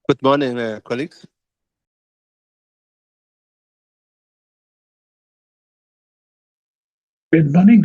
Good morning, colleagues. Good morning.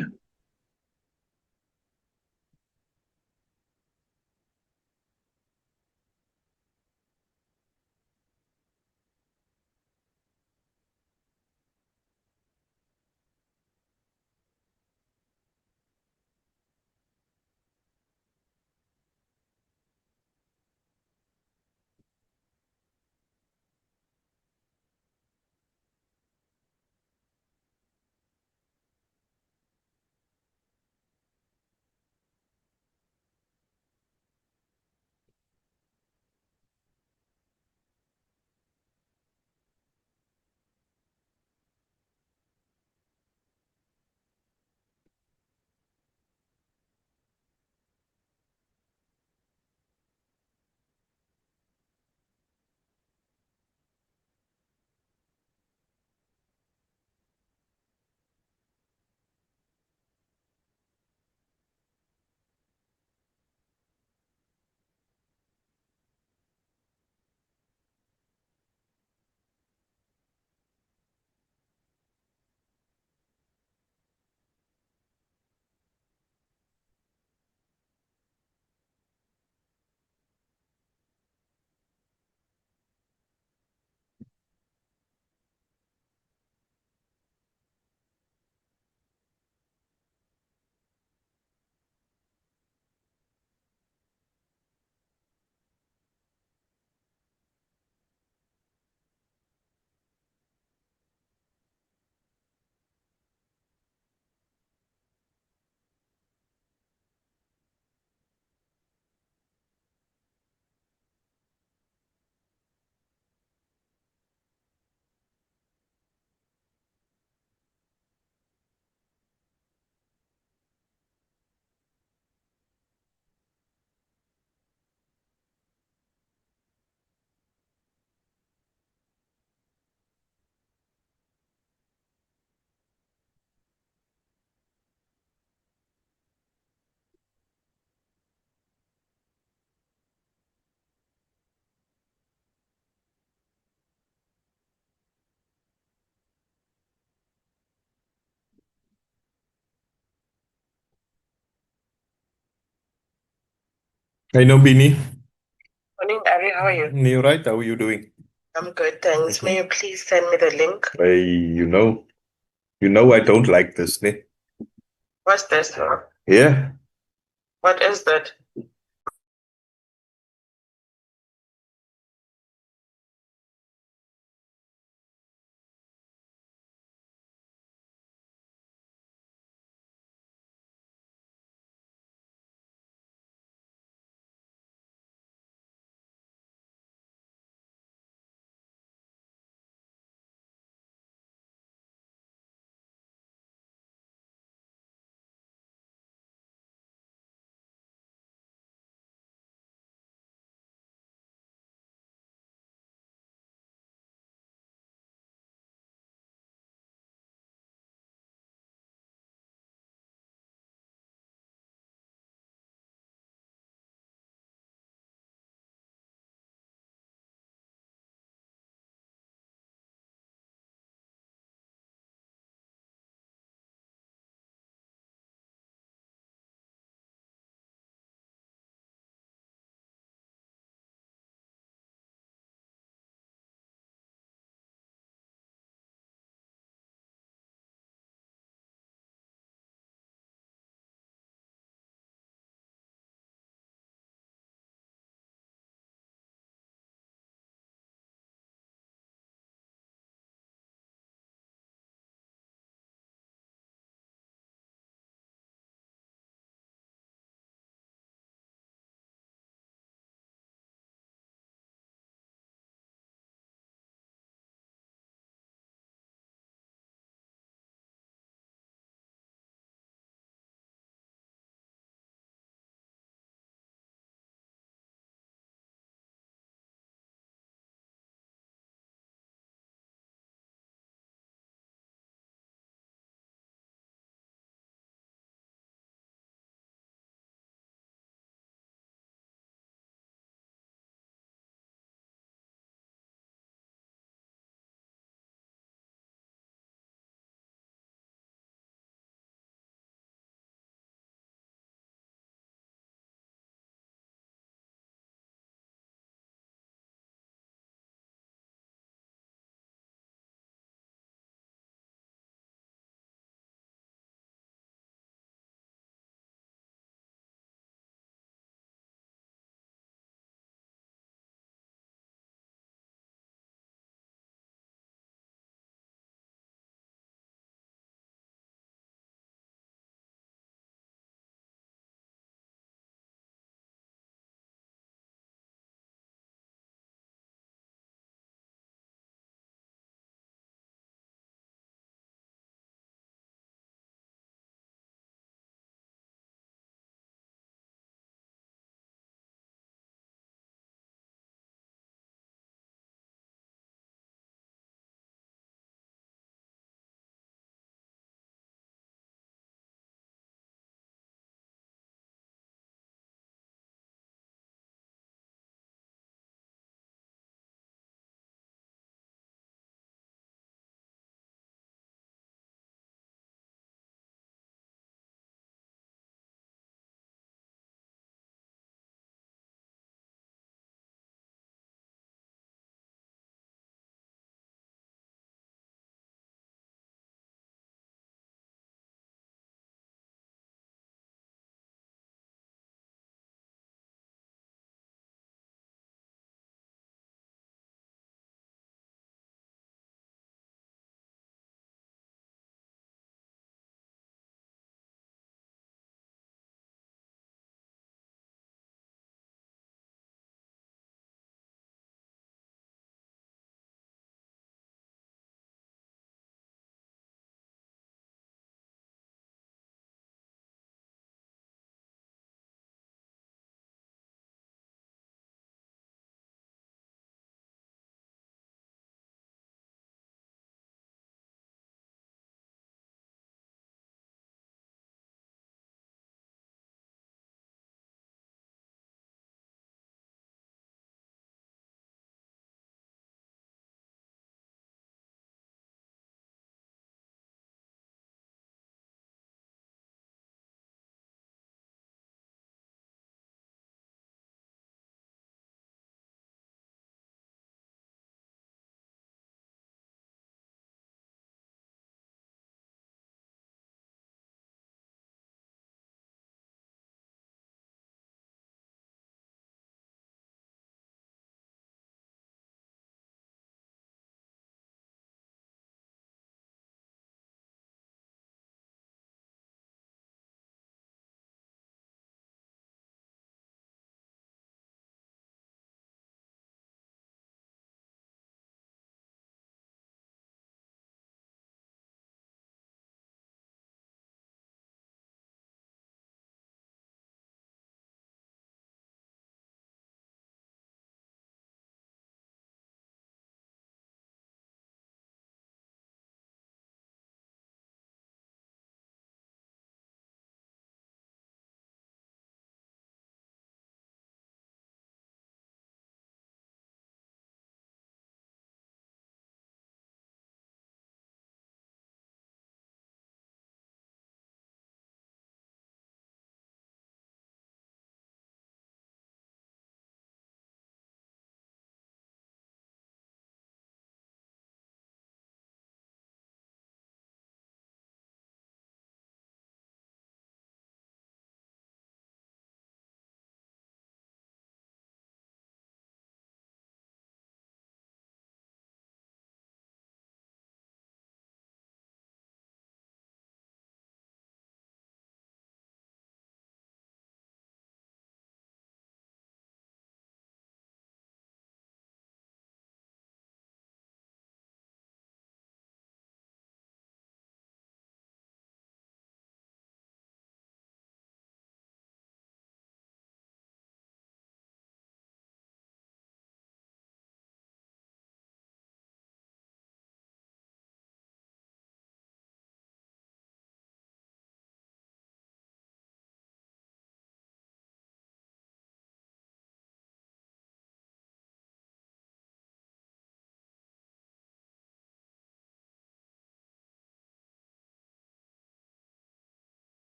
I know Bini. Morning, Ari. How are you? New right? How are you doing? I'm good, thanks. May you please send me the link? You know I don't like this, ne? What's this? Yeah. What is that?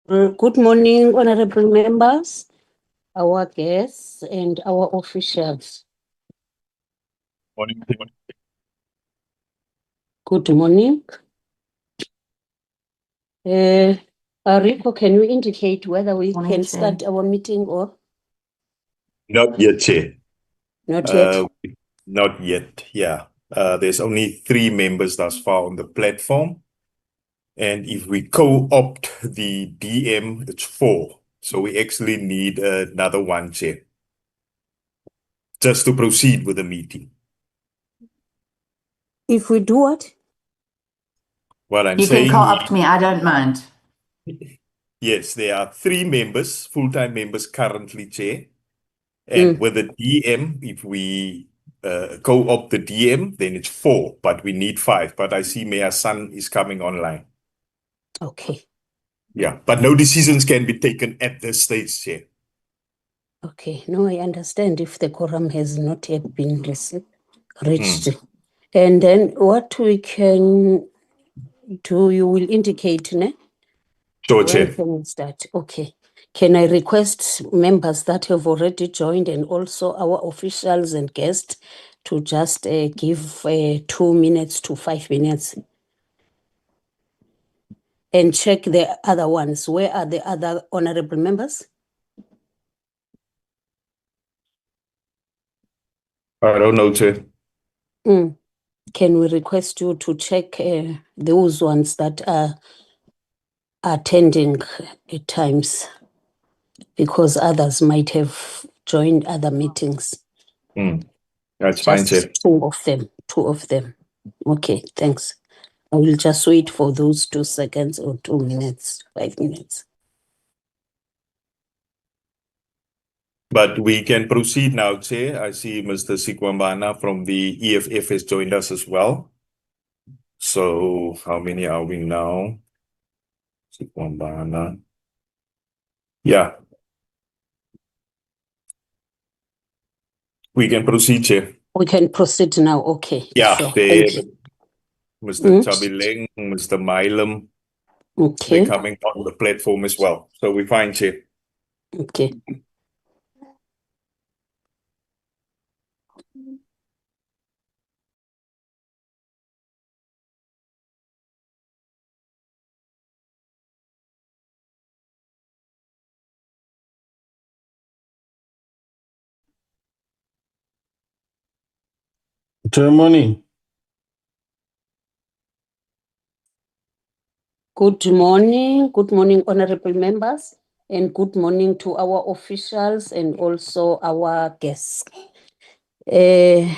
Good morning, honorable members, our guests, and our officials. Morning. Good morning. Rico, can you indicate whether we Morning, can Chair. start our meeting or Not yet, Chair. not yet? Not yet, yeah. There's only 3 members thus far on the platform. And if we co-opt the DM, it's 4. So we actually need another one, Chair. Just to proceed with the meeting. If we do what? What I'm You can saying call is, up to me, I don't mind. yes, there are 3 members, full-time members currently, Chair. And with the DM, if we co-opt the DM, then it's 4, but we need 5. But I see Mayor San is coming online. Okay. Yeah, but no decisions can be taken at this stage, Chair. Okay. No, I understand if the quorum has not yet been reached. And then what we can do, you will indicate, ne? Sure, When Chair. can we start? Okay. Can I request members that have already joined and also our officials and guests to just give 2 minutes to 5 minutes and check the other ones? Where are the other honorable members? I don't know, Chair. Can we request you to check those ones that are attending at times? Because others might have joined other meetings. That's fine, Chair. Just 2 of them. 2 of them. Okay, thanks. I will just wait for those 2 seconds or 2 minutes, 5 minutes. But we can proceed now, Chair. I see Mr. Sikwambana from the EFF has joined us as well. So how many are we now? Sikwambana. Yeah. We can proceed, Chair. We can proceed now. Okay. Yeah, Sure. there, Thank you. Mr. Chabileng, Mr. Milam, they're Okay. coming on the platform as well. So we're fine, Chair. Okay. Good morning. Good morning. Good morning, honorable members, and good morning to our officials and also our guests. I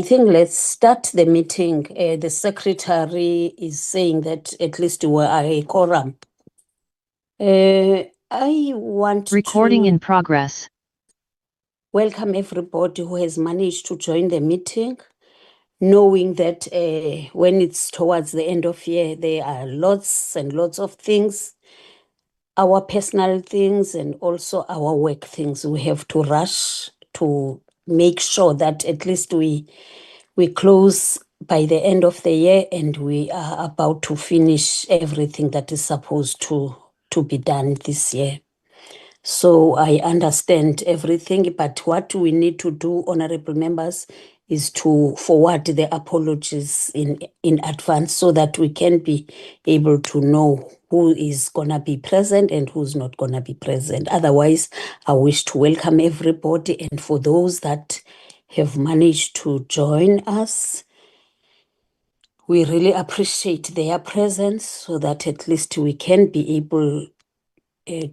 think let's start the meeting. The secretary is saying that at least we are a quorum. I want Recording to in progress. welcome everybody who has managed to join the meeting, knowing that when it's towards the end of year, there are lots and lots of things, our personal things and also our work things. We have to rush to make sure that at least we close by the end of the year and we are about to finish everything that is supposed to be done this year. So I understand everything, but what we need to do, honorable members, is to forward the apologies in advance so that we can be able to know who is going to be present and who's not going to be present. Otherwise, I wish to welcome everybody, and for those that have managed to join us, we really appreciate their presence so that at least we can be able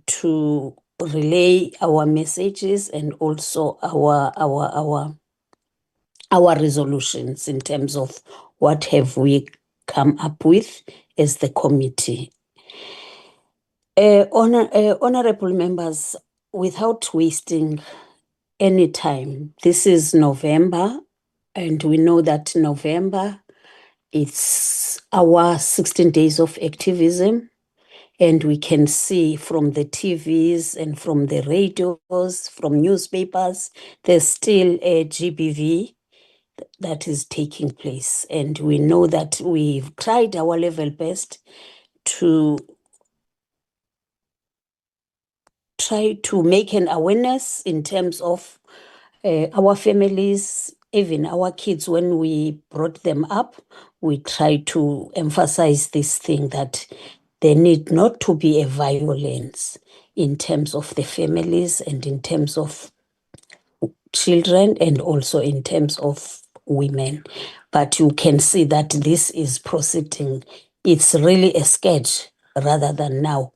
to relay our messages and also our resolutions in terms of what have we come up with as the committee. Honorable members, without wasting any time, this is November, and we know that November it's our 16 days of activism. And we can see from the TVs and from the radios, from newspapers, there's still a GBV that is taking place. And we know that we've tried our level best to try to make an awareness in terms of our families, even our kids. When we brought them up, we try to emphasize this thing that there need not to be a violence in terms of the families and in terms of children and also in terms of women. But you can see that this is proceeding. It's really a sketch rather than now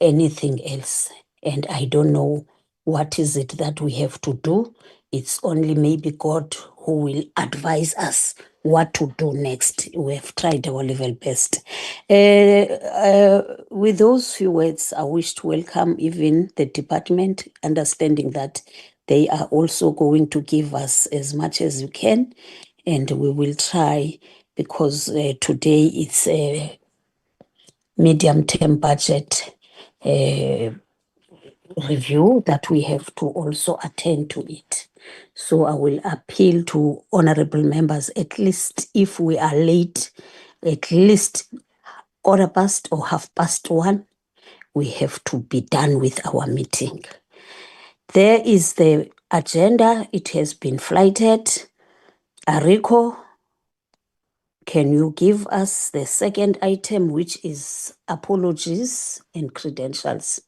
anything else. And I don't know what is it that we have to do. It's only maybe God who will advise us what to do next. We have tried our level best. With those few words, I wish to welcome even the department, understanding that they are also going to give us as much as you can, and we will try, because today it's a medium-term budget review that we have to also attend to it. So I will appeal to honorable members, at least if we are late, at least 1:15 or 1:30, we have to be done with our meeting. There is the agenda. It has been flighted. Ariko, can you give us the second item, which is apologies and credentials?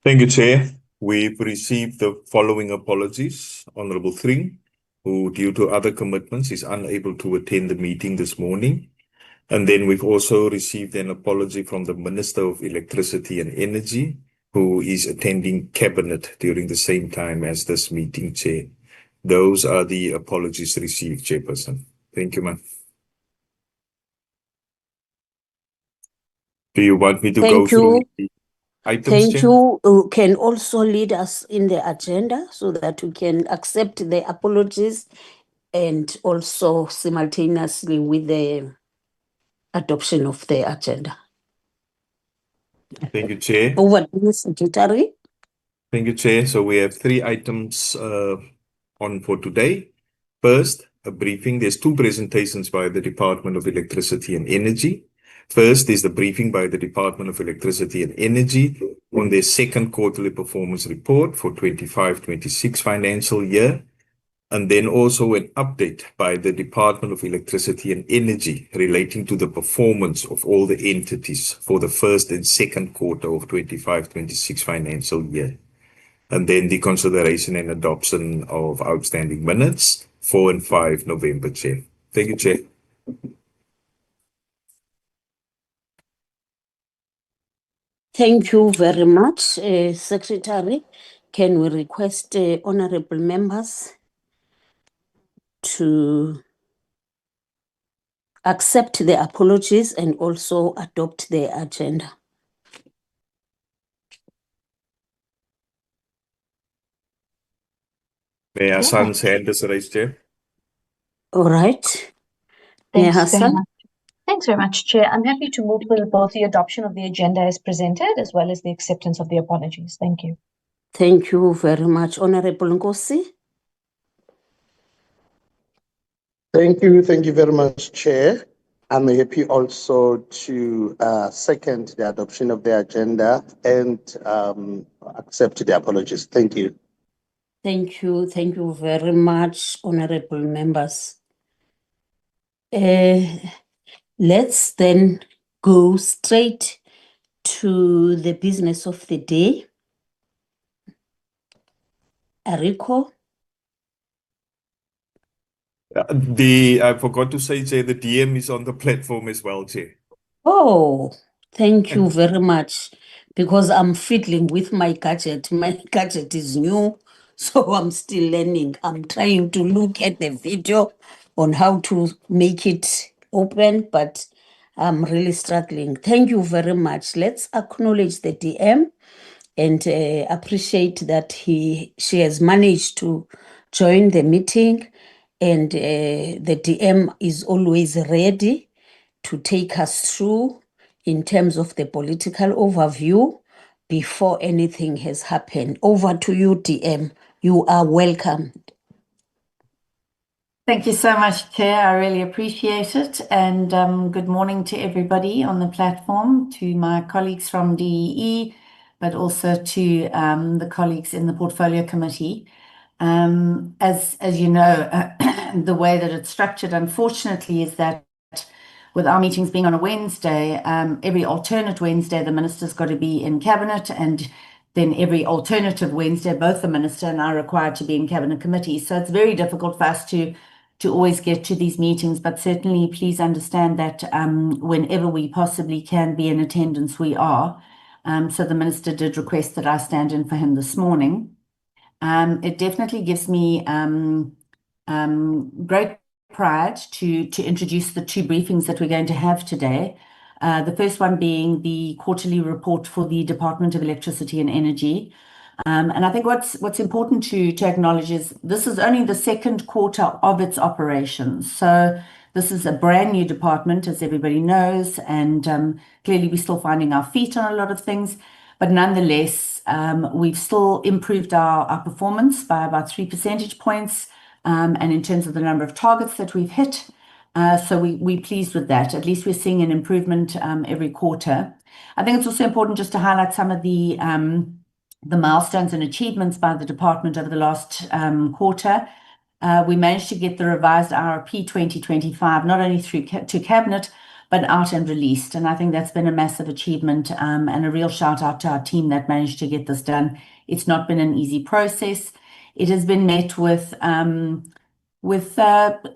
Thank you, Chair. We've received the following apologies. Honorable Thring, who due to other commitments is unable to attend the meeting this morning. And then we've also received an apology from the Minister of Electricity and Energy, who is attending Cabinet during the same time as this meeting, Chair. Those are the apologies received, Chairperson. Thank you, ma'am. Do you want me to go Thank through you. the items, Thank Chair? you. Can also lead us in the agenda so that we can accept the apologies and also simultaneously with the adoption of the agenda. Thank you, Chair. Over to you, Secretary. Thank you, Chair. So we have 3 items on for today. First, a briefing. There's 2 presentations by the Department of Electricity and Energy. First is the briefing by the Department of Electricity and Energy on their second quarterly performance report for 25-26 financial year. And then also an update by the Department of Electricity and Energy relating to the performance of all the entities for the first and second quarter of 25-26 financial year. And then the consideration and adoption of outstanding minutes, 4 and 5 November, Chair. Thank you, Chair. Thank you very much, Secretary. Can we request honorable members to accept the apologies and also adopt the agenda? Mayor Hassan's hand is raised, Chair. All right. Mayor Thanks very Hassan. much. Thanks very much, Chair. I'm happy to move for both the adoption of the agenda as presented as well as the acceptance of the apologies. Thank you. Thank you very much, Honorable Nkosi. Thank you very much, Chair. I'm happy also to second the adoption of the agenda and accept the apologies. Thank you. Thank you very much, honorable members. Let's then go straight to the business of the day. Ariko. I forgot to say, Chair, the DM is on the platform as well, Chair. Oh, thank you very much. Because I'm fiddling with my gadget. My gadget is new, so I'm still learning. I'm trying to look at the video on how to make it open, but I'm really struggling. Thank you very much. Let's acknowledge the DM and appreciate that she has managed to join the meeting, and the DM is always ready to take us through in terms of the political overview before anything has happened. Over to you, DM. You are welcome. Thank you so much, Chair. I really appreciate it. And good morning to everybody on the platform, to my colleagues from DEE, but also to the colleagues in the Portfolio Committee. As you know, the way that it's structured, unfortunately, is that with our meetings being on a Wednesday, every alternate Wednesday, the minister's got to be in cabinet, and then every alternative Wednesday, both the minister and I are required to be in cabinet committee. So it's very difficult for us to always get to these meetings, but certainly please understand that whenever we possibly can be in attendance, we are. So the minister did request that I stand in for him this morning. It definitely gives me great pride to introduce the two briefings that we're going to have today. The first one being the quarterly report for the Department of Electricity and Energy. And I think what's important to acknowledge is this is only the second quarter of its operations. So this is a brand new department, as everybody knows, and clearly we're still finding our feet on a lot of things. But nonetheless, we've still improved our performance by about 3 percentage points. And in terms of the number of targets that we've hit, so we're pleased with that. At least we're seeing an improvement every quarter. I think it's also important just to highlight some of the milestones and achievements by the department over the last quarter. We managed to get the revised RRP 2025 not only through to cabinet, but out and released. And I think that's been a massive achievement and a real shout out to our team that managed to get this done. It's not been an easy process. It has been met with a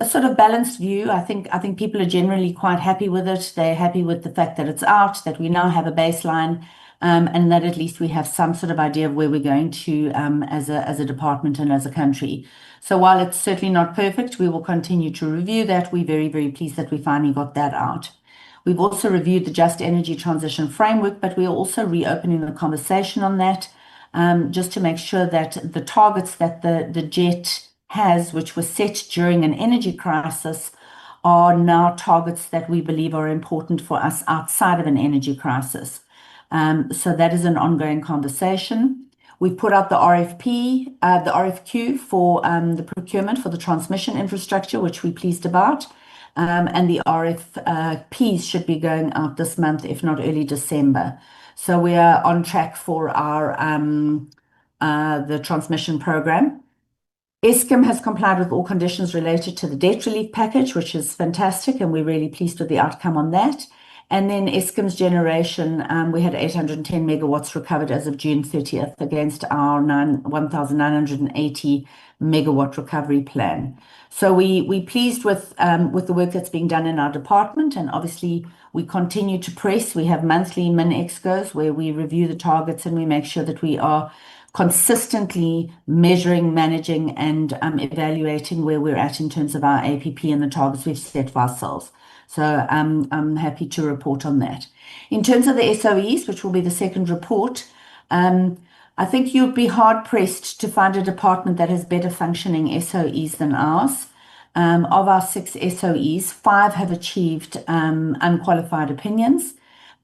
sort of balanced view. I think people are generally quite happy with it. They're happy with the fact that it's out, that we now have a baseline, and that at least we have some sort of idea of where we're going to as a department and as a country. So while it's certainly not perfect, we will continue to review that. We're very, very pleased that we finally got that out. We've also reviewed the Just Energy Transition Framework, but we're also reopening the conversation on that, just to make sure that the targets that the JET has, which were set during an energy crisis, are now targets that we believe are important for us outside of an energy crisis. So that is an ongoing conversation. We've put out the RFQ for the procurement for the transmission infrastructure, which we're pleased about. And the RFPs should be going out this month, if not early December. So we are on track for our the transmission program. Eskom has complied with all conditions related to the debt relief package, which is fantastic, and we're really pleased with the outcome on that. And then Eskom's generation, we had 810 megawatts recovered as of June 30th against our 1,980 megawatt recovery plan. So we're pleased with the work that's being done in our department, and obviously we continue to press. We have monthly min-excos where we review the targets and we make sure that we are consistently measuring, managing, and evaluating where we're at in terms of our APP and the targets we've set for ourselves. So I'm happy to report on that. In terms of the SOEs, which will be the second report, I think you'd be hard pressed to find a department that has better functioning SOEs than ours. Of our 6 SOEs, 5 have achieved unqualified opinions.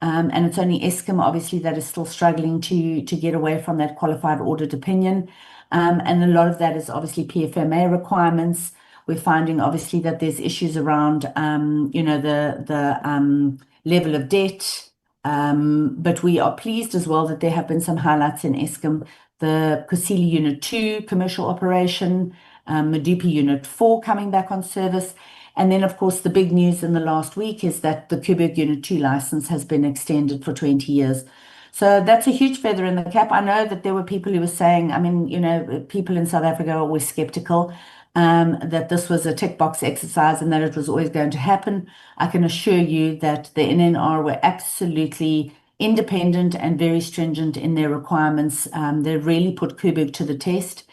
And it's only Eskom, obviously, that is still struggling to get away from that qualified audit opinion. And a lot of that is obviously PFMA requirements. We're finding, obviously, that there's issues around, the level of debt. But we are pleased as well that there have been some highlights in Eskom. The Kusile Unit 2 commercial operation, Medupi Unit 4 coming back on service. And then, of course, the big news in the last week is that the Kuiberg Unit 2 license has been extended for 20 years. So that's a huge feather in the cap. I know that there were people who were saying, people in South Africa are always skeptical that this was a tick box exercise and that it was always going to happen. I can assure you that the NNR were absolutely independent and very stringent in their requirements. They really put Kuiberg to the test.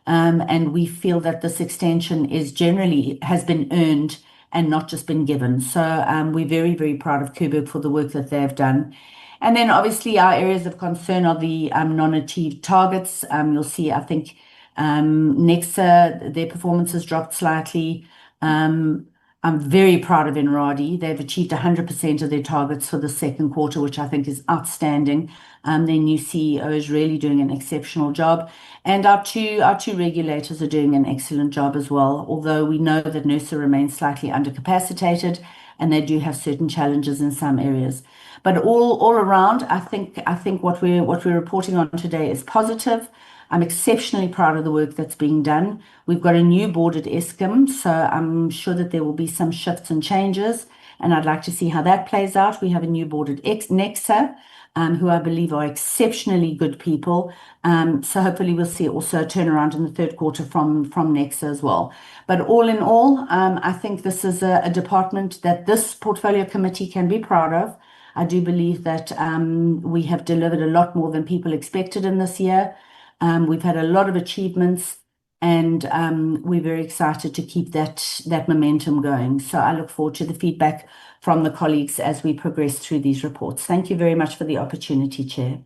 And we feel that this extension has been earned and not just been given. So we're very, very proud of Kuiberg for the work that they've done. And then obviously our areas of concern are the non-achieved targets. You'll see, I think, Nexa, their performance has dropped slightly. I'm very proud of Enradi. They've achieved 100% of their targets for the second quarter, which I think is outstanding. Their new CEO is really doing an exceptional job. And our two regulators are doing an excellent job as well, although we know that NERSA remains slightly undercapacitated and they do have certain challenges in some areas. But all around, I think what we're reporting on today is positive. I'm exceptionally proud of the work that's being done. We've got a new board at Eskom, so I'm sure that there will be some shifts and changes, and I'd like to see how that plays out. We have a new board at Nexa, who I believe are exceptionally good people. So hopefully we'll see also a turnaround in the third quarter from Nexa as well. But all in all, I think this is a department that this portfolio committee can be proud of. I do believe that we have delivered a lot more than people expected in this year. We've had a lot of achievements, and we're very excited to keep that momentum going. So I look forward to the feedback from the colleagues as we progress through these reports. Thank you very much for the opportunity, Chair.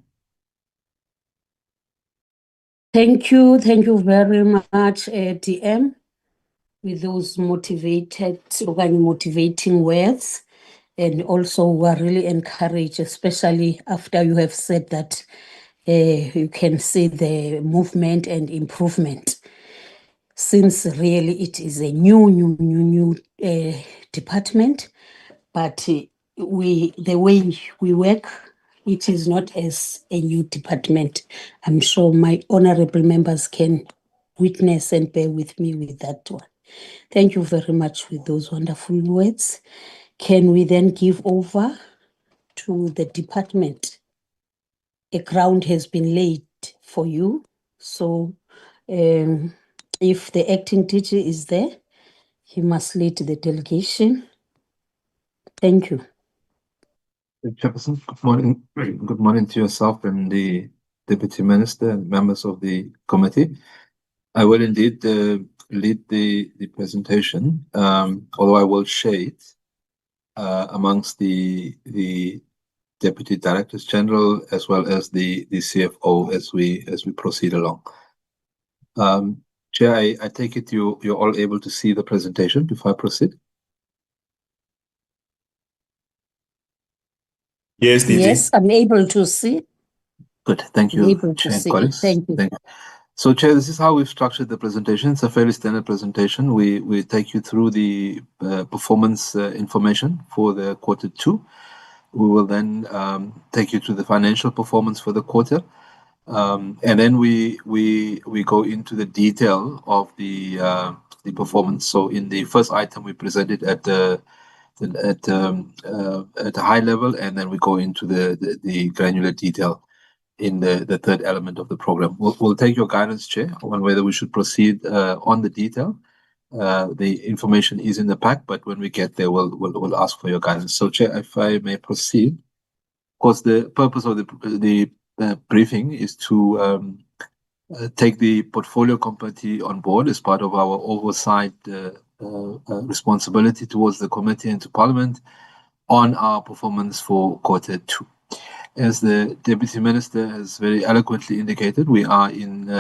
Thank you very much, DM, with those motivating words. And also we are really encouraged, especially after you have said that you can see the movement and improvement, since really it is a new department, but the way we work, it is not as a new department. I'm sure my honorable members can witness and bear with me with that one. Thank you very much with those wonderful words. Can we then give over to the department? A ground has been laid for you. So if the acting teacher is there, he must lead the delegation. Thank you. Chairperson, good morning. Good morning to yourself and the Deputy Minister and members of the committee. I will indeed lead the presentation, although I will share it amongst the Deputy Directors General as well as the CFO as we proceed along. Chair, I take it you're all able to see the presentation before I proceed? Yes, DG. Yes, I'm able to see. Good. Thank I'm you, able to Chair and see. colleagues. Thank you. So, Chair, this is how we've structured the presentation. It's a fairly standard presentation. We take you through the performance information for the quarter two. We will then take you to the financial performance for the quarter. And then we go into the detail of the performance. So in the first item, we presented at a high level, and then we go into the granular detail in the third element of the program. We'll take your guidance, Chair, on whether we should proceed on the detail. The information is in the pack, but when we get there, we'll ask for your guidance. So, Chair, if I may proceed. Of course, the purpose of the briefing is to take the portfolio committee on board as part of our oversight responsibility towards the committee and to Parliament on our performance for quarter two. As the Deputy Minister has very eloquently indicated, we are in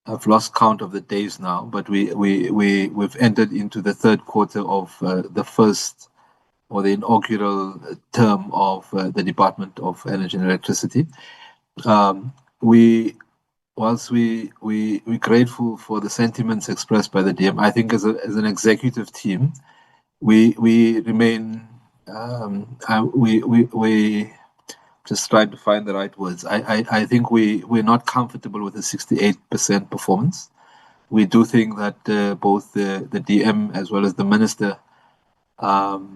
I've lost count of the days now, but we've entered into the third quarter of the first or the inaugural term of the Department of Energy and Electricity. Whilst we're grateful for the sentiments expressed by the DM, I think as an executive team, we remain we just trying to find the right words. I think we're not comfortable with the 68% performance. We do think that both the DM as well as the Minister have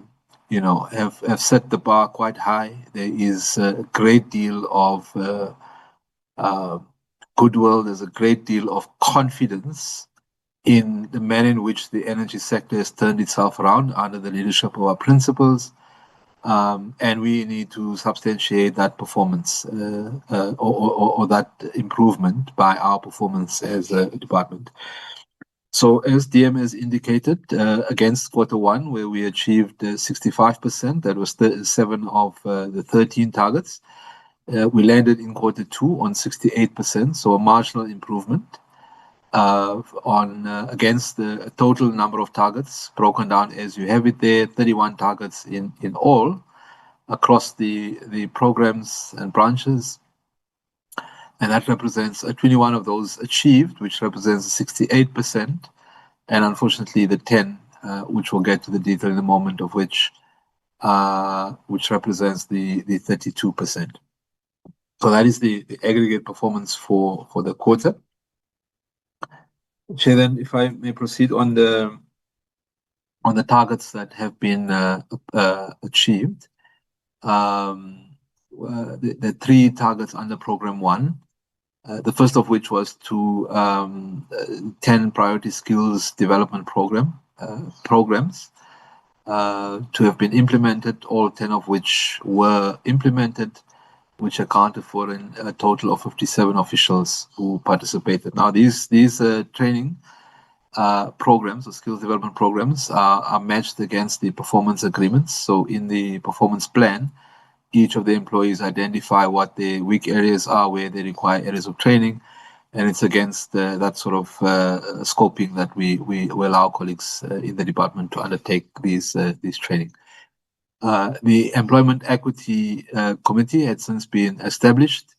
set the bar quite high. There is a great deal of goodwill. There's a great deal of confidence in the manner in which the energy sector has turned itself around under the leadership of our principals. And we need to substantiate that performance or that improvement by our performance as a department. So as DM has indicated, against quarter one, where we achieved 65%, that was 7 of the 13 targets. We landed in quarter two on 68%, so a marginal improvement against the total number of targets broken down as you have it there, 31 targets in all across the programs and branches. And that represents 21 of those achieved, which represents 68%. And unfortunately, the 10, which we'll get to the detail in a moment, of which which represents the 32%. So that is the aggregate performance for the quarter. Chair, then if I may proceed on the targets that have been achieved. The three targets under Program 1, the first of which was to 10 priority skills development programs to have been implemented, all 10 of which were implemented, which accounted for a total of 57 officials who participated. Now, these training programs or skills development programs are matched against the performance agreements. So in the performance plan, each of the employees identify what the weak areas are, where they require areas of training, and it's against that sort of scoping that we allow colleagues in the department to undertake these training. The Employment Equity Committee had since been established,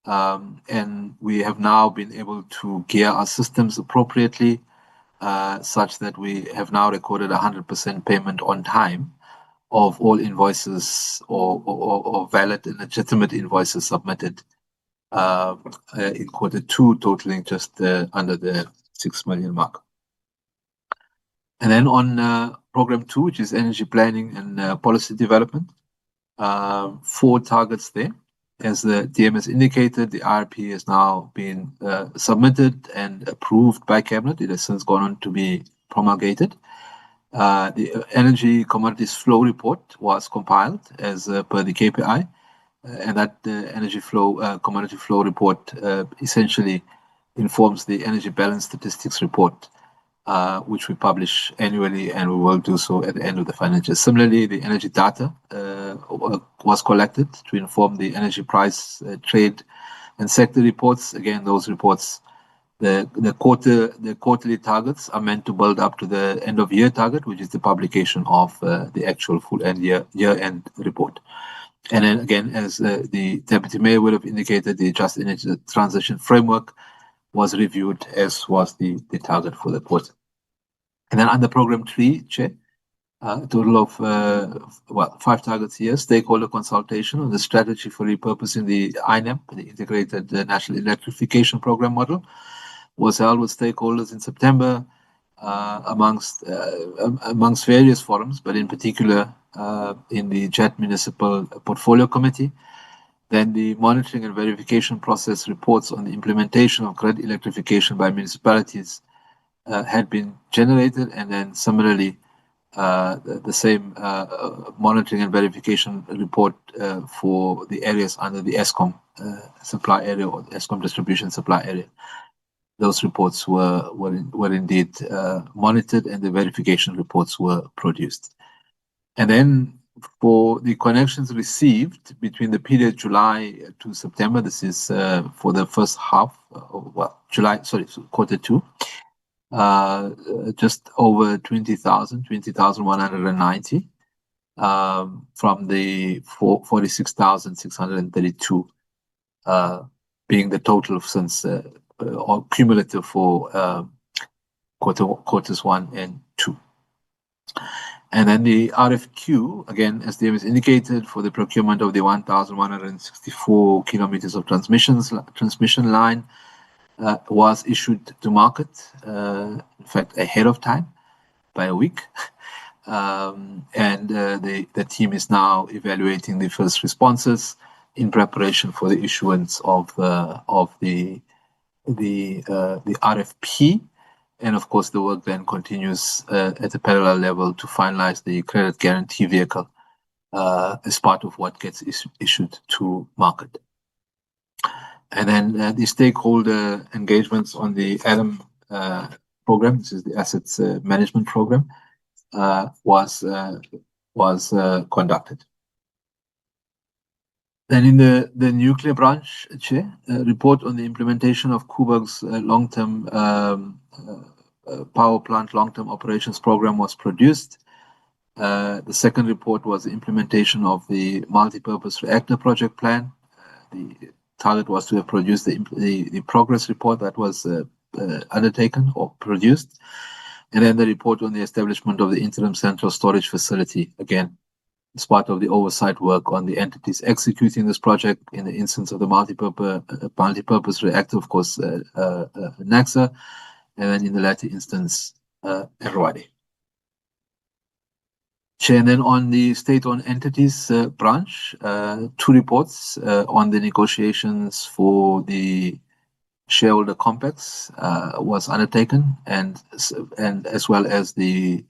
and we have now been able to gear our systems appropriately, such that we have now recorded 100% payment on time of all invoices or valid and legitimate invoices submitted in Q2, totaling just under the 6 million mark. And then on Program 2, which is energy planning and policy development, 4 targets there. As the DMS indicated, the IRP has now been submitted and approved by Cabinet. It has since gone on to be promulgated. The Energy Commodities Flow Report was compiled as per the KPI, and that energy flow commodity flow report essentially informs the energy balance statistics report, which we publish annually, and we will do so at the end of the financial year. Similarly, the energy data was collected to inform the energy price, trade, and sector reports. Again, those reports, the quarterly targets are meant to build up to the end of year target, which is the publication of the actual full end year-end report. And then again, as the Deputy Mayor would have indicated, the Just Energy Transition Framework was reviewed, as was the target for the quarter. And then under Program 3, Chair, a total of 5 targets here. Stakeholder consultation on the strategy for repurposing the INEP, the Integrated National Electrification Program model, was held with stakeholders in September amongst various forums, but in particular in the JET Municipal Portfolio Committee. Then the monitoring and verification process reports on the implementation of grid electrification by municipalities had been generated, and then similarly the same monitoring and verification report for the areas under the ESCOM supply area or ESCOM distribution supply area. Those reports were indeed monitored, and the verification reports were produced. And then for the connections received between the period July to September, this is for the first half, Q2, just over 20,190 from the 46,632 being the total since or cumulative for quarters 1 and 2. And then the RFQ, again, as the DMS indicated, for the procurement of the 1,164 kilometers of transmission line was issued to market, in fact, ahead of time by a week. And the team is now evaluating the first responses in preparation for the issuance of the RFP. And of course, the work then continues at a parallel level to finalize the credit guarantee vehicle as part of what gets issued to market. And then the stakeholder engagements on the ADAM program, this is the Assets Management Program, was conducted. Then in the nuclear branch, Chair, a report on the implementation of Koeberg's long-term power plant long-term operations program was produced. The second report was the implementation of the multi-purpose reactor project plan. The target was to have produced the progress report that was undertaken or produced. And then the report on the establishment of the interim central storage facility, again, as part of the oversight work on the entities executing this project. In the instance of the multi-purpose reactor, of course, NAXA, and then in the latter instance, Erwadi. Chair, and then on the state-owned entities branch, 2 reports on the negotiations for the shareholder complex was undertaken, and as well as the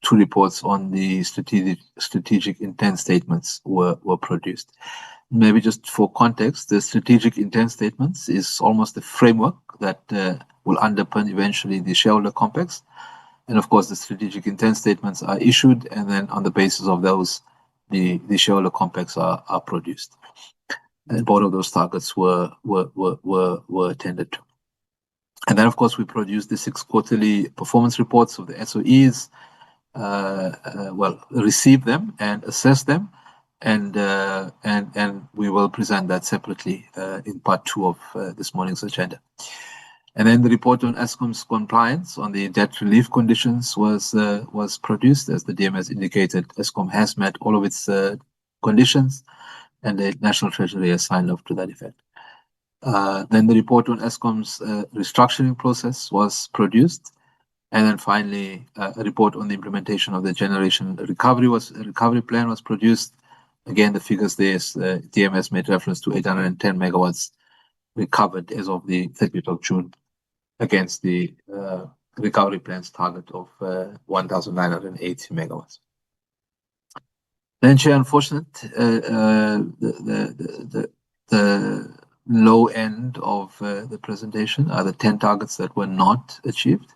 2 reports on the strategic intent statements were produced. Maybe just for context, the strategic intent statements is almost the framework that will underpin eventually the shareholder complex. And of course, the strategic intent statements are issued, and then on the basis of those, the shareholder complex are produced. And both of those targets were attended to. And then, of course, we produced the 6 quarterly performance reports of the SOEs. Receive them and assess them, and we will present that separately in part 2 of this morning's agenda. And then the report on Eskom's compliance on the debt relief conditions was produced. As the DM has indicated, Eskom has met all of its conditions, and the National Treasury has signed off to that effect. Then the report on Eskom's restructuring process was produced. And then finally, a report on the implementation of the generation recovery plan was produced. Again, the figures there, DMS made reference to 810 megawatts recovered as of the 30th of June against the recovery plan's target of 1,980 megawatts. Then, Chair, unfortunate, the low end of the presentation are the 10 targets that were not achieved.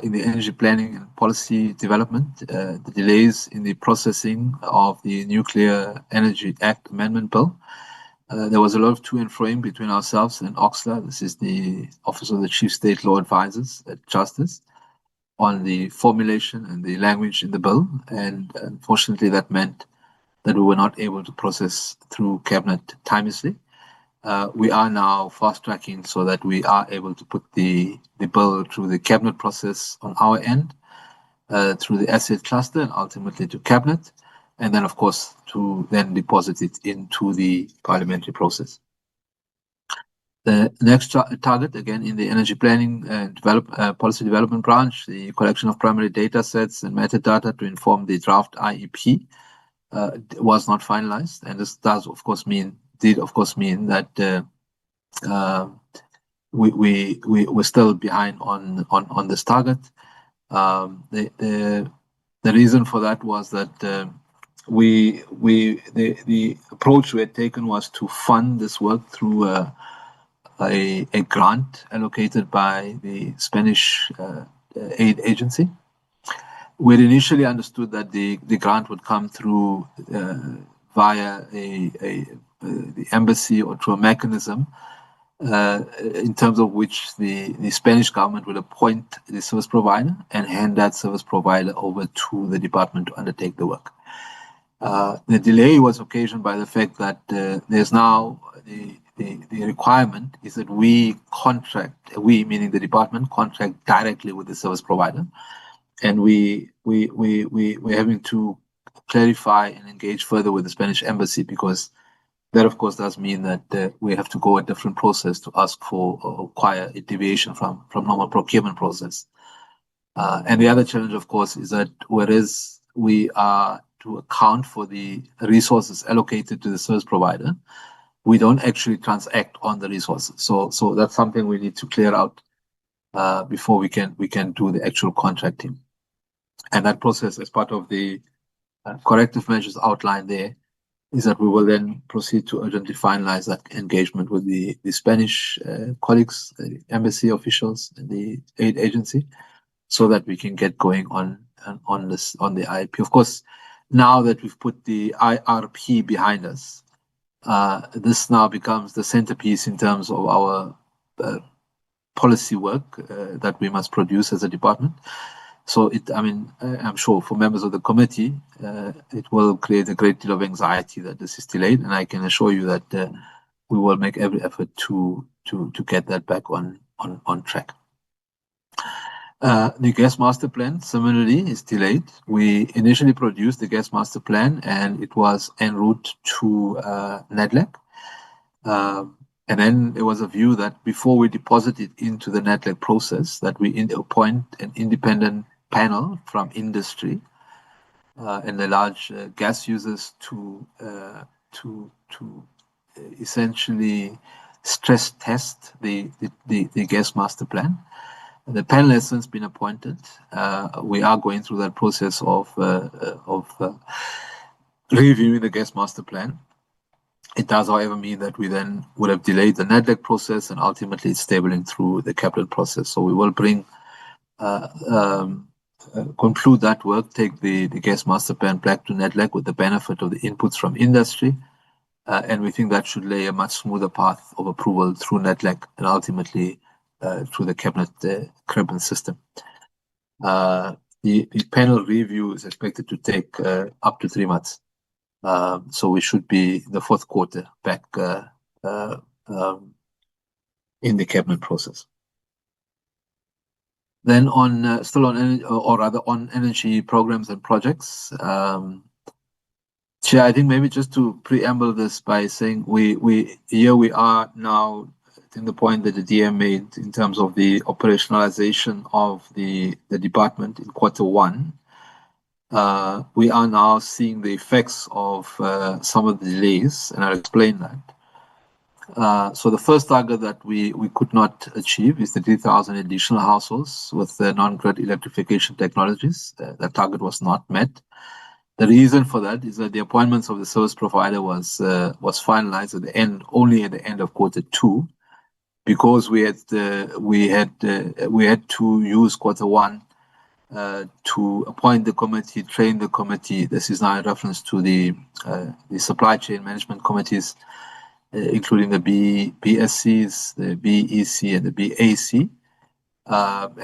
In the energy planning and policy development, the delays in the processing of the Nuclear Energy Act Amendment Bill. There was a lot of to and fro between ourselves and OXLA. This is the Office of the Chief State Law Advisors at Justice, on the formulation and the language in the bill. And unfortunately, that meant that we were not able to process through Cabinet timelessly. We are now fast-tracking so that we are able to put the bill through the Cabinet process on our end, through the asset cluster and ultimately to Cabinet, and then, of course, to then deposit it into the parliamentary process. The next target, again, in the energy planning and policy development branch, the collection of primary data sets and metadata to inform the draft IEP was not finalized. And this does, of course, mean that we're still behind on this target. The reason for that was that the approach we had taken was to fund this work through a grant allocated by the Spanish aid agency. We had initially understood that the grant would come through via the embassy or through a mechanism in terms of which the Spanish government would appoint the service provider and hand that service provider over to the department to undertake the work. The delay was occasioned by the fact that there's now the requirement is that we meaning the department, contract directly with the service provider, and we're having to clarify and engage further with the Spanish embassy, because that, of course, does mean that we have to go a different process to ask for or acquire a deviation from normal procurement process. And the other challenge, of course, is that whereas we are to account for the resources allocated to the service provider, we don't actually transact on the resources. So that's something we need to clear out before we can do the actual contracting. And that process, as part of the corrective measures outlined there, is that we will then proceed to urgently finalize that engagement with the Spanish colleagues, the embassy officials, and the aid agency, so that we can get going on the IRP. Of course, now that we've put the IRP behind us, this now becomes the centerpiece in terms of our policy work that we must produce as a department. So I'm sure for members of the committee, it will create a great deal of anxiety that this is delayed, and I can assure you that we will make every effort to get that back on track. The gas master plan similarly is delayed. We initially produced the gas master plan and it was en route to NEDLAC. And then there was a view that before we deposit it into the NEDLAC process, that we appoint an independent panel from industry and the large gas users to essentially stress test the gas master plan. The panel has since been appointed. We are going through that process of reviewing the gas master plan. It does, however, mean that we then would have delayed the NEDLAC process and ultimately it's stabling through the cabinet process. So we will bring conclude that work, take the gas master plan back to NEDLAC with the benefit of the inputs from industry. And we think that should lay a much smoother path of approval through NEDLAC and ultimately through the cabinet system. The panel review is expected to take up to 3 months. So we should be the fourth quarter back in the cabinet process. Then on still on energy, or rather on energy programs and projects. Chair, I think maybe just to preamble this by saying we are now in the point that the DM made in terms of the operationalization of the department in Q1. We are now seeing the effects of some of the delays, and I'll explain that. So the first target that we could not achieve is the 3,000 additional households with the non-grid electrification technologies. That target was not met. The reason for that is that the appointments of the service provider was finalized at the end, only at the end of Q2, because we had to use Q1 to appoint the committee, train the committee. This is now in reference to the supply chain management committees, including the BSCs, the BEC, and the BAC,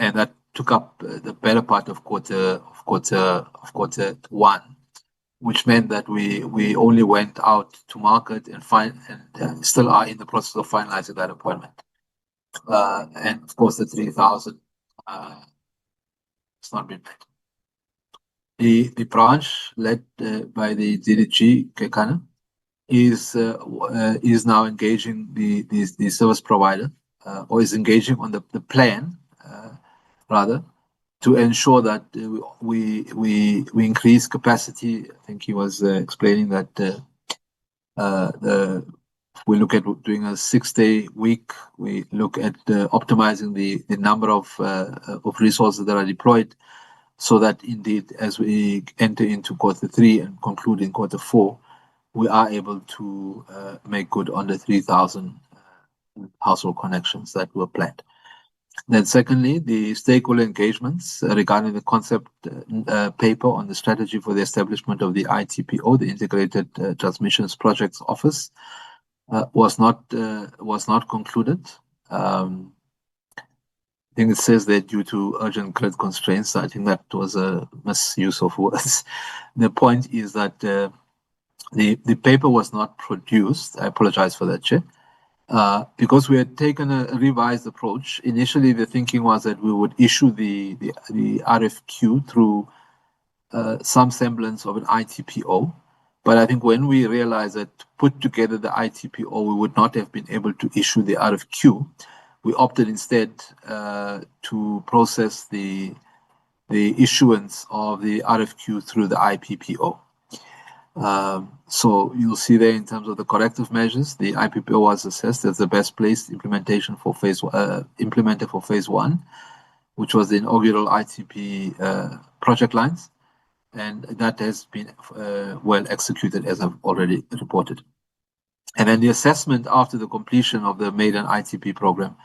and that took up the better part of Q1, which meant that we only went out to market and still are in the process of finalizing that appointment. And of course, the 3,000 it's not been met. The branch led by the DDG Kekana is now engaging the service provider, or is engaging on the plan rather, to ensure that we increase capacity. I think he was explaining that we look at doing a 6-day week. We look at optimizing the number of resources that are deployed, so that indeed, as we enter into Q3 and conclude in Q4, we are able to make good on the 3,000 household connections that were planned. Then secondly, the stakeholder engagements regarding the concept paper on the strategy for the establishment of the ITPO, the Integrated Transmissions Projects Office, was not concluded. I think it says that due to urgent grid constraints. I think that was a misuse of words. The point is that the paper was not produced. I apologize for that, Chair. Because we had taken a revised approach. Initially, the thinking was that we would issue the RFQ through some semblance of an ITPO. But I think when we realized that to put together the ITPO, we would not have been able to issue the RFQ, we opted instead to process the issuance of the RFQ through the IPPO. So you'll see there in terms of the corrective measures, the IPPO was assessed as the best placed implementer for phase 1, which was the inaugural ITP project lines. And that has been well executed, as I've already reported. And then the assessment after the completion of the maiden ITP program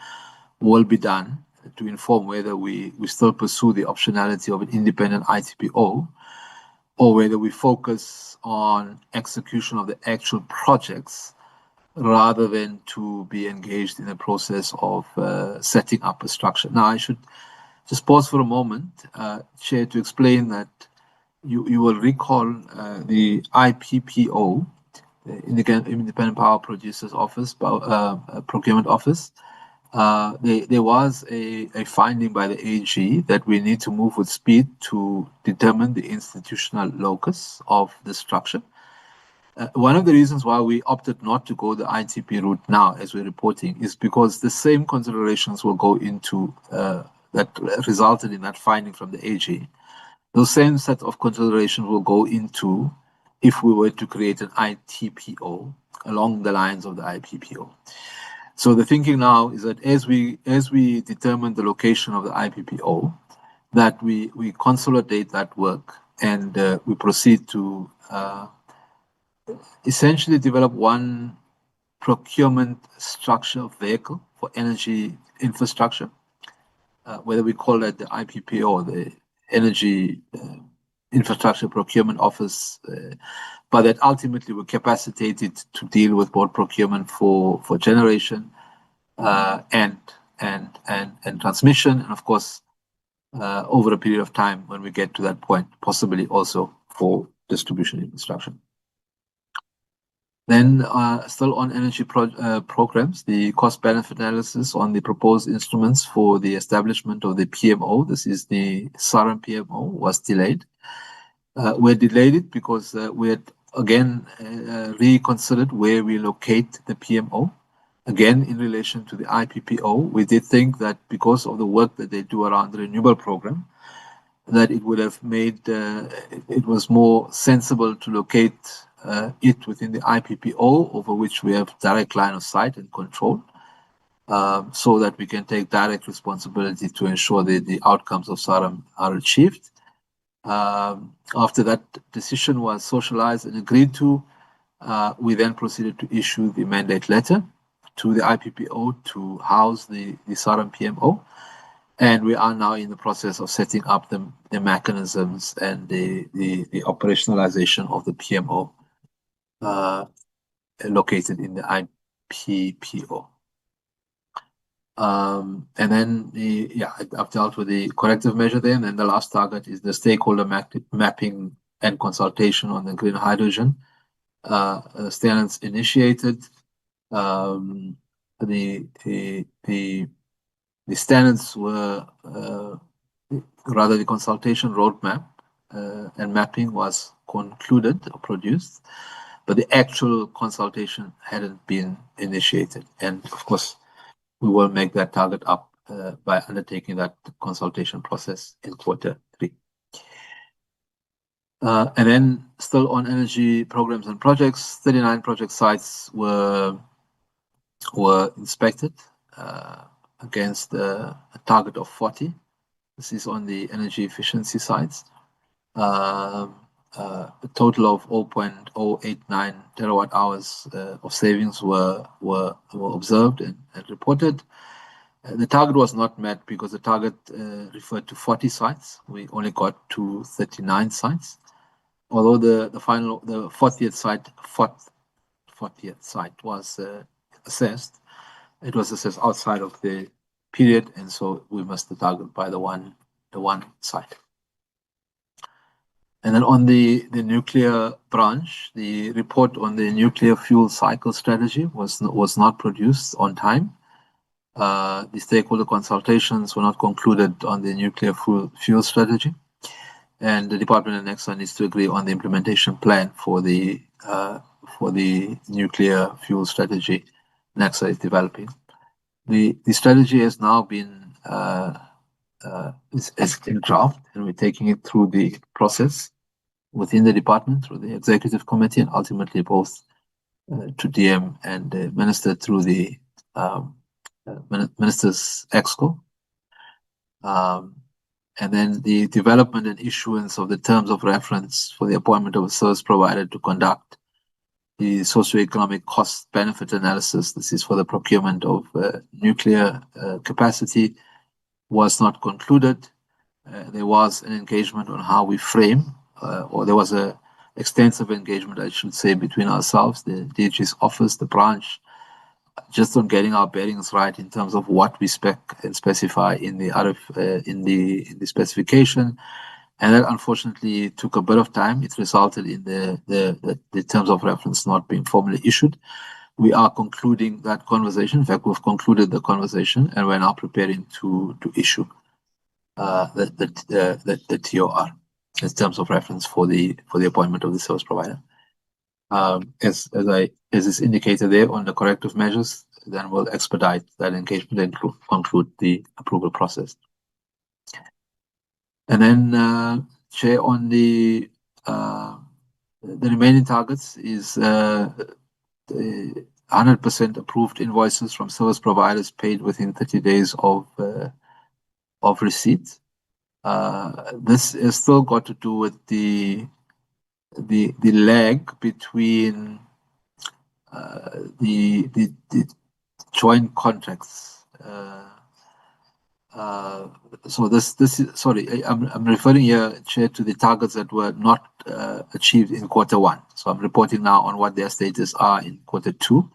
will be done to inform whether we still pursue the optionality of an independent ITPO, or whether we focus on execution of the actual projects rather than to be engaged in the process of setting up a structure. Now, I should just pause for a moment, Chair, to explain that you will recall the IPPO, the Independent Power Producers Office, Procurement Office, there was a finding by the AG that we need to move with speed to determine the institutional locus of the structure. One of the reasons why we opted not to go the ITP route now, as we're reporting, is because the same considerations will go into that resulted in that finding from the AG. Those same set of considerations will go into if we were to create an ITPO along the lines of the IPPO. So the thinking now is that as we determine the location of the IPPO, that we consolidate that work and we proceed to essentially develop one procurement structure vehicle for energy infrastructure, whether we call it the IPPO or the Energy Infrastructure Procurement Office, but that ultimately we're capacitated to deal with both procurement for generation and transmission, and of course, over a period of time when we get to that point, possibly also for distribution infrastructure. Then, still on energy programs, the cost-benefit analysis on the proposed instruments for the establishment of the PMO, this is the SARAM PMO, was delayed. We delayed it because we had again reconsidered where we locate the PMO. Again, in relation to the IPPO, we did think that because of the work that they do around the renewable program, that it would have made it was more sensible to locate it within the IPPO, over which we have direct line of sight and control, so that we can take direct responsibility to ensure that the outcomes of SARAM are achieved. After that decision was socialized and agreed to, we then proceeded to issue the mandate letter to the IPPO to house the SARAM PMO. And we are now in the process of setting up the mechanisms and the operationalization of the PMO located in the IPPO. And then I've dealt with the corrective measure there. And then the last target is the stakeholder mapping and consultation on the green hydrogen. Standards initiated. The standards were, rather the consultation roadmap and mapping was concluded or produced, but the actual consultation hadn't been initiated. And of course, we will make that target up by undertaking that consultation process in Q3. And then still on energy programs and projects, 39 project sites were inspected against a target of 40. This is on the energy efficiency sites. A total of 0.089 terawatt hours of savings were observed and reported. The target was not met because the target referred to 40 sites. We only got to 39 sites. Although the 40th site was assessed, it was assessed outside of the period, and so we missed the target by the one site. And then on the nuclear branch, the report on the nuclear fuel cycle strategy was not produced on time. The stakeholder consultations were not concluded on the nuclear fuel strategy, and the department and NEXA needs to agree on the implementation plan for the nuclear fuel strategy NEXA is developing. The strategy has now been is in draft, and we're taking it through the process within the department, through the executive committee, and ultimately both to DM and the minister through the minister's exco. And then the development and issuance of the terms of reference for the appointment of a service provider to conduct the socioeconomic cost benefit analysis. This is for the procurement of nuclear capacity, was not concluded. There was an engagement on how we frame, or there was a extensive engagement, I should say, between ourselves, the DG's office, the branch, just on getting our bearings right in terms of what we spec and specify in the in the specification. And that unfortunately took a bit of time. It resulted in the terms of reference not being formally issued. We are concluding that conversation. In fact, we've concluded the conversation, and we're now preparing to issue the TOR in terms of reference for the appointment of the service provider. As is indicated there on the corrective measures, then we'll expedite that engagement and conclude the approval process. And then, Chair, on the remaining targets is 100% approved invoices from service providers paid within 30 days of receipt. This has still got to do with the lag between the joint contracts. So this is, sorry, I'm referring here, Chair, to the targets that were not achieved in Q1. So I'm reporting now on what their status are in Q2.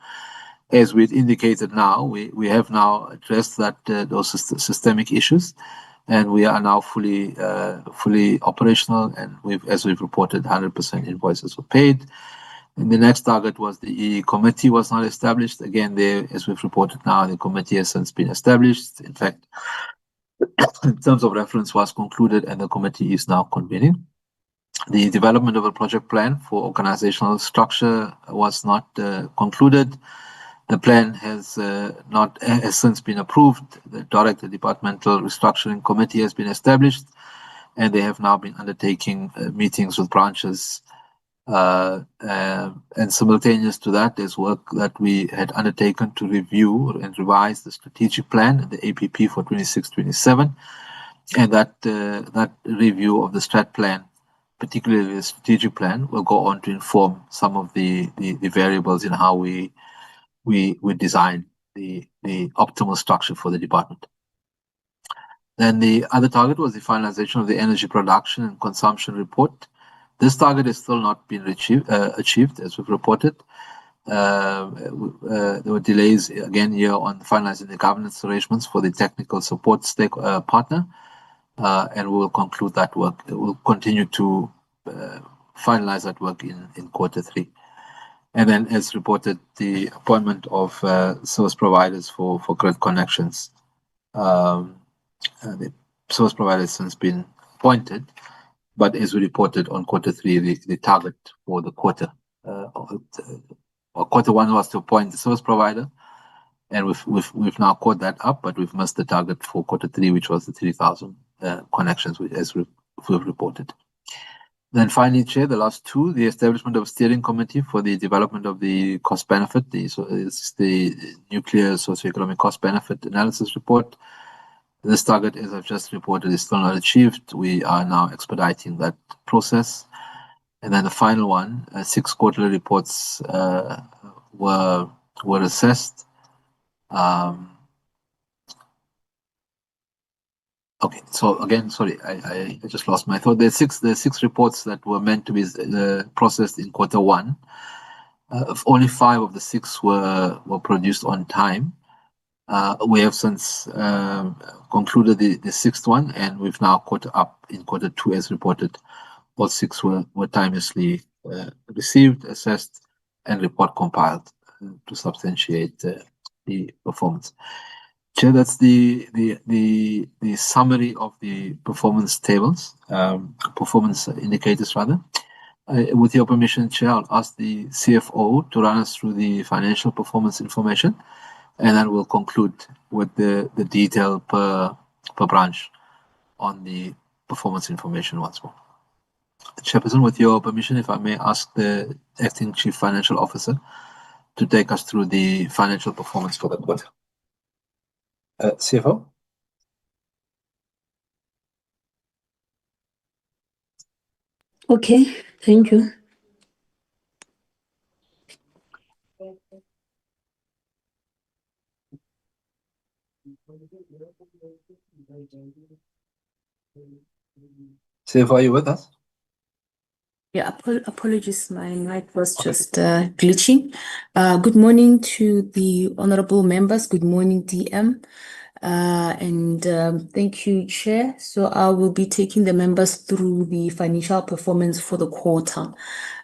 As we've indicated now, we have now addressed that those systemic issues, and we are now fully operational, and as we've reported, 100% invoices were paid. And the next target was the committee was not established. Again, there, as we've reported now, the committee has since been established. In fact, in terms of reference was concluded, and the committee is now convening. The development of a project plan for organizational structure was not concluded. The plan has since been approved. The Director Departmental Restructuring Committee has been established, and they have now been undertaking meetings with branches. And simultaneous to that, there's work that we had undertaken to review and revise the strategic plan, the APP for 26-27, and that review of the strat plan, particularly the strategic plan, will go on to inform some of the variables in how we design the optimal structure for the department. Then the other target was the finalization of the energy production and consumption report. This target has still not been achieved, as we've reported. There were delays again here on finalizing the governance arrangements for the technical support partner, and we will conclude that work. We'll continue to finalize that work in Q3. And then, as reported, the appointment of service providers for grid connections. The service provider has since been appointed, but as we reported on Q3, the target for the quarter, Q1 was to appoint the service provider, and we've now caught that up, but we've missed the target for Q3, which was the 3,000 connections, as we've reported. Then finally, Chair, the last two, the establishment of a steering committee for the development of the cost benefit. This is the nuclear socioeconomic cost benefit analysis report. This target, as I've just reported, is still not achieved. We are now expediting that process. And then the final one, 6 quarterly reports were assessed. Okay, so again, sorry, I just lost my thought. There's six reports that were meant to be processed in Q1. Only 5 of the 6 were produced on time. We have since concluded the 6th one, and we've now caught up in Q2 as reported. All 6 were timelessly received, assessed, and report compiled to substantiate the performance. Chair, that's the summary of the performance tables, performance indicators rather. With your permission, Chair, I'll ask the CFO to run us through the financial performance information, and then we'll conclude with the detail per branch on the performance information once more. Chairperson, with your permission, if I may ask the Acting Chief Financial Officer to take us through the financial performance for the quarter. CFO? Okay, thank you. CFO, are you with us? Yeah, apologies, my mic was just glitching. Good morning to the honorable members. Good morning, DM. And thank you, Chair. So I will be taking the members through the financial performance for the quarter.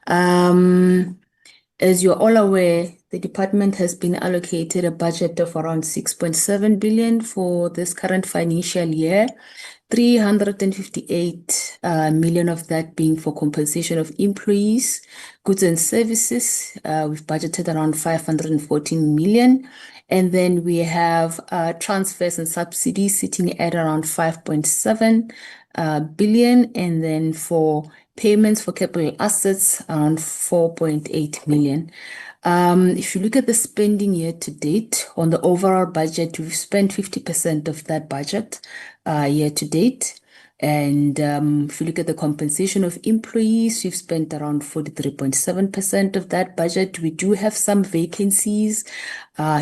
As you're all aware, the department has been allocated a budget of around 6.7 billion for this current financial year. 358 million of that being for compensation of employees, goods and services. We've budgeted around 514 million. And then we have transfers and subsidies sitting at around 5.7 billion. And then for payments for capital assets, around 4.8 million. If you look at the spending year to date on the overall budget, we've spent 50% of that budget year to date. And if you look at the compensation of employees, we've spent around 43.7% of that budget. We do have some vacancies,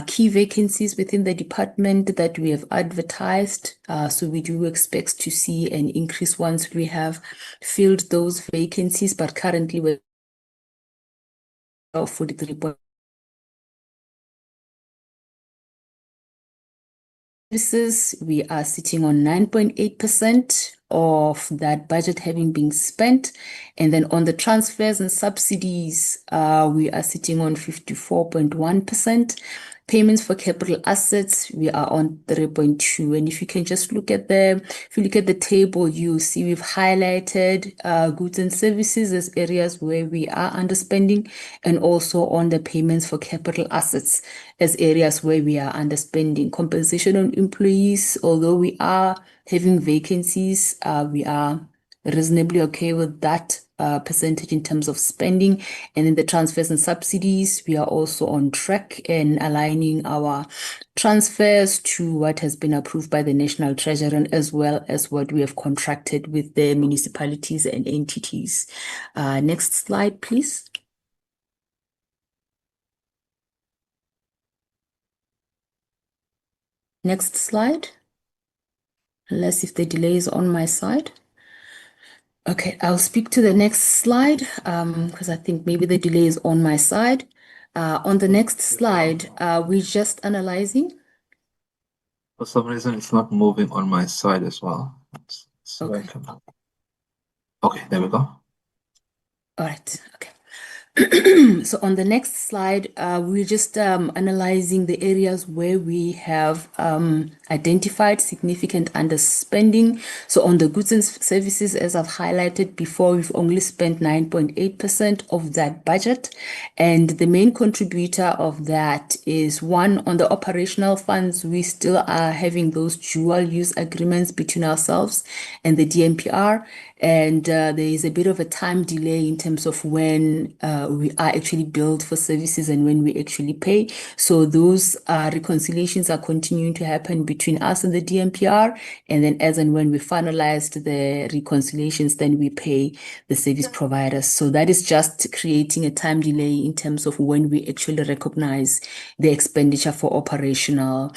key vacancies within the department that we have advertised. So we do expect to see an increase once we have filled those vacancies, but currently we're 43. Services, we are sitting on 9.8% of that budget having been spent. And then on the transfers and subsidies, we are sitting on 54.1%. Payments for capital assets, we are on 3.2. And if you can just look at if you look at the table, you see we've highlighted goods and services as areas where we are underspending, and also on the payments for capital assets as areas where we are underspending. Compensation on employees, although we are having vacancies, we are reasonably okay with that percentage in terms of spending. And in the transfers and subsidies, we are also on track in aligning our transfers to what has been approved by the National Treasury, and as well as what we have contracted with the municipalities and entities. Next slide, please. Next slide. Unless if the delay is on my side. Okay, I'll speak to the next slide because I think maybe the delay is on my side. On the next slide, we're just analyzing. For some reason, it's not moving on my side as well. Okay. Okay, there we go. All right, okay. So on the next slide, we're just analyzing the areas where we have identified significant underspending. So on the goods and services, as I've highlighted before, we've only spent 9.8% of that budget. And the main contributor of that is, one, on the operational funds, we still are having those dual use agreements between ourselves and the DMPR. And there is a bit of a time delay in terms of when we are actually billed for services and when we actually pay. So those reconciliations are continuing to happen between us and the DMPR. And then as and when we finalized the reconciliations, then we pay the service providers. So that is just creating a time delay in terms of when we actually recognize the expenditure for operational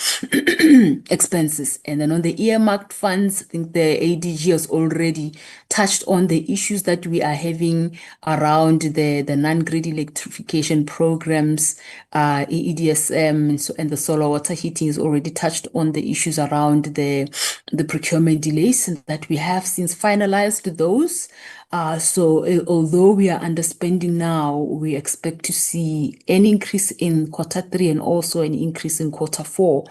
expenses. And then on the earmarked funds, I think the ADG has already touched on the issues that we are having around the non-grid electrification programs, EEDSM, and the solar water heating is already touched on the issues around the procurement delays that we have since finalized those. So although we are underspending now, we expect to see an increase in Q3 and also an increase in Q4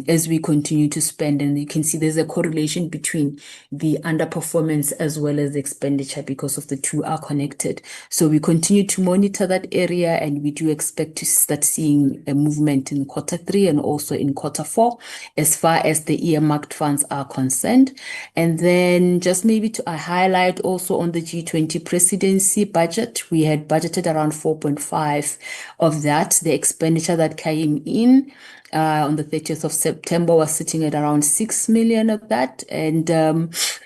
as we continue to spend. And you can see there's a correlation between the underperformance as well as the expenditure, because of the two are connected. So we continue to monitor that area, and we do expect to start seeing a movement in Q3 and also in Q4 as far as the earmarked funds are concerned. And then just maybe to highlight also on the G20 presidency budget, we had budgeted around 4.5 of that. The expenditure that came in on the 30th of September was sitting at around 6 million of that. And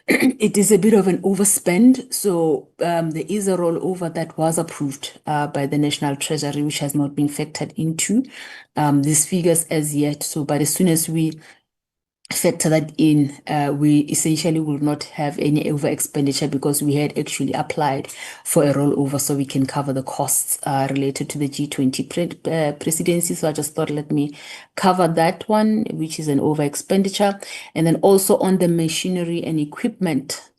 it is a bit of an overspend. So there is a rollover that was approved by the National Treasury, which has not been factored into these figures as yet. So, but as soon as we factor that in, we essentially will not have any over expenditure, because we had actually applied for a rollover so we can cover the costs related to the G20 presidency. So I just thought, let me cover that one, which is an over expenditure. And then also on the machinery and equipment,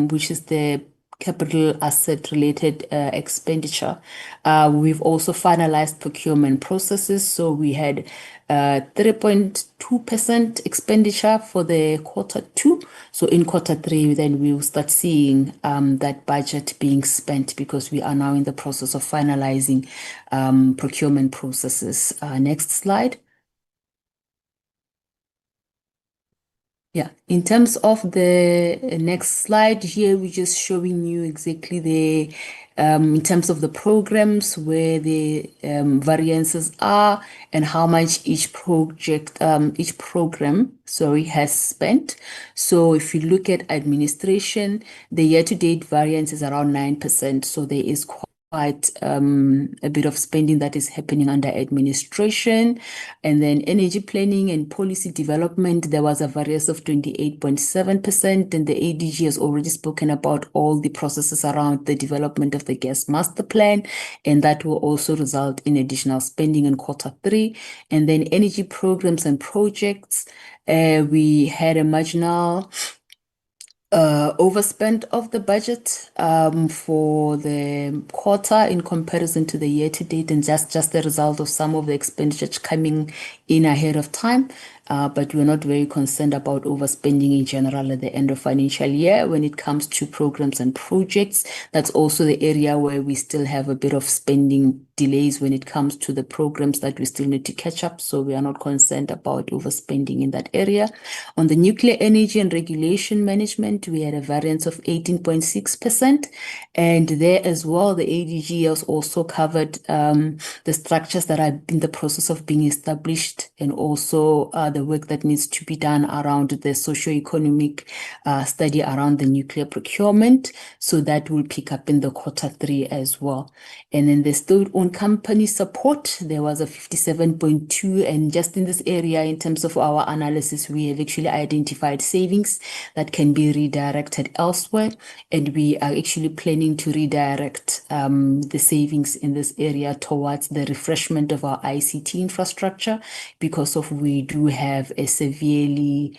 which is the capital asset related expenditure. We've also finalized procurement processes. So we had 3.2% expenditure for the quarter 2. So in quarter 3, then we will start seeing that budget being spent because we are now in the process of finalizing procurement processes. Next slide. Yeah, in terms of the next slide here, we're just showing you exactly the in terms of the programs where the variances are and how much each program, has spent. So if you look at administration, the year-to-date variance is around 9%. So there is quite a bit of spending that is happening under administration. And then energy planning and policy development, there was a variance of 28.7%. And the ADG has already spoken about all the processes around the development of the gas master plan. And that will also result in additional spending in quarter 3. And then energy programs and projects, we had a marginal overspend of the budget for the quarter in comparison to the year to date, and just the result of some of the expenditure coming in ahead of time. But we're not very concerned about overspending in general at the end of financial year. When it comes to programs and projects, that's also the area where we still have a bit of spending delays when it comes to the programs that we still need to catch up. So we are not concerned about overspending in that area. On the nuclear energy and regulation management, we had a variance of 18.6%. And there as well, the ADG has also covered the structures that are in the process of being established, and also the work that needs to be done around the socio-economic study around the nuclear procurement. So that will pick up in the quarter 3 as well. And then the state-owned company support, there was a 57.2. And just in this area, in terms of our analysis, we have actually identified savings that can be redirected elsewhere. And we are actually planning to redirect the savings in this area towards the refreshment of our ICT infrastructure, because of we do have a severely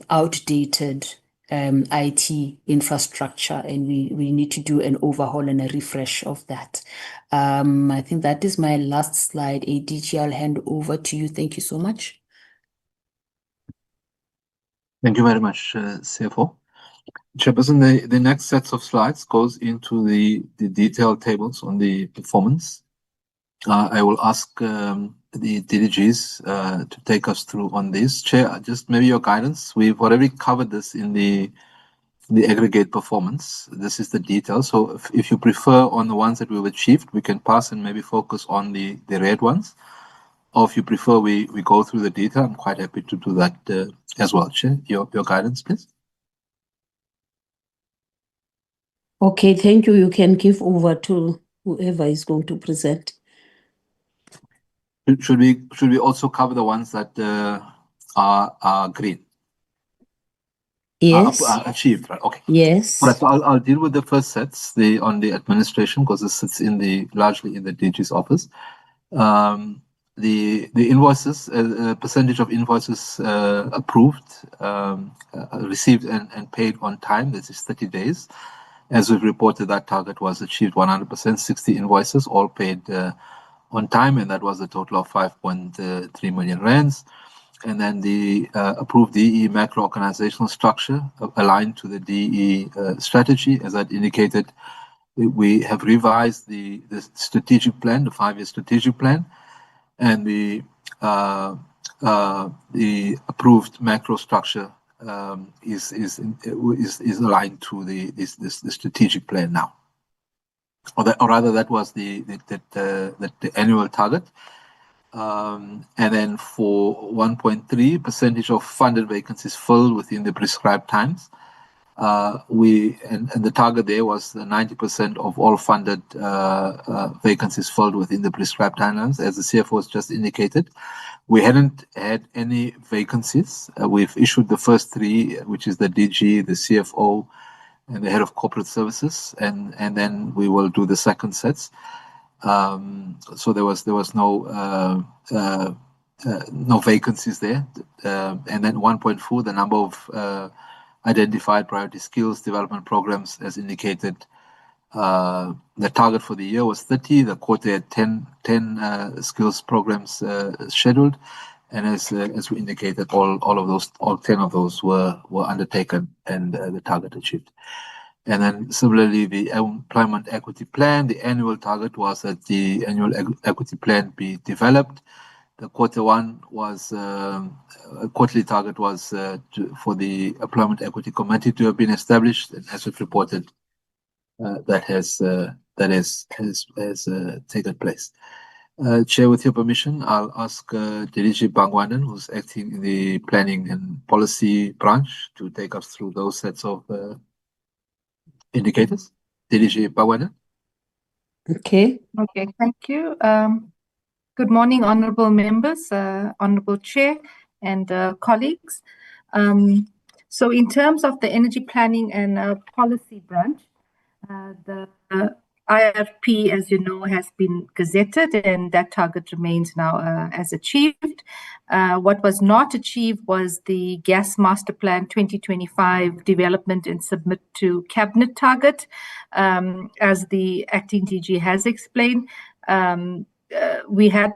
outdated IT infrastructure, and we need to do an overhaul and a refresh of that. I think that is my last slide. ADG, I'll hand over to you. Thank you so much. Thank you very much, CFO. Chairperson, the next sets of slides goes into the detailed tables on the performance. I will ask the DDGs to take us through on this. Chair, just maybe your guidance. We've already covered this in the aggregate performance. This is the detail. So if you prefer on the ones that we've achieved, we can pass and maybe focus on the red ones. Or if you prefer, we go through the detail. I'm quite happy to do that as well. Chair, your guidance, please. Okay, thank you. You can give over to whoever is going to present. Should we also cover the ones that are green? Yes. Achieved, right? Okay. Yes. All right, so I'll deal with the first sets, on the administration, because this sits largely in the DG's office. The invoices, percentage of invoices approved, received and paid on time. This is 30 days. As we've reported, that target was achieved 100%. 60 invoices, all paid on time, and that was a total of 5.3 million rands. And then the approved DE macro organizational structure aligned to the DE strategy. As I'd indicated, we have revised the strategic plan, the 5-year strategic plan, and the approved macro structure is aligned to the strategic plan now. Or rather, that was the annual target. And then for 1.3, percentage of funded vacancies filled within the prescribed times. And the target there was 90% of all funded vacancies filled within the prescribed timelines. As the CFO has just indicated, we hadn't had any vacancies. We've issued the first 3, which is the DG, the CFO, and the head of corporate services, and then we will do the second sets. So there was no vacancies there. And then 1.4, the number of identified priority skills development programs as indicated. The target for the year was 30. The quarter had 10 skills programs scheduled, and as we indicated, all 10 of those were undertaken and the target achieved. And then similarly, the employment equity plan, the annual target was that the annual equity plan be developed. The quarterly target was for the employment equity committee to have been established, and as we've reported, that has taken place. Chair, with your permission, I'll ask DDG Bangwanan, who's acting in the planning and policy branch, to take us through those sets of indicators. DDG Bangwanan. Okay. Okay, thank you. Good morning, honorable members, honorable chair, and colleagues. So in terms of the energy planning and policy branch, the IRP, as you know, has been gazetted, and that target remains now as achieved. What was not achieved was the Gas Master Plan 2025 development and submit to cabinet target. As the acting DG has explained, we had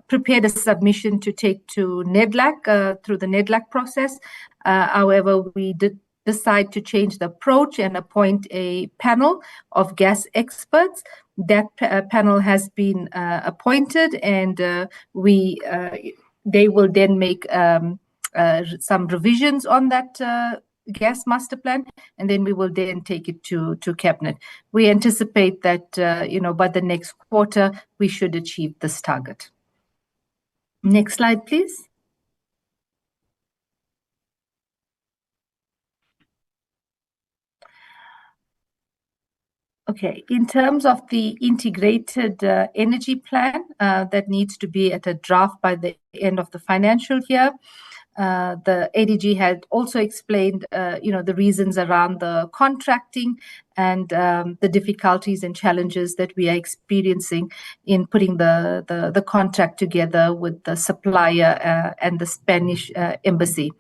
prepared a submission to take to NEDLAC through the NEDLAC process. However, we did decide to change the approach and appoint a panel of gas experts. That panel has been appointed, and they will then make some revisions on that gas master plan, and then we will then take it to cabinet. We anticipate that by the next quarter we should achieve this target. Next slide, please. Okay, in terms of the integrated energy plan that needs to be at a draft by the end of the financial year, the ADG had also explained, the reasons around the contracting and the difficulties and challenges that we are experiencing in putting the contract together with the supplier and the Spanish embassy.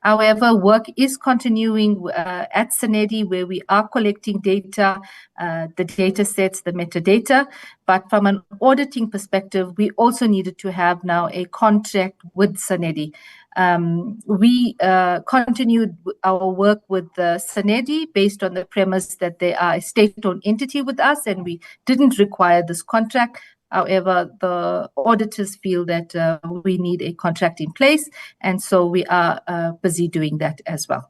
However, work is continuing at SANEDI, where we are collecting data, the data sets, the metadata. But from an auditing perspective, we also needed to have now a contract with SANEDI. We continued our work with SANEDI based on the premise that they are a state-owned entity with us, and we didn't require this contract. However, the auditors feel that we need a contract in place, and so we are busy doing that as well.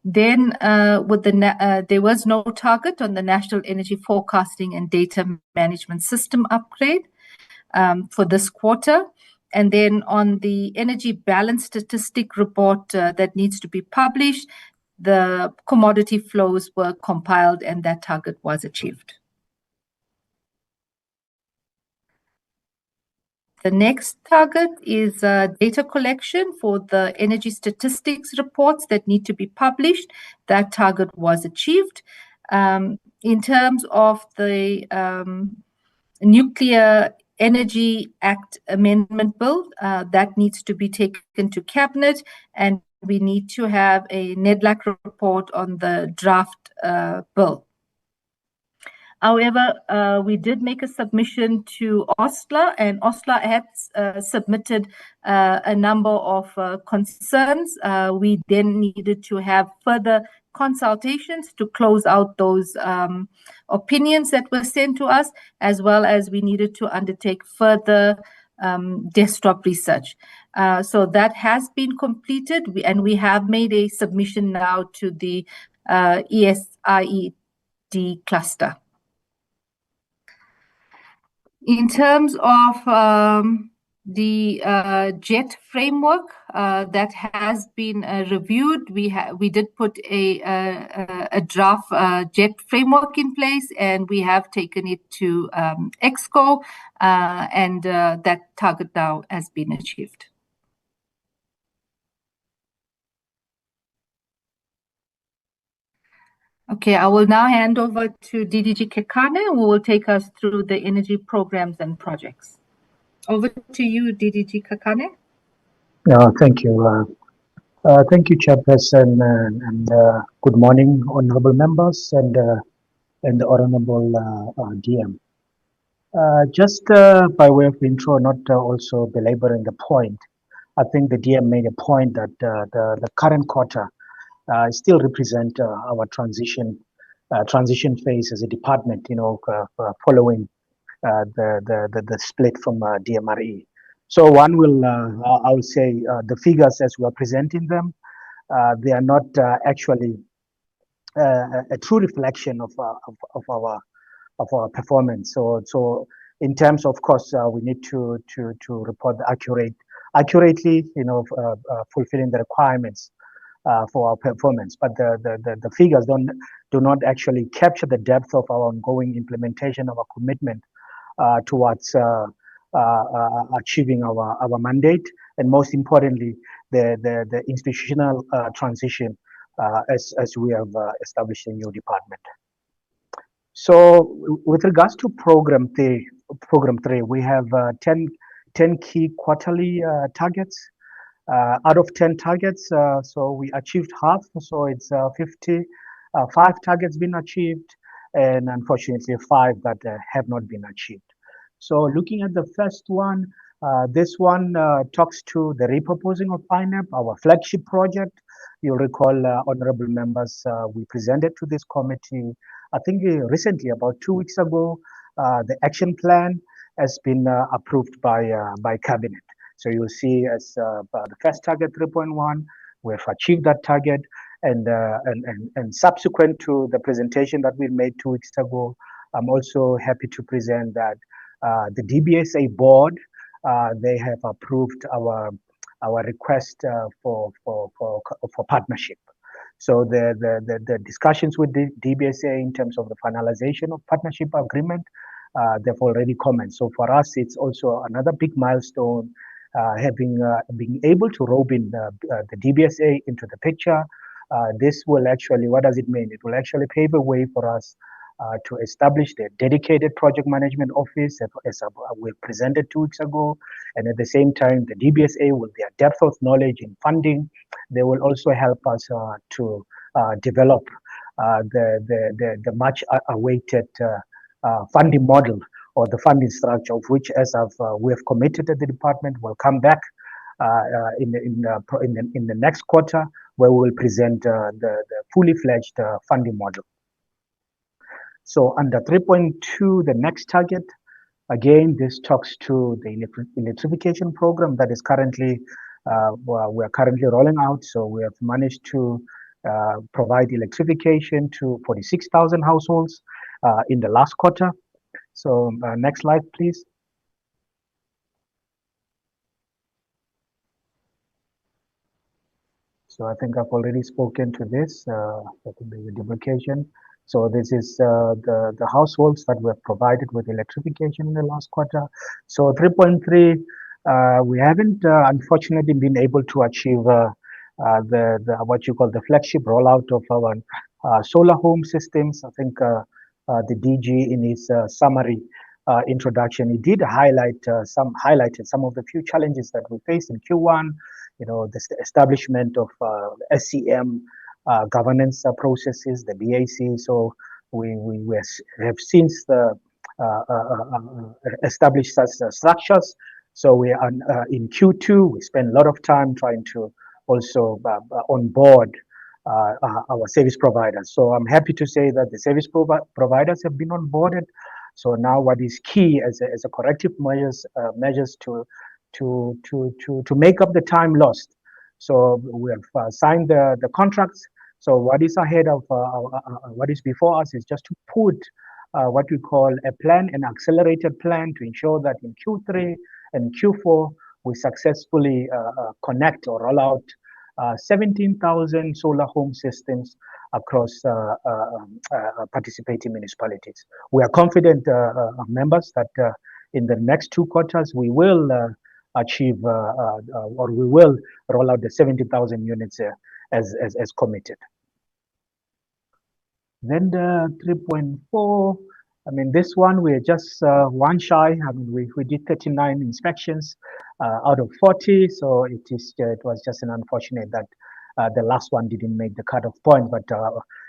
Then there was no target on the National Energy Forecasting and Data Management System upgrade for this quarter. And then on the energy balance statistic report that needs to be published, the commodity flows were compiled and that target was achieved. The next target is data collection for the energy statistics reports that need to be published. That target was achieved. In terms of the Nuclear Energy Act Amendment Bill, that needs to be taken to Cabinet, and we need to have a NEDLAC report on the draft bill. However, we did make a submission to OSLA, and OSLA had submitted a number of concerns. We then needed to have further consultations to close out those opinions that were sent to us, as well as we needed to undertake further desktop research. So that has been completed, and we have made a submission now to the ESIED cluster. In terms of the JET framework that has been reviewed, we did put a draft JET framework in place, and we have taken it to EXCO, and that target now has been achieved. Okay, I will now hand over to DDG Kekane, who will take us through the energy programs and projects. Over to you, DDG Kekane. Thank you, Thank you, Chairperson, and good morning, honorable members and the honorable DM. Just by way of intro, not also belaboring the point, I think the DM made a point that the current quarter still represent our transition phase as a department, following the split from DMRE. So one will, I will say, the figures as we are presenting them, they are not actually a true reflection of our performance. So in terms of course, we need to report accurately, fulfilling the requirements for our performance. But the figures do not actually capture the depth of our ongoing implementation of our commitment towards achieving our mandate, and most importantly, the institutional transition as we have established a new department. So with regards to program three, we have 10 key quarterly targets. Out of 10 targets, so we achieved half, so it's 5 targets been achieved, and unfortunately 5 that have not been achieved. So looking at the first one, this one talks to the repurposing of INEP, our flagship project. You'll recall, honorable members, we presented to this committee, I think recently, about 2 weeks ago, the action plan has been approved by cabinet. So you'll see as the first target 3.1, we've achieved that target, and subsequent to the presentation that we made 2 weeks ago, I'm also happy to present that the DBSA board, they have approved our request for partnership. So the discussions with the DBSA in terms of the finalization of partnership agreement, they've already commented. So for us, it's also another big milestone, being able to rope in the DBSA into the picture. This will actually, what does it mean? It will actually pave a way for us to establish the dedicated project management office as we presented 2 weeks ago. And at the same time, the DBSA, with their depth of knowledge in funding, they will also help us to develop the much awaited funding model or the funding structure, of which, as we have committed at the department, will come back in the next quarter, where we will present the fully fledged funding model. So under 3.2, the next target, again, this talks to the electrification program that is currently, we are currently rolling out. So we have managed to provide electrification to 46,000 households in the last quarter. So next slide, please. So I think I've already spoken to this, I think there's a duplication. So this is the households that were provided with electrification in the last quarter. So 3.3, we haven't unfortunately been able to achieve the what you call the flagship rollout of our solar home systems. I think the DG in his summary introduction, he did highlighted some of the few challenges that we faced in Q1. The establishment of SCM governance processes, the BAC. So we have since established such structures. So we are in Q2. We spend a lot of time trying to also onboard our service providers. So I'm happy to say that the service providers have been onboarded. So now what is key as a corrective measures to make up the time lost. So we have signed the contracts. So what is ahead of what is before us is just to put what we call a plan, an accelerated plan, to ensure that in Q3 and Q4 we successfully connect or roll out 17,000 solar home systems across participating municipalities. We are confident, members, that in the next 2 quarters we will achieve or we will roll out the 70,000 units as committed. Then the 3.4, I mean, this one we're just one shy. I mean, we did 39 inspections out of 40, so it was just an unfortunate that The last one didn't make the cutoff point, but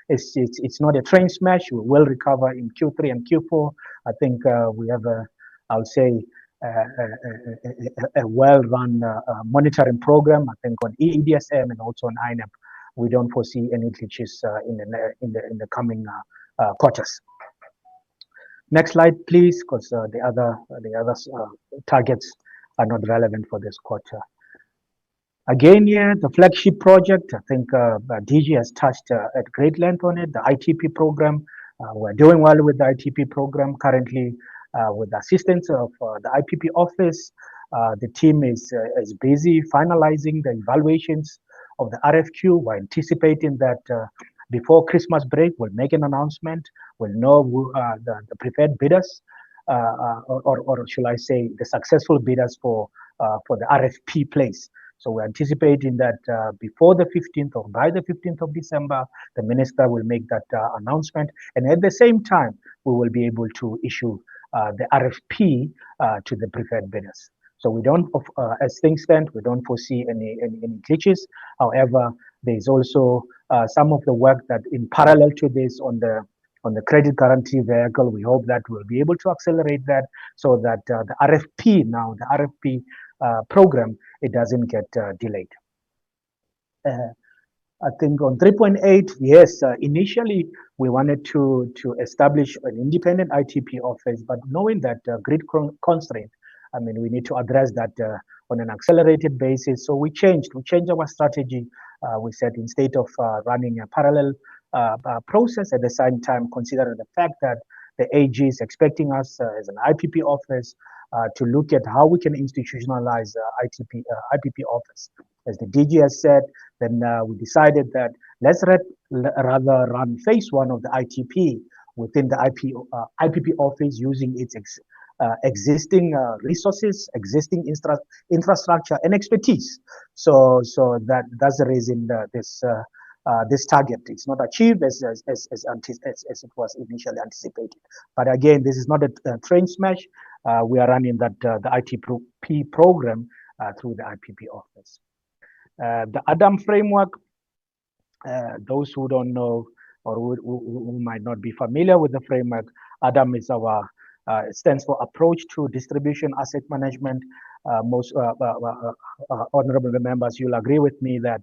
it's not a train smash. We will recover in Q3 and Q4. I think we have I'll say, a well-run monitoring program. I think on EEDSM and also on INEP, we don't foresee any glitches in the coming quarters. Next slide, please, because the other targets are not relevant for this quarter. Again, here, the flagship project, I think DG has touched at great length on it, the ITP program. We're doing well with the ITP program currently with the assistance of the IPP office. The team is busy finalizing the evaluations of the RFQ. We're anticipating that before Christmas break, we'll make an announcement. We'll know who the preferred bidders, or should I say, the successful bidders for the RFP place. So we're anticipating that before the 15th or by the 15th of December, the minister will make that announcement. And at the same time, we will be able to issue the RFP to the preferred bidders. So we don't, as things stand, we don't foresee any glitches. However, there's also some of the work that in parallel to this on the credit guarantee vehicle, we hope that we'll be able to accelerate that so that the RFP program, it doesn't get delayed. I think on 3.8, yes, initially we wanted to establish an independent ITP office, but knowing that grid constraint, I mean, we need to address that on an accelerated basis. So we changed our strategy. We said instead of running a parallel process at the same time, considering the fact that the AG is expecting us as an IPP office to look at how we can institutionalize IPP office. As the DG has said, then we decided that let's rather run phase one of the ITP within the IPP office using its existing resources, existing infrastructure and expertise. So that's the reason this target is not achieved as it was initially anticipated. But again, this is not a train smash. We are running the ITP program through the IPP office. The ADAM framework, those who don't know or who might not be familiar with the framework, ADAM is our it stands for Approach to Distribution Asset Management. Most honorable members, you'll agree with me that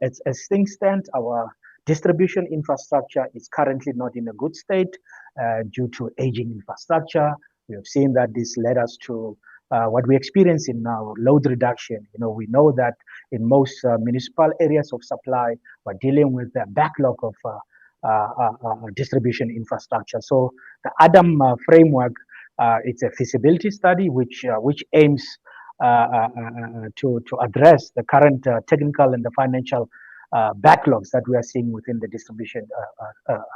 as things stand, our distribution infrastructure is currently not in a good state due to aging infrastructure. We have seen that this led us to what we experience in now, load reduction. We know that in most municipal areas of supply, we're dealing with the backlog of distribution infrastructure. So the ADAM framework, it's a feasibility study which aims to address the current technical and the financial backlogs that we are seeing within the distribution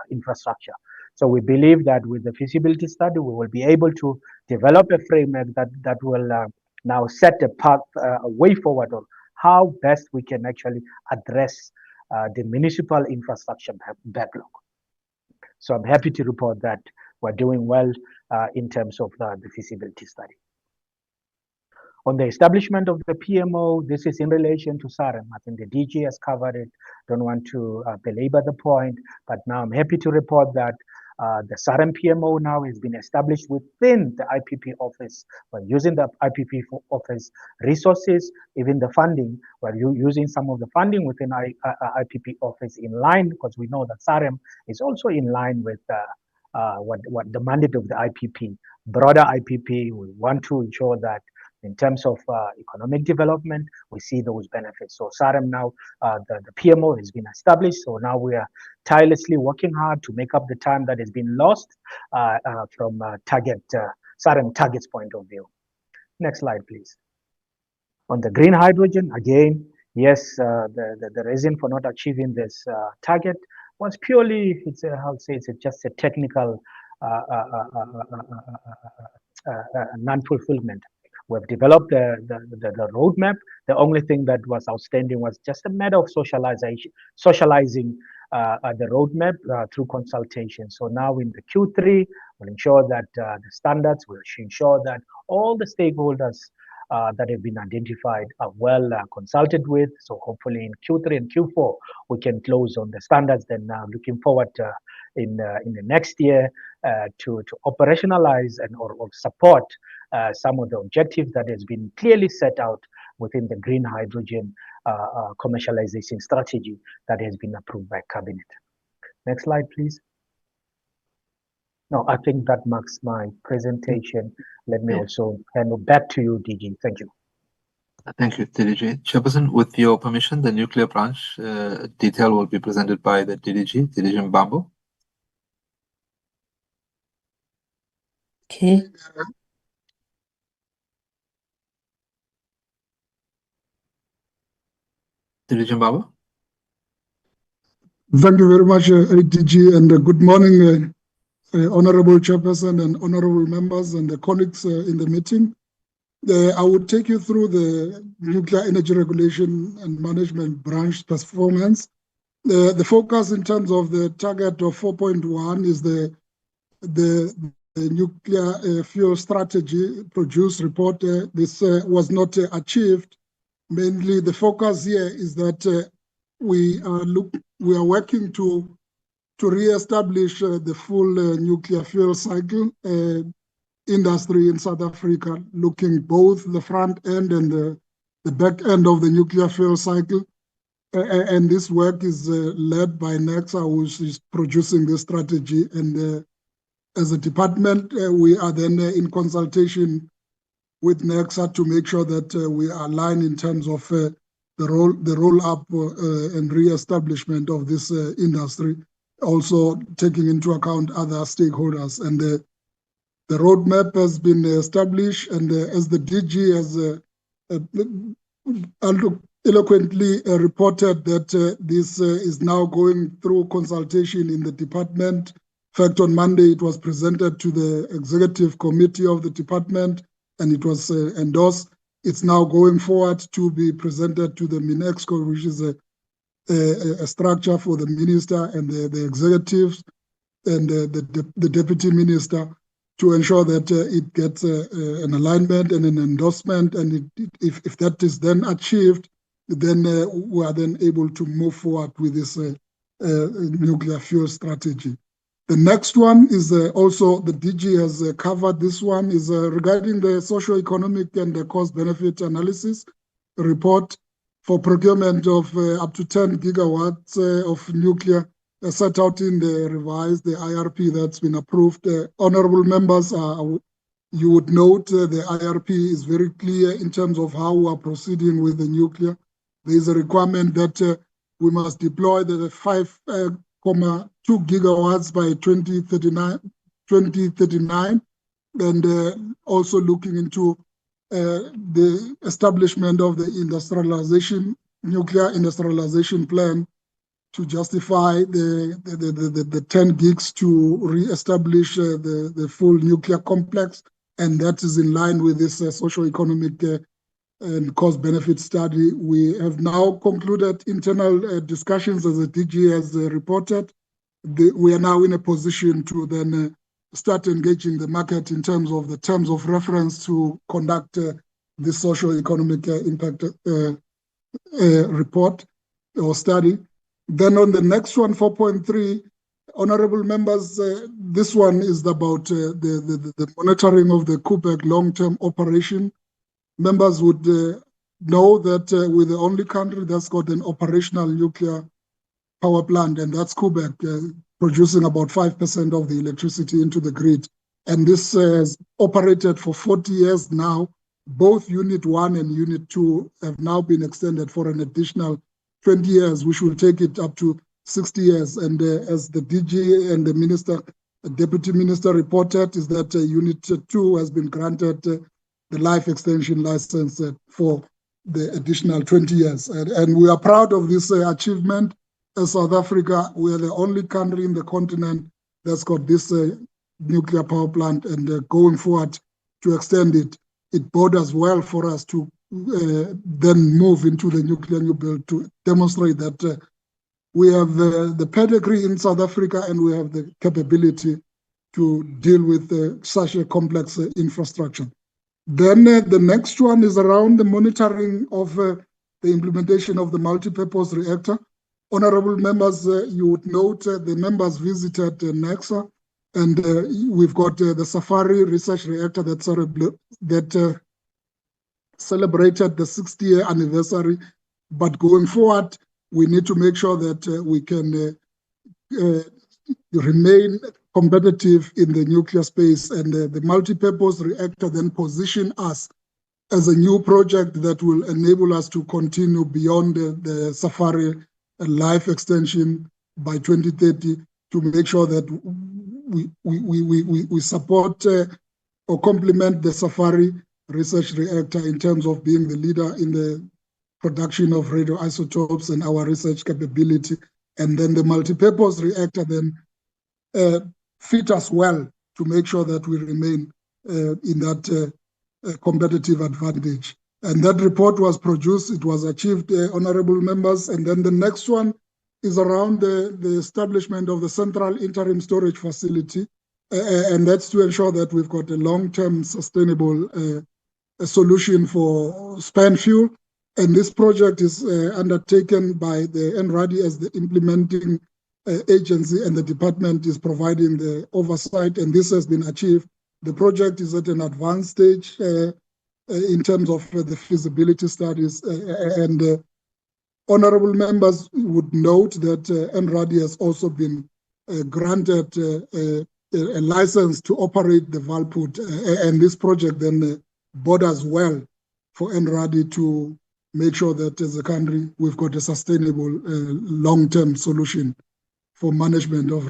infrastructure. So we believe that with the feasibility study, we will be able to develop a framework that will now set a path, a way forward on how best we can actually address the municipal infrastructure backlog. So I'm happy to report that we're doing well in terms of the feasibility study. On the establishment of the PMO, this is in relation to SAREM. I think the DG has covered it. Don't want to belabor the point, but now I'm happy to report that the SAREM PMO now has been established within the IPP office. We're using the IPP office resources, even the funding. We're using some of the funding within IPP office in line, because we know that SAREM is also in line with what the mandate of the IPP. Broader IPP, we want to ensure that in terms of economic development, we see those benefits. So SAREM now, the PMO has been established. So now we are tirelessly working hard to make up the time that has been lost from SAREM targets point of view. Next slide, please. On the green hydrogen, again, yes, the reason for not achieving this target was purely, it's just a technical non-fulfillment. We've developed the roadmap. The only thing that was outstanding was just a matter of socializing the roadmap through consultation. So now in the Q3, we'll ensure that the standards, will ensure that all the stakeholders that have been identified are well consulted with. So hopefully in Q3 and Q4 we can close on the standards. Then looking forward in the next year to operationalize and or support some of the objectives that has been clearly set out within the green hydrogen commercialization strategy that has been approved by Cabinet. Next slide, please. No, I think that marks my presentation. Let me also hand it back to you, DG. Thank you. Thank you, DDG. Chairperson, with your permission, the nuclear branch detail will be presented by the DDG Mbambo. Okay. DDG Mbambo. Thank you very much, DG, and good morning, Honorable Chairperson and honorable members and the colleagues in the meeting. I will take you through the Nuclear Energy Regulation and Management Branch performance. The focus in terms of the target of 4.1 is the nuclear fuel strategy produced report. This was not achieved. Mainly, the focus here is that we are working to re-establish the full nuclear fuel cycle industry in South Africa, looking both the front end and the back end of the nuclear fuel cycle. And this work is led by NECSA, which is producing this strategy. And as a department, we are then in consultation with NECSA to make sure that we are aligned in terms of the roll-up and re-establishment of this industry, also taking into account other stakeholders. And the roadmap has been established, and as the DG has eloquently reported that this is now going through consultation in the department. In fact, on Monday, it was presented to the executive committee of the department, and it was endorsed. It's now going forward to be presented to the MINEXCO, which is a structure for the minister and the executives and the deputy minister, to ensure that it gets an alignment and an endorsement. And if that is then achieved, then we are then able to move forward with this nuclear fuel strategy. The next one is also the DG has covered. This one is regarding the socio-economic and the cost-benefit analysis report for procurement of up to 10 gigawatts of nuclear set out in the revised, the IRP that's been approved. Honorable members, you would note the IRP is very clear in terms of how we are proceeding with the nuclear. There is a requirement that we must deploy the 5.2 gigawatts by 2039, and also looking into the establishment of the nuclear industrialization plan to justify the 10 gigs to re-establish the full nuclear complex, and that is in line with this socio-economic and cost-benefit study. We have now concluded internal discussions, as the DG has reported. We are now in a position to then start engaging the market in terms of the terms of reference to conduct this socio-economic impact report or study. Then on the next one, 4.3, honorable members, this one is about the monitoring of the Quebec long-term operation. Members would know that we're the only country that's got an operational nuclear power plant, and that's Quebec, producing about 5% of the electricity into the grid. And this has operated for 40 years now. Both Unit 1 and Unit 2 have now been extended for an additional 20 years, which will take it up to 60 years. And as the DG and the Deputy Minister reported, is that Unit 2 has been granted the life extension license for the additional 20 years. And we are proud of this achievement. As South Africa, we are the only country in the continent that's got this nuclear power plant, and going forward to extend it, it borders well for us to then move into the nuclear new build to demonstrate that we have the pedigree in South Africa and we have the capability to deal with such a complex infrastructure. Then the next one is around the monitoring of the implementation of the multi-purpose reactor. Honorable members, you would note the members visited NEXA, and we've got the Safari Research Reactor that celebrated the 60th anniversary. But going forward, we need to make sure that we can remain competitive in the nuclear space, and the multi-purpose reactor then position us as a new project that will enable us to continue beyond the Safari life extension by 2030, to make sure that we support or complement the Safari research reactor in terms of being the leader in the production of radioisotopes and our research capability. And then the multi-purpose reactor then fit us well to make sure that we remain in that competitive advantage. And that report was produced, it was achieved, honorable members. And then the next one is around the establishment of the Central Interim Storage Facility. And that's to ensure that we've got a long-term sustainable solution for spent fuel. And this project is undertaken by the NRADI as the implementing agency, and the department is providing the oversight, and this has been achieved. The project is at an advanced stage in terms of the feasibility studies, and honorable members would note that NRADI has also been granted a license to operate the Valput, and this project then borders well for NRADI to make sure that as a country we've got a sustainable long-term solution for management of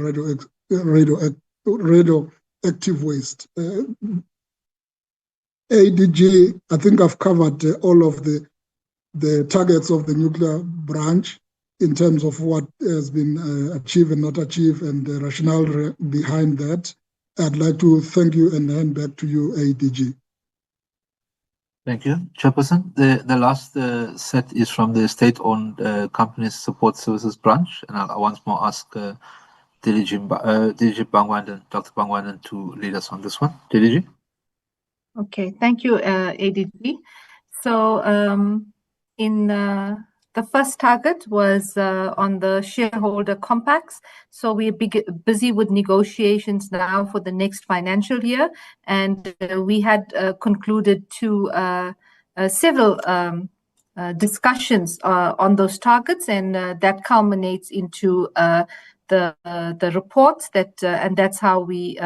radioactive waste. ADG, I think I've covered all of the targets of the nuclear branch in terms of what has been achieved and not achieved, and the rationale behind that. I'd like to thank you and hand back to you, ADG. Thank you, Chairperson. The last set is from the State-Owned Companies Support Services Branch, and I'll once more ask DDG Bangwanan, Dr. Bangwanan, to lead us on this one. DDG? Okay, thank you, ADG. So in the first target was on the shareholder compacts. So we're busy with negotiations now for the next financial year, and we had concluded several discussions on those targets, and that culminates into the reports that, and that's how we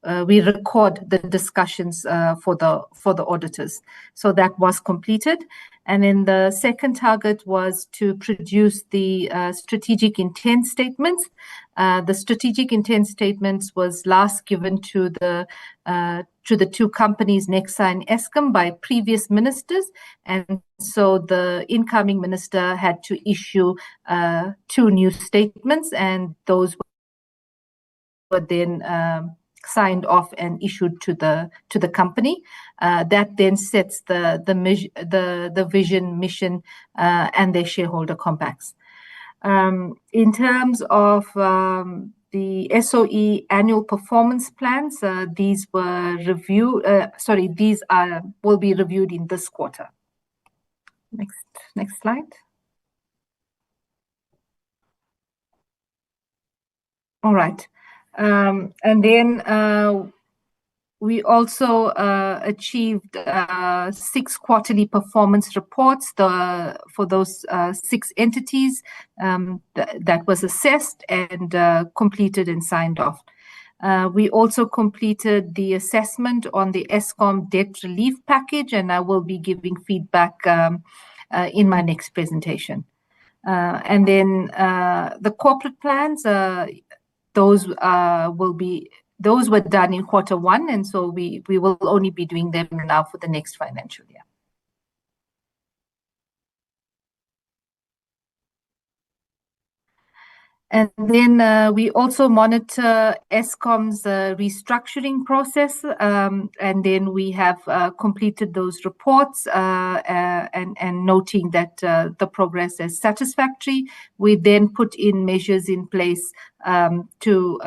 record the discussions for the auditors. So that was completed. And then the second target was to produce the strategic intent statements. The strategic intent statements was last given to the two companies, Nexa and Eskom, by previous ministers. And so the incoming minister had to issue 2 new statements, and those were then signed off and issued to the company. That then sets the vision, mission, and their shareholder compacts. In terms of the SOE annual performance plans, these were reviewed. These will be reviewed in this quarter. Next slide. All right. And then we also achieved 6 quarterly performance reports for those 6 entities that was assessed and completed and signed off. We also completed the assessment on the Eskom debt relief package, and I will be giving feedback in my next presentation. And then the corporate plans, those were done in Q1, and so we will only be doing them now for the next financial year. And then we also monitor Eskom's restructuring process, and then we have completed those reports and noting that the progress is satisfactory. We then put in measures in place to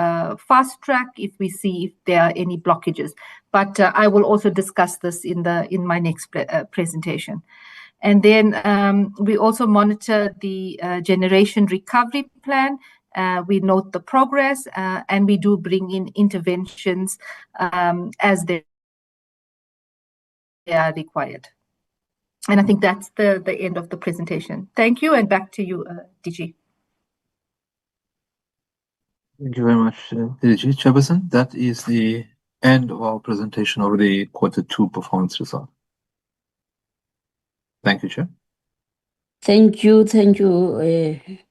fast track if we see if there are any blockages. But I will also discuss this in my next presentation. And then we also monitor the generation recovery plan. We note the progress and we do bring in interventions as they are required. And I think that's the end of the presentation. Thank you, and back to you, DG. Thank you very much, DG. Chairperson, that is the end of our presentation of the Q2 performance result. Thank you, Chair. Thank you,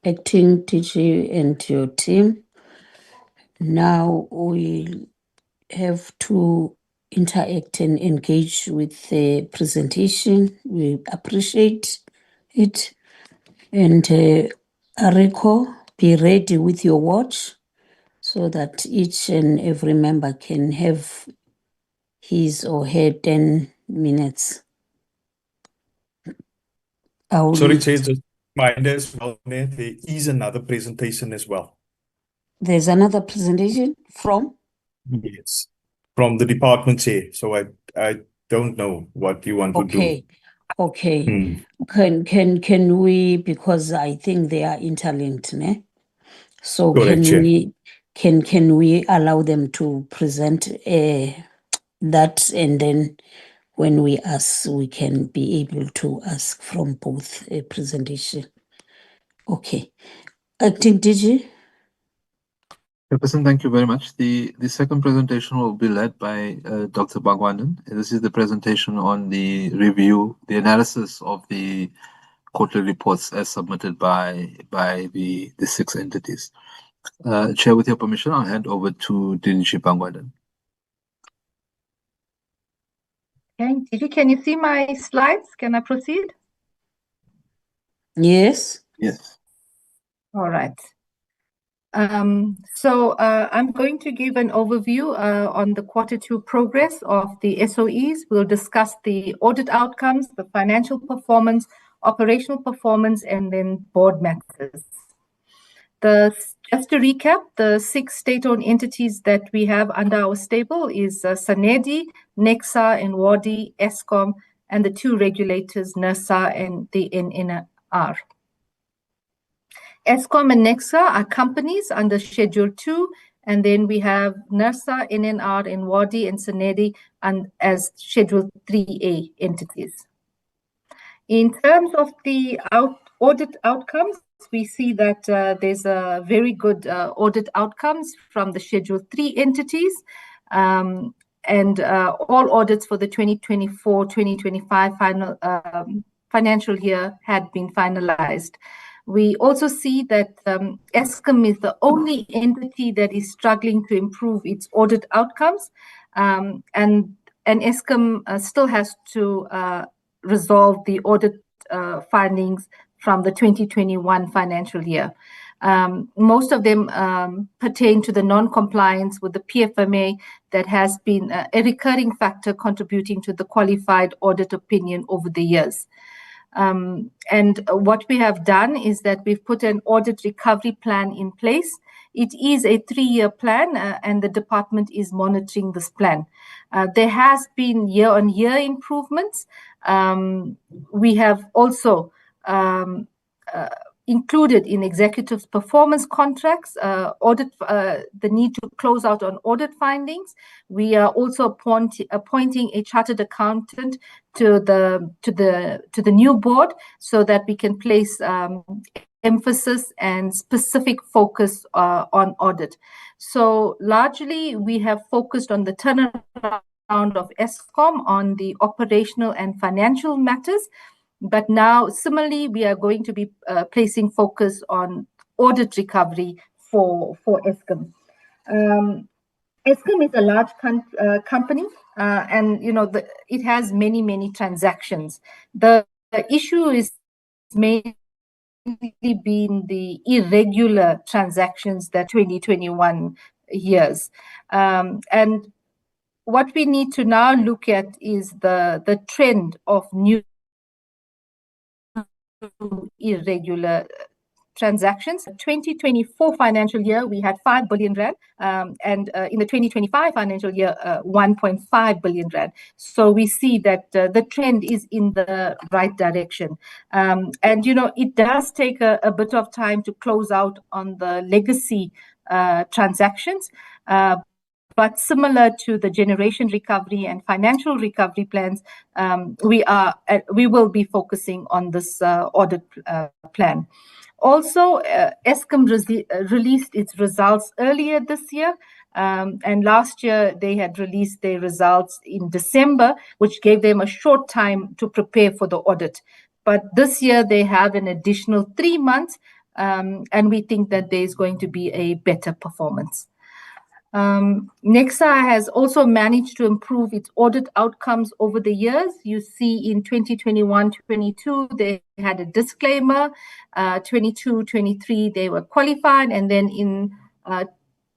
acting DG and your team. Now we have to interact and engage with the presentation. We appreciate it. And Ariko, be ready with your watch so that each and every member can have his or her 10 minutes. Sorry, Chair, just remind as well, there is another presentation as well. There's another presentation from? Yes, from the department chair. So I don't know what you want to do. Okay. Can we, because I think they are interlinked, ne? So Correct, can we allow them to present that, and then when we ask, we can be able to ask from both a presentation. Okay. Acting DG? Chairperson, thank you very much. The second presentation will be led by Dr. Bhagwandan. This is the presentation on the review, the analysis of the quarterly reports as submitted by the 6 entities. Chair, with your permission, I'll hand over to DG Bhagwandan. Okay, DG, can you see my slides? Can I proceed? Yes. Yes. All right. So I'm going to give an overview on the Q2 progress of the SOEs. We'll discuss the audit outcomes, the financial performance, operational performance, and then board matters. Just to recap, the 6 state-owned entities that we have under our stable is SANEDI, NECSA, and WADI, Eskom, and the 2 regulators, NERSA and the NNR. Eskom and NECSA are companies under Schedule 2, and then we have NERSA, NNR, and WADI and SANEDI as Schedule 3A entities. In terms of the audit outcomes, we see that there's a very good audit outcomes from the Schedule 3 entities, and all audits for the 2024-2025 financial year had been finalized. We also see that Eskom is the only entity that is struggling to improve its audit outcomes, and Eskom still has to resolve the audit findings from the 2021 financial year. Most of them pertain to the non-compliance with the PFMA that has been a recurring factor contributing to the qualified audit opinion over the years. And what we have done is that we've put an audit recovery plan in place. It is a 3-year plan, and the department is monitoring this plan. There has been year-on-year improvements. We have also included in executives' performance contracts the need to close out on audit findings. We are also appointing a chartered accountant to the new board so that we can place emphasis and specific focus on audit. So largely, we have focused on the turnaround of Eskom on the operational and financial matters. But now, similarly, we are going to be placing focus on audit recovery for Eskom. Eskom is a large company, and it has many transactions. The issue is mainly been the irregular transactions that 2021 years. And what we need to now look at is the trend of new irregular transactions. 2024 financial year, we had 5 billion rand, and in the 2025 financial year, 1.5 billion rand. So we see that the trend is in the right direction. And, it does take a bit of time to close out on the legacy transactions. But similar to the generation recovery and financial recovery plans, we will be focusing on this audit plan. Also, Eskom released its results earlier this year, and last year they had released their results in December, which gave them a short time to prepare for the audit. But this year they have an additional 3 months, and we think that there's going to be a better performance. Nexa has also managed to improve its audit outcomes over the years. You see in 2021-22, they had a disclaimer. 22-23, they were qualified. And then in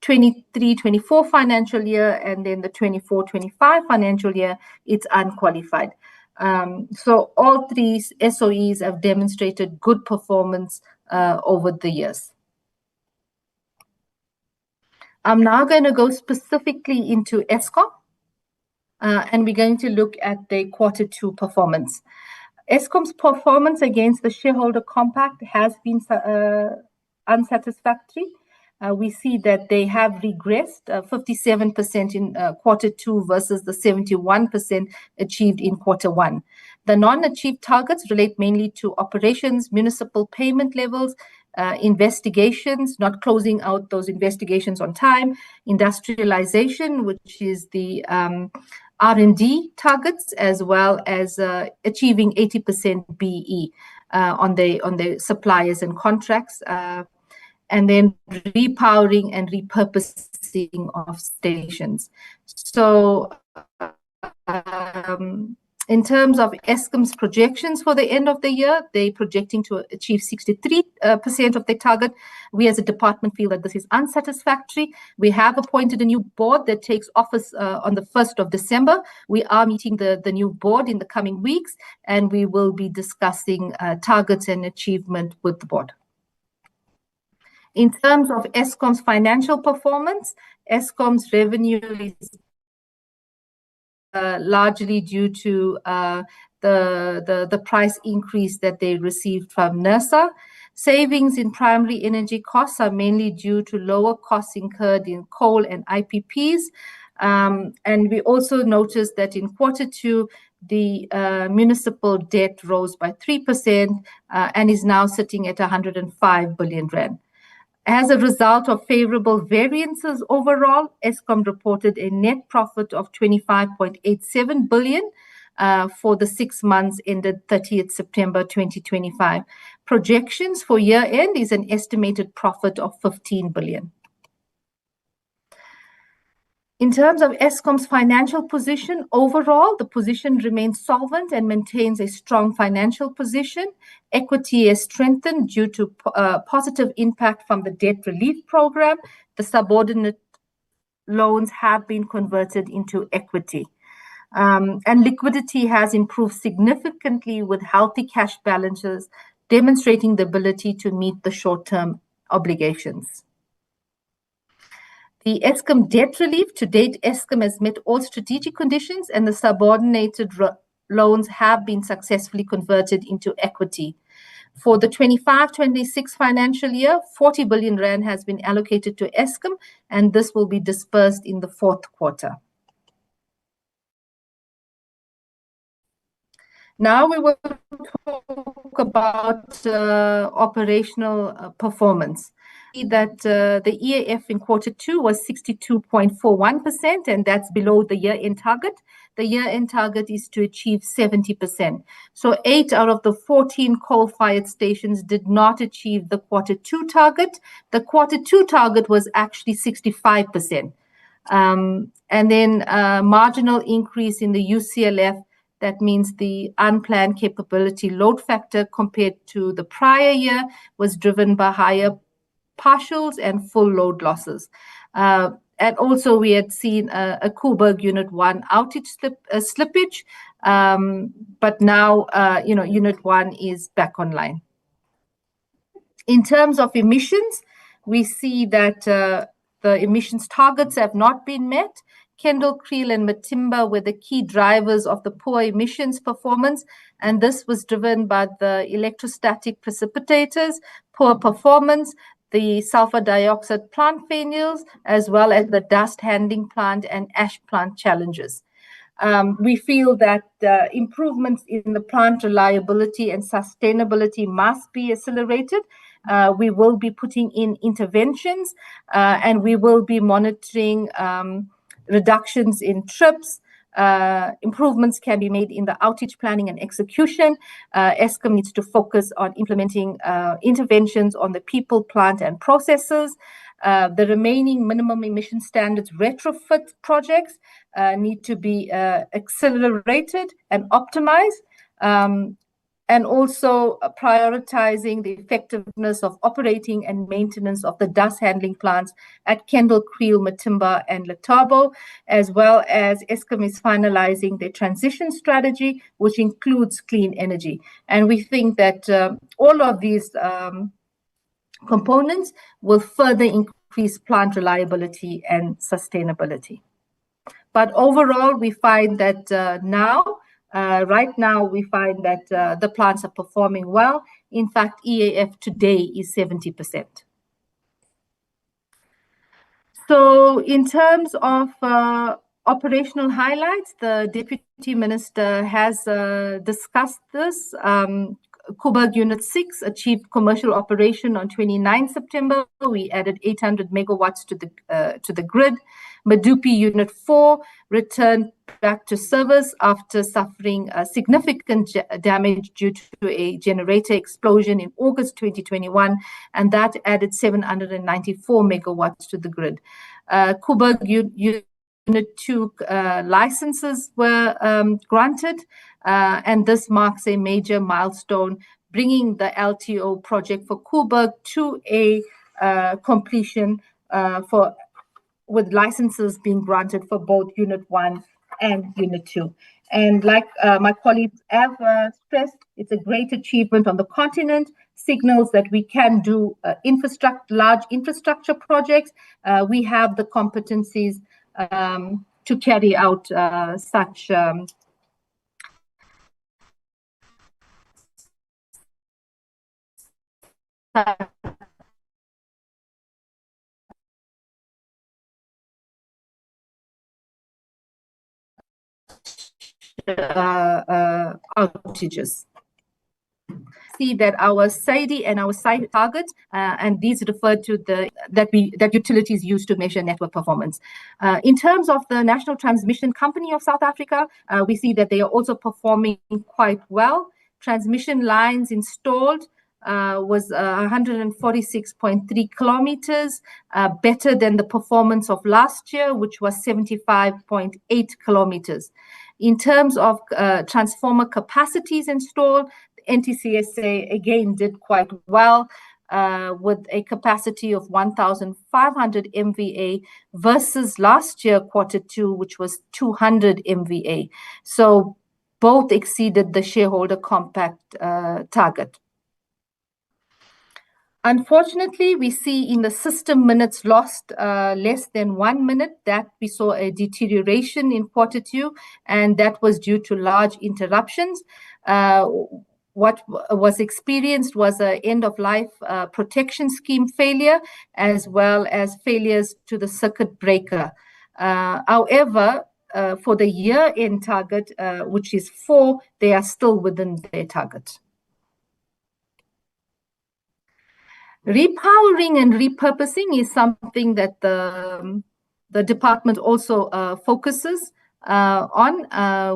23-24 financial year, and then the 24-25 financial year, it's unqualified. So all three SOEs have demonstrated good performance over the years. I'm now going to go specifically into Eskom, and we're going to look at the Q2 performance. Eskom's performance against the shareholder compact has been unsatisfactory. We see that they have regressed 57% in Q2 versus the 71% achieved in Q1. The non-achieved targets relate mainly to operations, municipal payment levels, investigations, not closing out those investigations on time, industrialization, which is the R&D targets, as well as achieving 80% BE on the suppliers and contracts, and then repowering and repurposing of stations. So in terms of Eskom's projections for the end of the year, they're projecting to achieve 63% of their target. We as a department feel that this is unsatisfactory. We have appointed a new board that takes office on the 1st of December. We are meeting the new board in the coming weeks, and we will be discussing targets and achievement with the board. In terms of Eskom's financial performance, Eskom's revenue is largely due to the price increase that they received from NERSA. Savings in primary energy costs are mainly due to lower costs incurred in coal and IPPs. And we also noticed that in Q2, the municipal debt rose by 3% and is now sitting at 105 billion rand. As a result of favorable variances overall, Eskom reported a net profit of 25.87 billion for the 6 months ended 30th September 2025. Projections for year end is an estimated profit of 15 billion. In terms of Eskom's financial position, overall, the position remains solvent and maintains a strong financial position. Equity is strengthened due to positive impact from the debt relief program. The subordinate loans have been converted into equity. And liquidity has improved significantly with healthy cash balances, demonstrating the ability to meet the short-term obligations. The Eskom debt relief, to date, Eskom has met all strategic conditions and the subordinated loans have been successfully converted into equity. For the 25-26 financial year, 40 billion rand has been allocated to Eskom, and this will be dispersed in the fourth quarter. Now we will talk about operational performance. That the EAF in Q2 was 62.41%, and that's below the year-end target. The year-end target is to achieve 70%. So 8 out of the 14 coal-fired stations did not achieve the Q2 target. The Q2 target was actually 65%. And then marginal increase in the UCLF That means the unplanned capability load factor compared to the prior year was driven by higher partials and full load losses. And also we had seen a Koeberg Unit 1 outage slippage, but now, Unit 1 is back online. In terms of emissions, we see that the emissions targets have not been met. Kendall, Creel and Matimba were the key drivers of the poor emissions performance, and this was driven by the electrostatic precipitators, poor performance, the sulfur dioxide plant failures, as well as the dust handling plant and ash plant challenges. We feel that improvements in the plant reliability and sustainability must be accelerated. We will be putting in interventions and we will be monitoring reductions in trips. Improvements can be made in the outage planning and execution. Eskom needs to focus on implementing interventions on the people, plant and processes. The remaining minimum emission standards retrofit projects need to be accelerated and optimized. And also prioritizing the effectiveness of operating and maintenance of the dust handling plants at Kendall, Creel, Matimba, and Letabo, as well as Eskom is finalizing their transition strategy, which includes clean energy. And we think that all of these components will further increase plant reliability and sustainability. But overall, we find that right now, we find that the plants are performing well. In fact, EAF today is 70%. So in terms of operational highlights, the Deputy Minister has discussed this. Koeberg Unit 6 achieved commercial operation on 29 September. We added 800 megawatts to the grid. Medupi Unit 4 returned back to service after suffering significant damage due to a generator explosion in August 2021, and that added 794 megawatts to the grid. Koeberg Unit 2 licenses were granted, and this marks a major milestone, bringing the LTO project for Koeberg to a completion with licenses being granted for both Unit 1 and Unit 2. And like my colleagues have stressed, it's a great achievement on the continent, signals that we can do large infrastructure projects. We have the competencies to carry out such outages. See that our SAIDI and our site targets, and these refer to that utilities use to measure network performance. In terms of the National Transmission Company of South Africa, we see that they are also performing quite well. Transmission lines installed was 146.3 kilometers, better than the performance of last year, which was 75.8 kilometers. In terms of transformer capacities installed, NTCSA again did quite well with a capacity of 1,500 MVA versus last year Q2, which was 200 MVA. So both exceeded the shareholder compact target. Unfortunately, we see in the system minutes lost less than 1 minute that we saw a deterioration in Q2, and that was due to large interruptions. What was experienced was an end-of-life protection scheme failure, as well as failures to the circuit breaker. However, for the year-end target, which is 4, they are still within their target. Repowering and repurposing is something that the department also focuses on.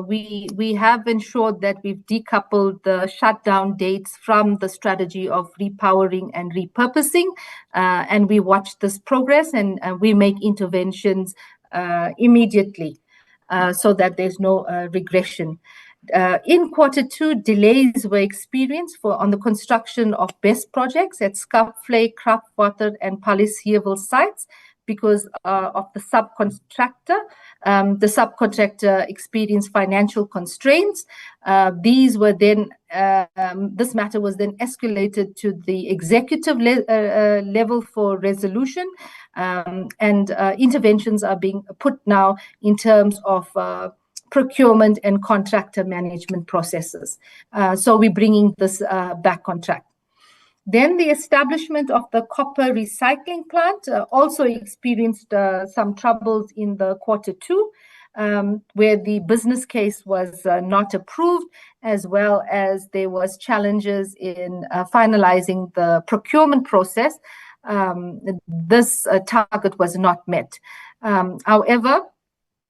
We have ensured that we've decoupled the shutdown dates from the strategy of repowering and repurposing, and we watch this progress and we make interventions immediately so that there's no regression. In Q2, delays were experienced on the construction of BEST projects at Skapvlei, Kraftwater, and Pallishevel sites because of the subcontractor. The subcontractor experienced financial constraints. This matter was then escalated to the executive level for resolution, and interventions are being put now in terms of procurement and contractor management processes. So we're bringing this back on track. Then the establishment of the copper recycling plant also experienced some troubles in the Q2, where the business case was not approved, as well as there was challenges in finalizing the procurement process. This target was not met. However,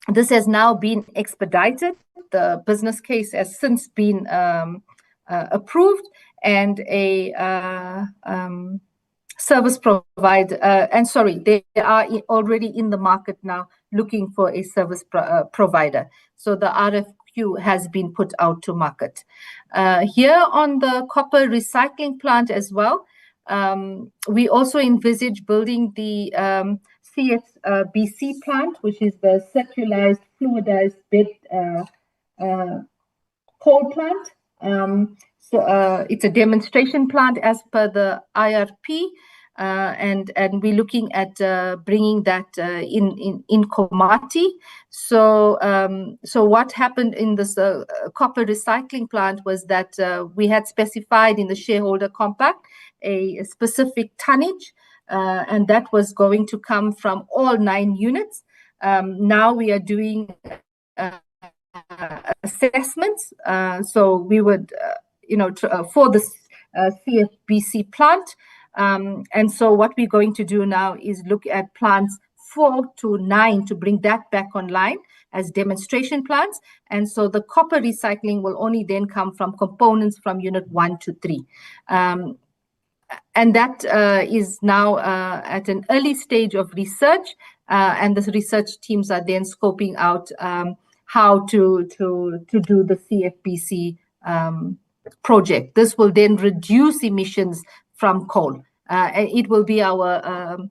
this has now been expedited. The business case has since been approved, and a service provider, they are already in the market now looking for a service provider. So the RFQ has been put out to market. Here on the copper recycling plant as well, we also envisage building the CFBC plant, which is the circularized fluidized bed coal plant. It's a demonstration plant as per the IRP, and we're looking at bringing that in Komati. So what happened in this copper recycling plant was that we had specified in the shareholder compact a specific tonnage, and that was going to come from all 9 units. Now we are doing assessments. So we would, for the CFBC plant. And so what we're going to do now is look at plants 4 to 9 to bring that back online as demonstration plants. And so the copper recycling will only then come from components from unit 1 to 3. And that is now at an early stage of research, and the research teams are then scoping out how to do the CFBC project. This will then reduce emissions from coal. It will be our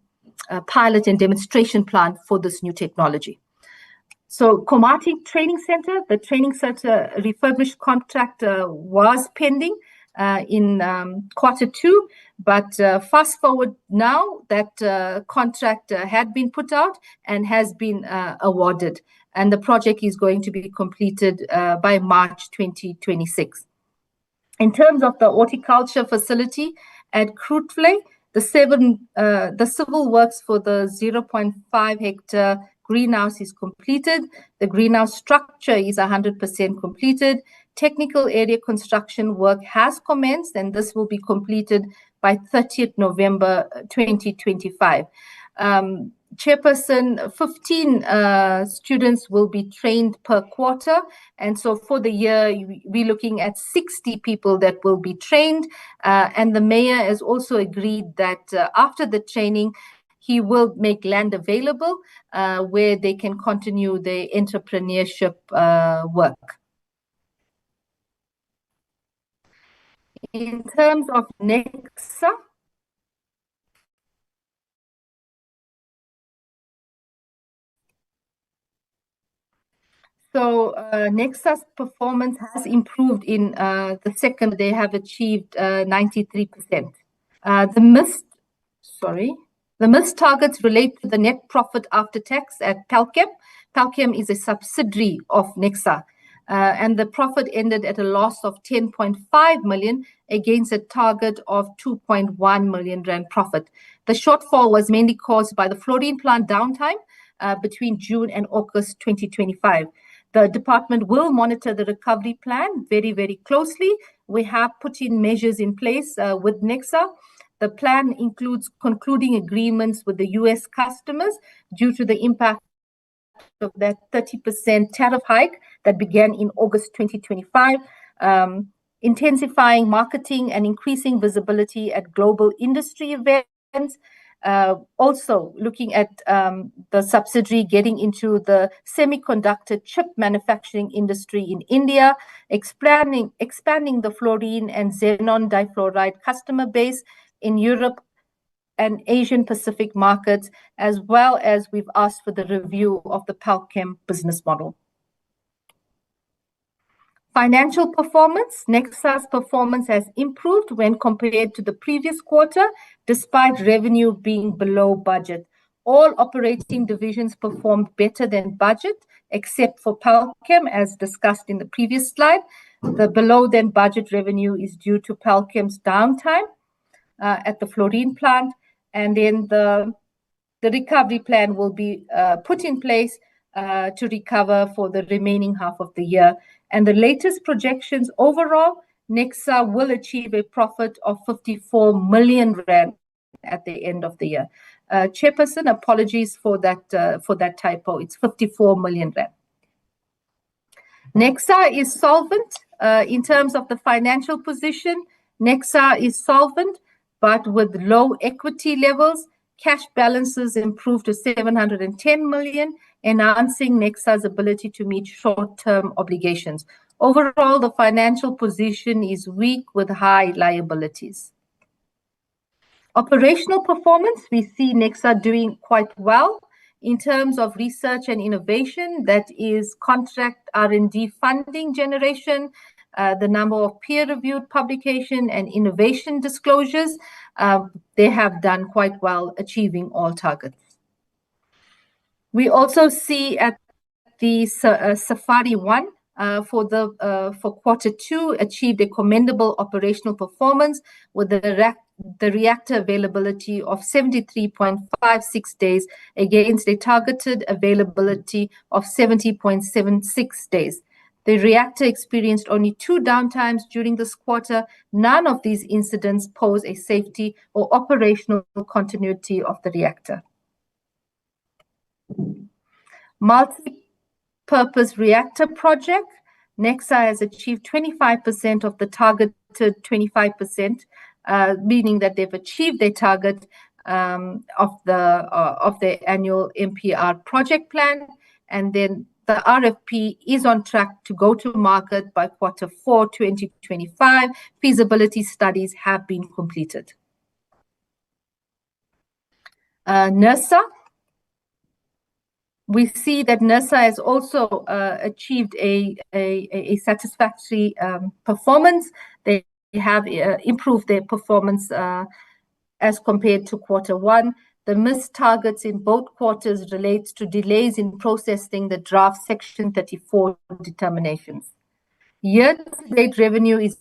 pilot and demonstration plant for this new technology. So Komati Training Center, the training center refurbished contract was pending in Q2, but fast forward now, that contract had been put out and has been awarded, and the project is going to be completed by March 2026. In terms of the horticulture facility at Krootvlei, the civil works for the 0.5 hectare greenhouse is completed. The greenhouse structure is 100% completed. Technical area construction work has commenced, and this will be completed by 30th November 2025. Chairperson, 15 students will be trained per quarter. And so for the year, we're looking at 60 people that will be trained. And the mayor has also agreed that after the training, he will make land available where they can continue their entrepreneurship work. In terms of Nexa, so Nexa's performance has improved in the second. They have achieved 93%. The missed targets relate to the net profit after tax at Pelchem. Pelchem is a subsidiary of Nexa, and the profit ended at a loss of 10.5 million against a target of 2.1 million rand profit. The shortfall was mainly caused by the fluorine plant downtime between June and August 2025. The department will monitor the recovery plan very, very closely. We have put in measures in place with Nexa. The plan includes concluding agreements with the US customers due to the impact of that 30% tariff hike that began in August 2025, intensifying marketing and increasing visibility at global industry events, Also looking at the subsidiary getting into the semiconductor chip manufacturing industry in India, expanding the fluorine and xenon difluoride customer base in Europe and Asian Pacific markets, as well as we've asked for the review of the Palchem business model. Financial performance. Nexa's performance has improved when compared to the previous quarter, despite revenue being below budget. All operating divisions performed better than budget, except for Palchem, as discussed in the previous slide. The below than budget revenue is due to Palchem's downtime at the fluorine plant, and then the recovery plan will be put in place to recover for the remaining half of the year. And the latest projections overall, Nexa will achieve a profit of 54 million rand at the end of the year. Chairperson, apologies for that typo. It's 54 million rand. Nexa is solvent. In terms of the financial position, Nexa is solvent, but with low equity levels. Cash balances improved to 710 million, enhancing Nexa's ability to meet short-term obligations. Overall, the financial position is weak with high liabilities. Operational performance, we see Nexa doing quite well. In terms of research and innovation, that is contract R&D funding generation, the number of peer-reviewed publication and innovation disclosures, they have done quite well, achieving all targets. We also see at the Safari 1 for quarter 2 achieved a commendable operational performance with the reactor availability of 73.56 days against a targeted availability of 70.76 days. The reactor experienced only 2 downtimes during this quarter. None of these incidents pose a safety or operational continuity of the reactor. Multi-purpose reactor project. Nexa has achieved 25% of the targeted 25%, meaning that they've achieved their target of their annual MPR project plan, and then the RFP is on track to go to market by quarter 4 2025. Feasibility studies have been completed. NERSA. We see that NERSA has also achieved a satisfactory performance. They have improved their performance as compared to quarter 1. The missed targets in both quarters relate to delays in processing the draft Section 34 determinations. Year-to-date revenue is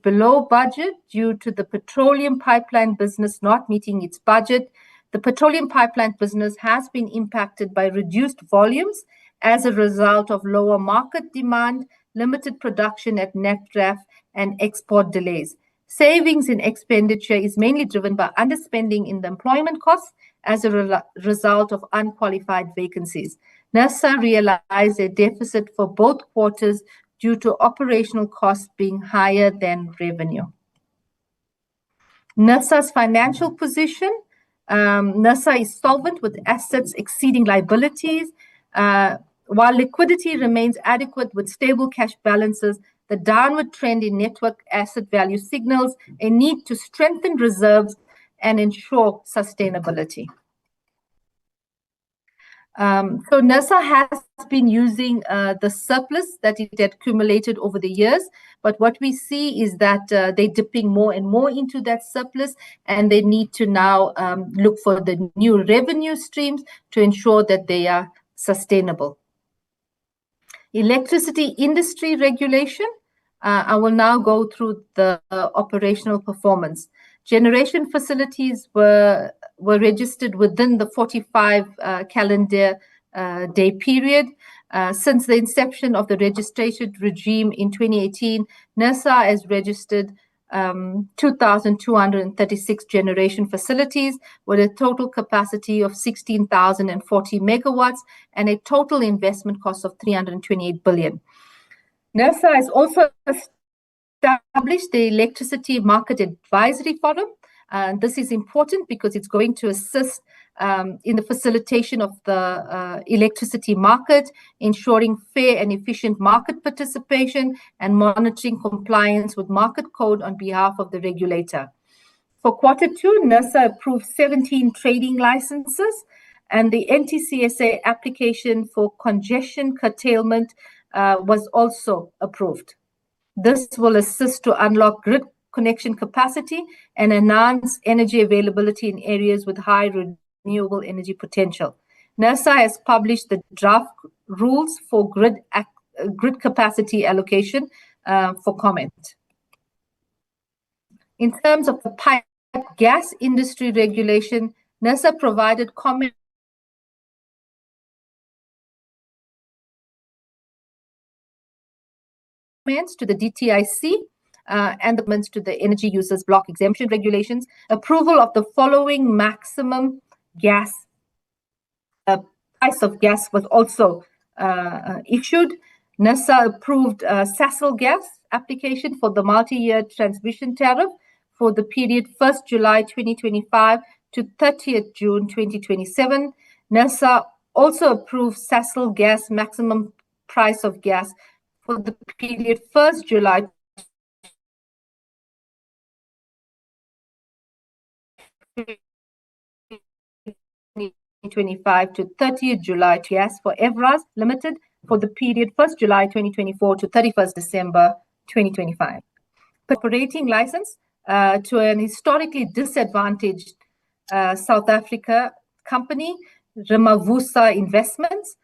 below budget due to the petroleum pipeline business not meeting its budget. The petroleum pipeline business has been impacted by reduced volumes as a result of lower market demand, limited production at NATRAF, and export delays. Savings in expenditure is mainly driven by underspending in the employment costs as a result of unqualified vacancies. NERSA realized a deficit for both quarters due to operational costs being higher than revenue. NERSA's financial position. NERSA is solvent with assets exceeding liabilities. While liquidity remains adequate with stable cash balances, the downward trend in network asset value signals a need to strengthen reserves and ensure sustainability. So NERSA has been using the surplus that it had accumulated over the years, but what we see is that they're dipping more and more into that surplus, and they need to now look for the new revenue streams to ensure that they are sustainable. Electricity industry regulation. I will now go through the operational performance. Generation facilities were registered within the 45 calendar day period. Since the inception of the registration regime in 2018, NERSA has registered 2,236 generation facilities with a total capacity of 16,040 megawatts and a total investment cost of 328 billion. NERSA has also established the Electricity Market Advisory Forum This is important because it's going to assist in the facilitation of the electricity market, ensuring fair and efficient market participation, and monitoring compliance with market code on behalf of the regulator. For Q2, NERSA approved 17 trading licenses, and the NTCSA application for congestion curtailment was also approved. This will assist to unlock grid connection capacity and enhance energy availability in areas with high renewable energy potential. NERSA has published the draft rules for grid capacity allocation for comment. In terms of the pipe gas industry regulation, NERSA provided comments to the DTIC and the amendments to the energy users block exemption regulations. Approval of the following maximum gas price of gas was also issued. NERSA approved Sasol gas application for the multi-year transmission tariff for the period 1st July 2025 to 30th June 2027. NERSA also approved Sasol gas maximum price of gas for the period 1st July 2025 to 30th July gas for Evraz Limited for the period 1st July 2024 to 31st December 2025. Operating license to an historically disadvantaged South Africa company, Rimavusa Investments.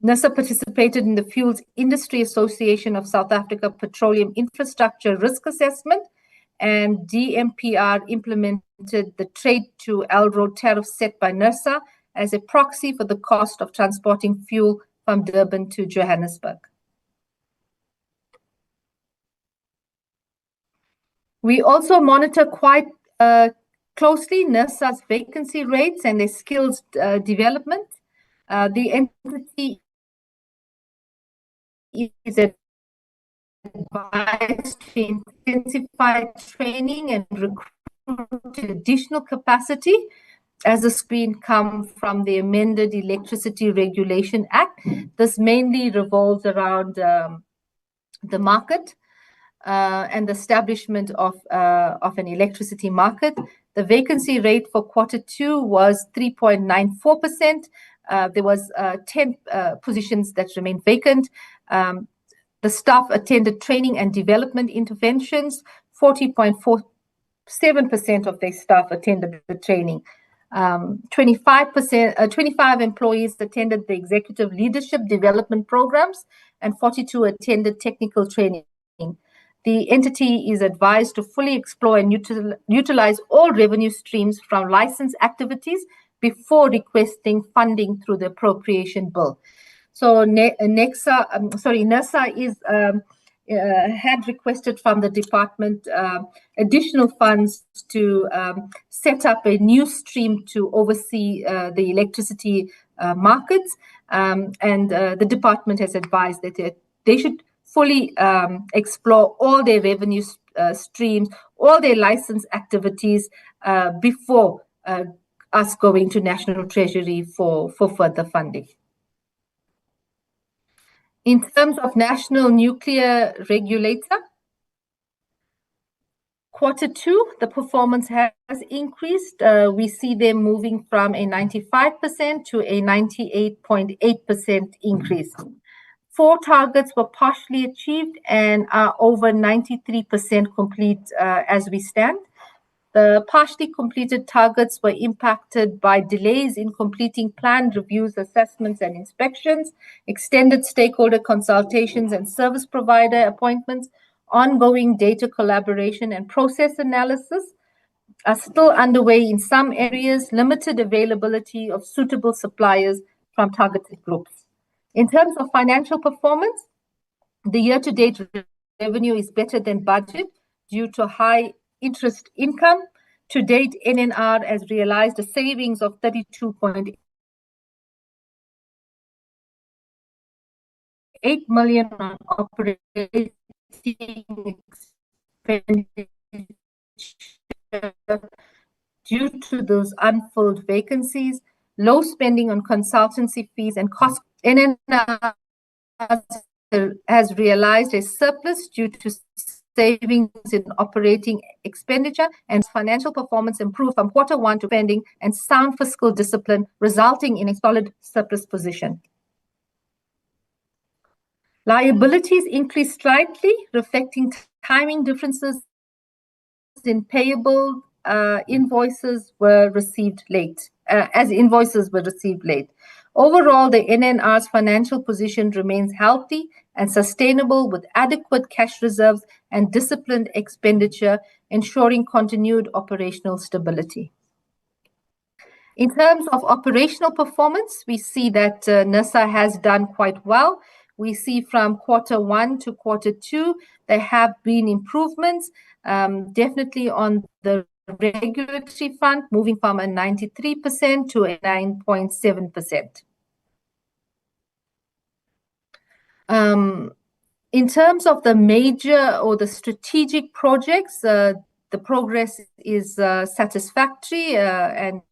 NERSA participated in the Fuels Industry Association of South Africa Petroleum Infrastructure Risk Assessment, and DMPR implemented the trade to Alro tariff set by NERSA as a proxy for the cost of transporting fuel from Durban to Johannesburg. We also monitor quite closely NERSA's vacancy rates and their skills development. The entity is advised to intensify training and recruit additional capacity as the screen come from the amended Electricity Regulation Act. This mainly revolves around the market and the establishment of an electricity market. The vacancy rate for Q2 was 3.94%. There was 10 positions that remained vacant. The staff attended training and development interventions. 40.47% of their staff attended the training. 25 employees attended the executive leadership development programs, and 42 attended technical training. The entity is advised to fully explore and utilize all revenue streams from license activities before requesting funding through the appropriation bill. So NERSA had requested from the department additional funds to set up a new stream to oversee the electricity markets, and the department has advised that they should fully explore all their revenue streams, all their license activities before us going to National Treasury for further funding. In terms of National Nuclear Regulator, Q2, the performance has increased. We see them moving from a 95% to a 98.8% increase. 4 targets were partially achieved and are over 93% complete as we stand. The partially completed targets were impacted by delays in completing planned reviews, assessments, and inspections, extended stakeholder consultations and service provider appointments, ongoing data collaboration and process analysis are still underway in some areas, limited availability of suitable suppliers from targeted groups. In terms of financial performance, the year-to-date revenue is better than budget due to high interest income. To date, NNR has realized a savings of 32.8 million on operating expenditure due to those unfilled vacancies, low spending on consultancy fees and cost. NNR has realized a surplus due to savings in operating expenditure, and financial performance improved from Q1 to spending and sound fiscal discipline, resulting in a solid surplus position. Liabilities increased slightly, reflecting timing differences in payable invoices were received late, as invoices were received late. Overall, the NNR's financial position remains healthy and sustainable, with adequate cash reserves and disciplined expenditure, ensuring continued operational stability. In terms of operational performance, we see that NERSA has done quite well. We see from Q1 to Q2, there have been improvements, definitely on the regulatory front, moving from a 93% to a 9.7%. In terms of the major or the strategic projects, the progress is satisfactory and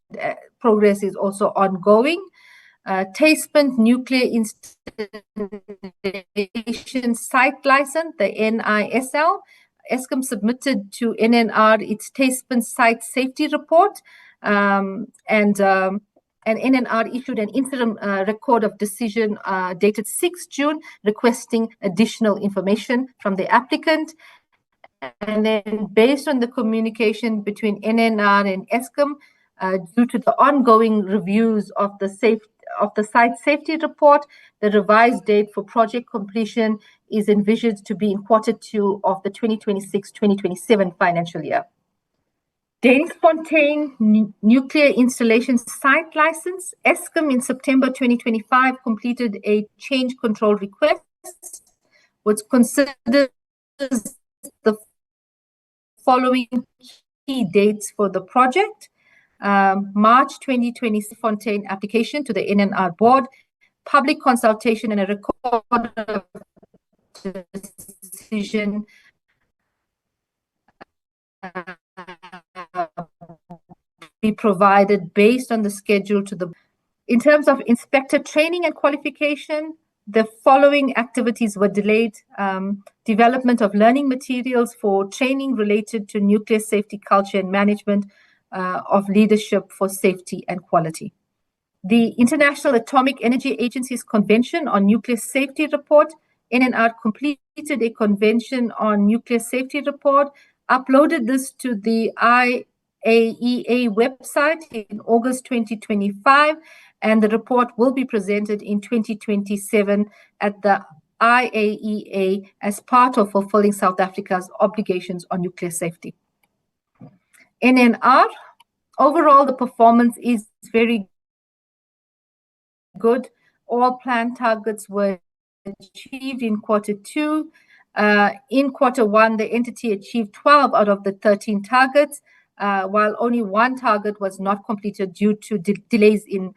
progress is also ongoing. Taspent Nuclear Installation Site License, the NISL, Eskom submitted to NNR its Taspent Site Safety Report, and NNR issued an interim record of decision dated 6 June, requesting additional information from the applicant. And then based on the communication between NNR and Eskom, due to the ongoing reviews of the site safety report, the revised date for project completion is envisioned to be in Q2 of the 2026-2027 financial year. Deningsfontein Nuclear Installation Site License, Eskom in September 2025 completed a change control request, which considers the following key dates for the project. March 2020 Fontaine application to the NNR board, public consultation and a record of decision be provided based on the schedule to the. In terms of inspector training and qualification, the following activities were delayed. Development of learning materials for training related to nuclear safety culture and management of leadership for safety and quality. The International Atomic Energy Agency's Convention on Nuclear Safety Report, NNR completed a Convention on Nuclear Safety Report, uploaded this to the IAEA website in August 2025, and the report will be presented in 2027 at the IAEA as part of fulfilling South Africa's obligations on nuclear safety. NNR, overall the performance is very good. All planned targets were achieved in Q2. In Q1, the entity achieved 12 out of the 13 targets, while only one target was not completed due to delays in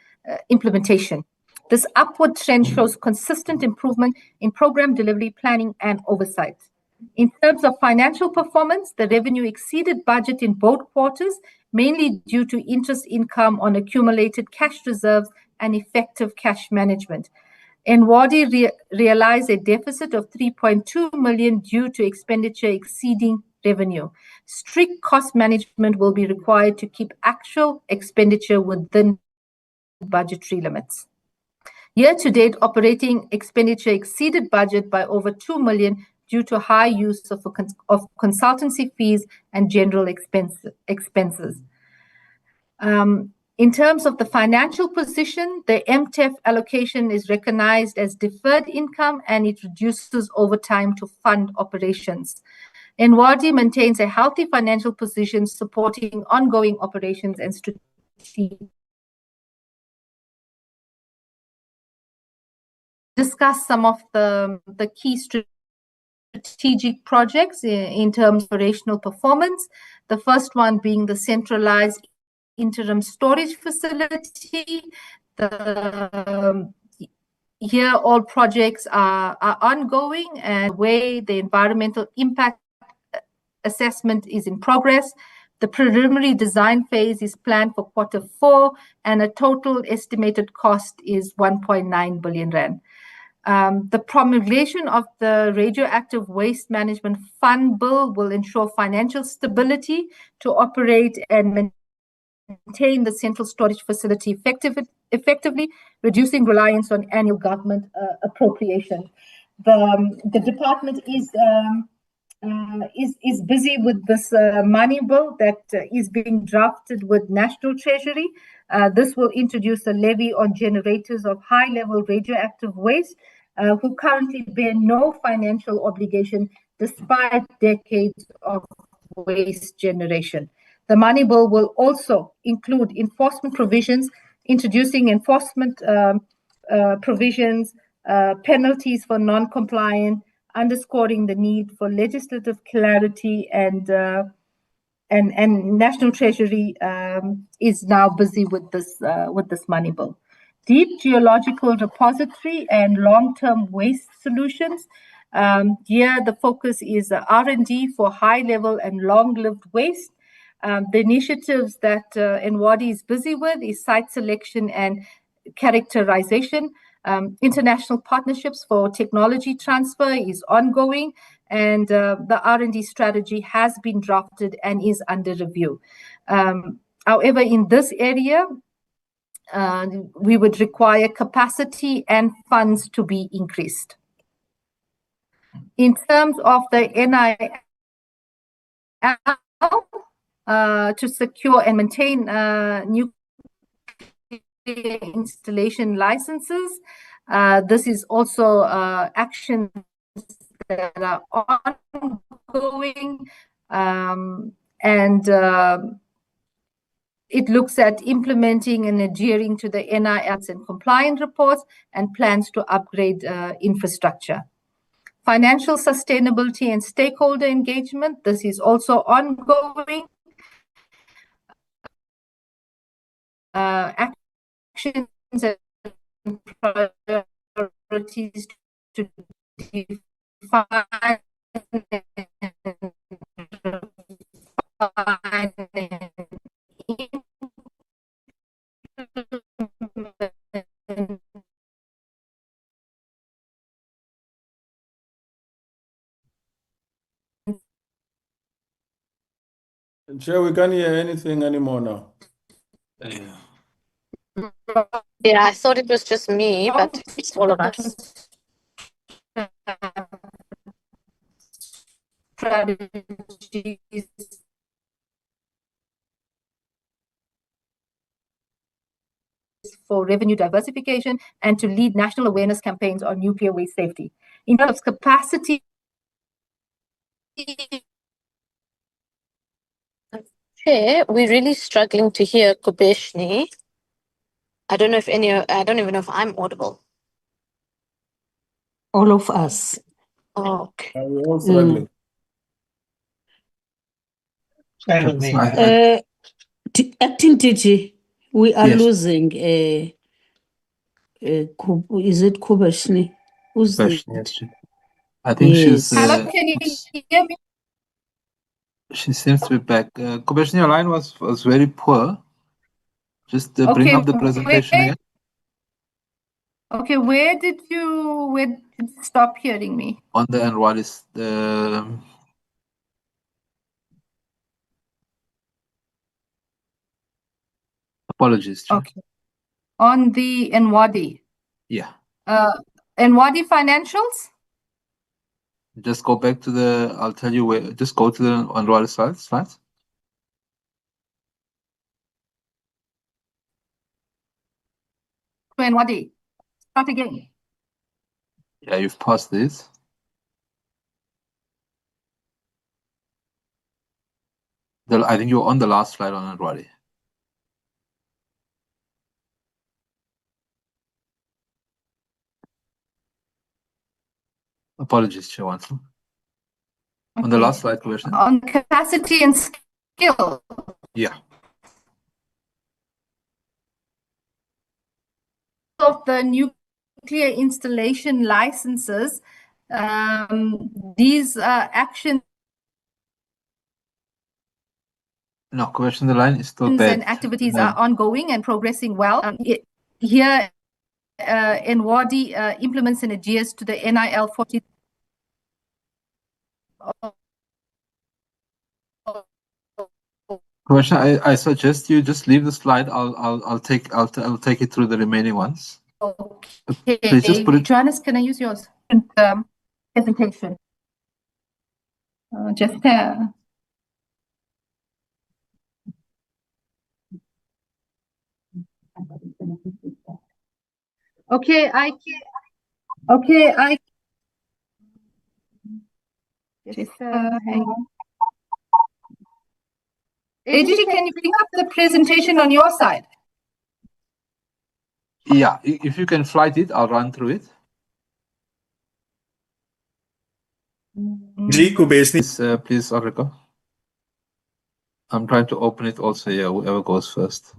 implementation. This upward trend shows consistent improvement in program delivery, planning, and oversight. In terms of financial performance, the revenue exceeded budget in both quarters, mainly due to interest income on accumulated cash reserves and effective cash management. Nwadi realized a deficit of 3.2 million due to expenditure exceeding revenue. Strict cost management will be required to keep actual expenditure within budgetary limits. Year-to-date operating expenditure exceeded budget by over 2 million due to high use of consultancy fees and general expenses. In terms of the financial position, the MTEF allocation is recognized as deferred income and it reduces over time to fund operations. Nwadi maintains a healthy financial position supporting ongoing operations and strategy. Discuss some of the key strategic projects in terms of operational performance. The first one being the centralized interim storage facility. Here all projects are ongoing, and the way the environmental impact assessment is in progress. The preliminary design phase is planned for Q4, and a total estimated cost is 1.9 billion rand. The promulgation of the Radioactive Waste Management Fund Bill will ensure financial stability to operate and maintain the central storage facility effectively, reducing reliance on annual government appropriation. The department is busy with this money bill that is being drafted with National Treasury. This will introduce a levy on generators of high-level radioactive waste who currently bear no financial obligation despite decades of waste generation. The money bill will also include enforcement provisions, introducing enforcement provisions, penalties for non-compliant, underscoring the need for legislative clarity, and National Treasury is now busy with this money bill. Deep geological repository and long-term waste solutions. Here, the focus is R&D for high-level and long-lived waste. The initiatives that NWADI is busy with is site selection and characterization. International partnerships for technology transfer is ongoing, and the R&D strategy has been drafted and is under review. However, in this area, we would require capacity and funds to be increased. In terms of the NIL, to secure and maintain nuclear installation licenses, this is also actions that are ongoing, and it looks at implementing and adhering to the NILs and compliance reports and plans to upgrade infrastructure. Financial sustainability and stakeholder engagement, this is also ongoing. Actions and priorities to define Chair, we can't hear anything anymore now. Yeah, I thought it was just me, but it's all of us. Strategies for revenue diversification and to lead national awareness campaigns on nuclear waste safety. In terms of capacity, Chair, we're really struggling to hear Kubeshni. I don't even know if I'm audible. All of us. Oh, okay. We're all struggling. Acting DG, we are Yes. losing. Is it Kubashni? Who's Kubeshni, it? yes. I think Yes. hello, can you hear me? she seems to be back. Kubeshni, your line was very poor. Just bring up the presentation again. Okay, where did you stop hearing me? On the and what is the apologies, Chair. Okay. On the NWADI. Yeah. NWADI financials? Just go back to the, I'll tell you where, just go to the Untitled slides. NWADI. Start again. Yeah, you've paused this. I think you're on the last slide on Untitled. Apologies, Chair Wansel. On the last slide, question. On capacity and skill. Yeah. Of the nuclear installation licenses, these actions. No, question, the line is still bad. And activities are ongoing and progressing well. Here, Nwadi implements and adheres to the NIL 40. Commissioner, I suggest you just leave the slide. I'll take it through the remaining ones. Okay. Please just put it. Johannes, can I use yours? Presentation. Just okay, I just hang on. AGG, can you bring up the presentation on your side? Yeah, if you can flight it, I'll run through it. Please, Ulrika. I'm trying to open it also here, whoever goes first.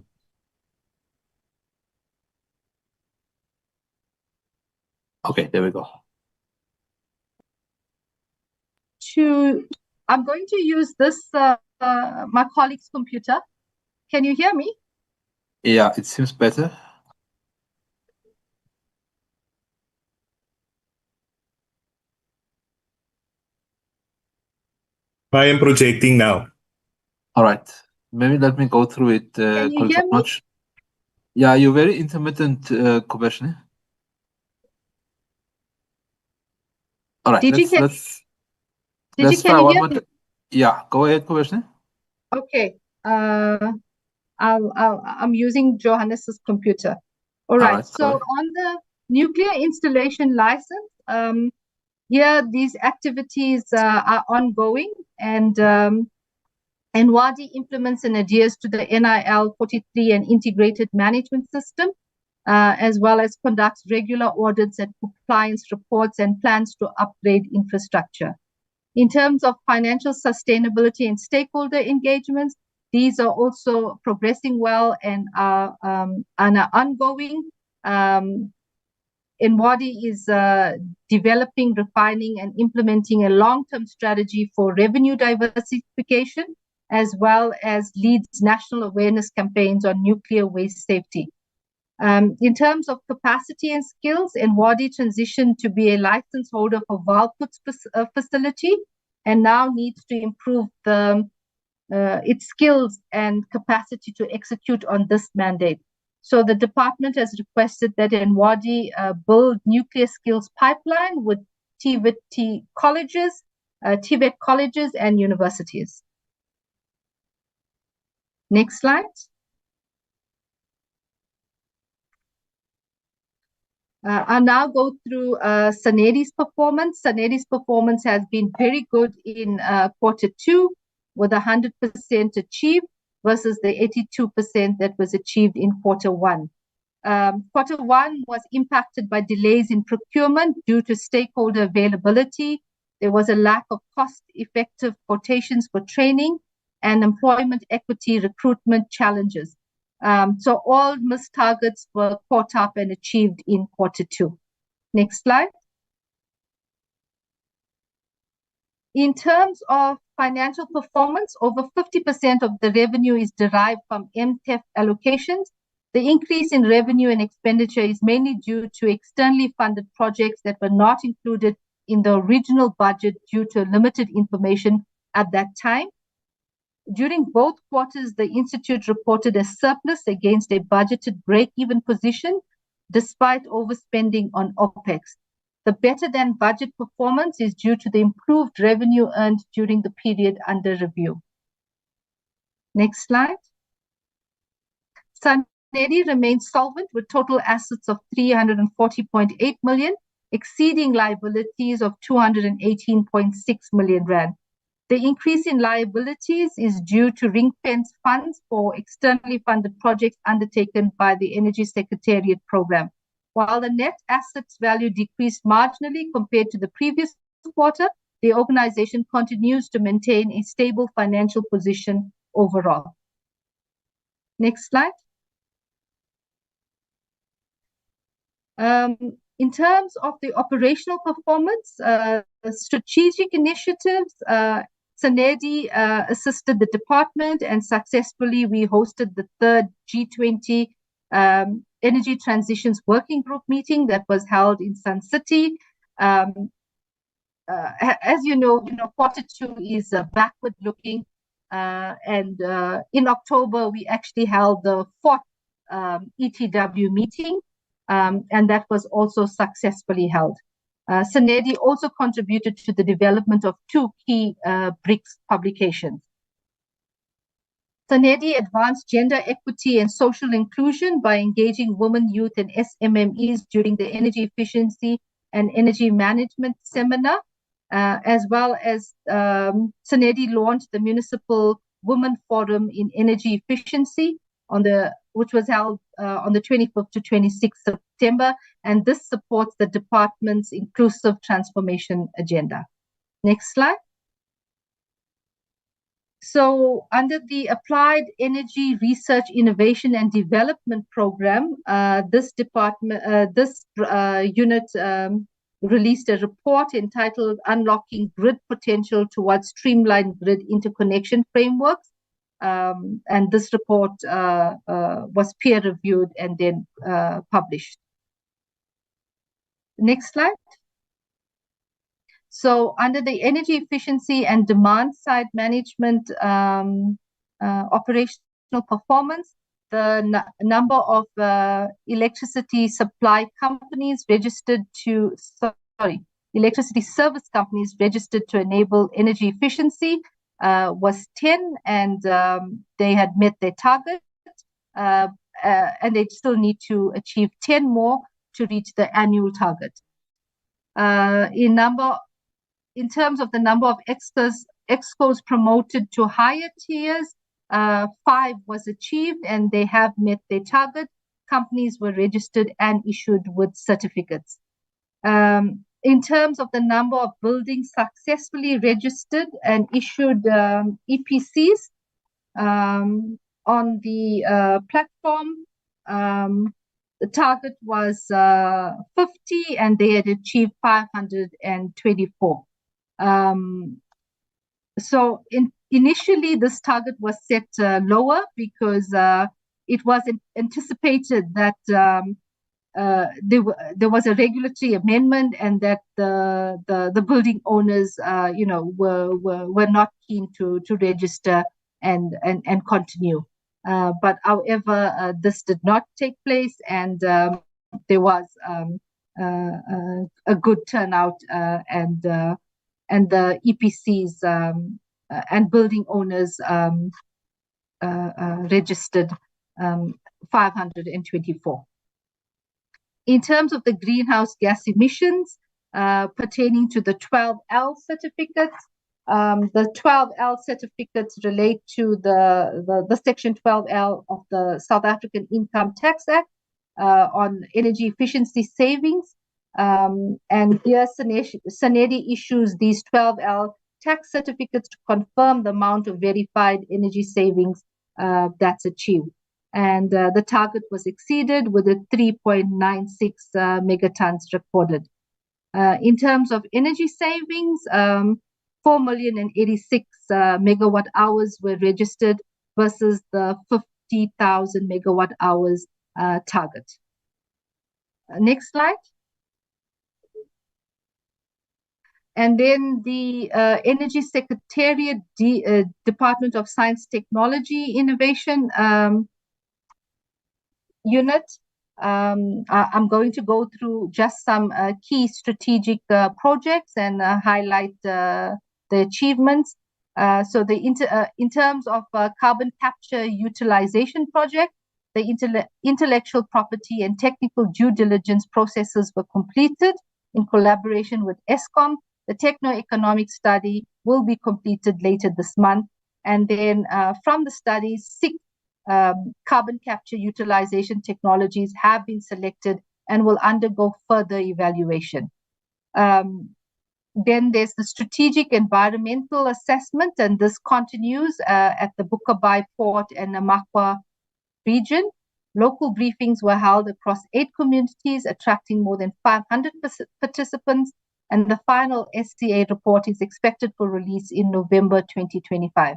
Okay, there we go. I'm going to use this, my colleague's computer. Can you hear me? Yeah, it seems better. I am projecting now. All right. Maybe let me go through it. Can you hear me? Yeah, you're very intermittent, Kubeshni. All right, let's try one more. Yeah, go ahead, Kubeshni. Okay. I'm using Johannes's computer. All right. So on the nuclear installation license, here these activities are ongoing, and Nwadi implements and adheres to the NIL 43 and integrated management system, as well as conducts regular audits and compliance reports and plans to upgrade infrastructure. In terms of financial sustainability and stakeholder engagements, these are also progressing well and are ongoing. Nwadi is developing, refining, and implementing a long-term strategy for revenue diversification, as well as leads national awareness campaigns on nuclear waste safety. In terms of capacity and skills, Nwadi transitioned to be a license holder for Valput's facility and now needs to improve its skills and capacity to execute on this mandate. So the department has requested that Nwadi build nuclear skills pipeline with TVET colleges and universities. Next slide. I'll now go through Saneri's performance. Saneri's performance has been very good in Q2 with 100% achieved versus the 82% that was achieved in Q1. Q1 was impacted by delays in procurement due to stakeholder availability. There was a lack of cost-effective quotations for training and employment equity recruitment challenges. So all missed targets were caught up and achieved in Q2. Next slide. In terms of financial performance, over 50% of the revenue is derived from MTEF allocations. The increase in revenue and expenditure is mainly due to externally funded projects that were not included in the original budget due to limited information at that time. During both quarters, the Institute reported a surplus against a budgeted break-even position, despite overspending on OPEX. The better-than-budget performance is due to the improved revenue earned during the period under review. Next slide. Saneri remains solvent with total assets of 340.8 million, exceeding liabilities of 218.6 million rand. The increase in liabilities is due to ring-fence funds for externally funded projects undertaken by the Energy Secretariat program. While the net assets value decreased marginally compared to the previous quarter, the organization continues to maintain a stable financial position overall. Next slide. In terms of the operational performance, strategic initiatives Sanedi assisted the department, and successfully we hosted the third G20 Energy Transitions Working Group meeting that was held in Sun City. As you know, Q2 is backward looking, and in October we actually held the fourth ETW meeting, and that was also successfully held. Sanedi also contributed to the development of two key BRICS publications. Sanedi advanced gender equity and social inclusion by engaging women, youth, and SMMEs during the energy efficiency and energy management seminar, as well as Sanedi launched the Municipal Women Forum in Energy Efficiency, which was held on the 25th to 26th September, and this supports the department's inclusive transformation agenda. Next slide. So under the Applied Energy Research, Innovation and Development Program, this unit released a report entitled Unlocking Grid Potential Towards Streamlined Grid Interconnection Frameworks. And this report was peer-reviewed and then published. Next slide. So under the energy efficiency and demand side management operational performance, the number of electricity supply companies registered to, electricity service companies registered to enable energy efficiency was 10, and they had met their target, and they still need to achieve 10 more to reach the annual target. In terms of the number of excos promoted to higher tiers, 5 was achieved, and they have met their target. Companies were registered and issued with certificates. In terms of the number of buildings successfully registered and issued EPCs on the platform, the target was 50, and they had achieved 524. So initially, this target was set lower because it was anticipated that there was a regulatory amendment, and that the building owners, were not keen to register and continue. But however, this did not take place, and there was a good turnout, and the EPCs and building owners registered 524. In terms of the greenhouse gas emissions pertaining to the 12L certificates, the 12L certificates relate to the Section 12L of the South African Income Tax Act on energy efficiency savings. And here Sanedi issues these 12L tax certificates to confirm the amount of verified energy savings that's achieved. And the target was exceeded with a 3.96 megatons recorded. In terms of energy savings, 4,086 megawatt hours were registered versus the 50,000 megawatt hours target. Next slide. And then the Energy Secretariat Department of Science, Technology, Innovation unit. I'm going to go through just some key strategic projects and highlight the achievements. So in terms of carbon capture utilization project, the intellectual property and technical due diligence processes were completed in collaboration with Eskom. The techno-economic study will be completed later this month. And then from the study, 6 carbon capture utilization technologies have been selected and will undergo further evaluation. Then there's the strategic environmental assessment, and this continues at the Bukabai Port and Namakwa region. Local briefings were held across 8 communities, attracting more than 500 participants. and the final SCA report is expected for release in November 2025.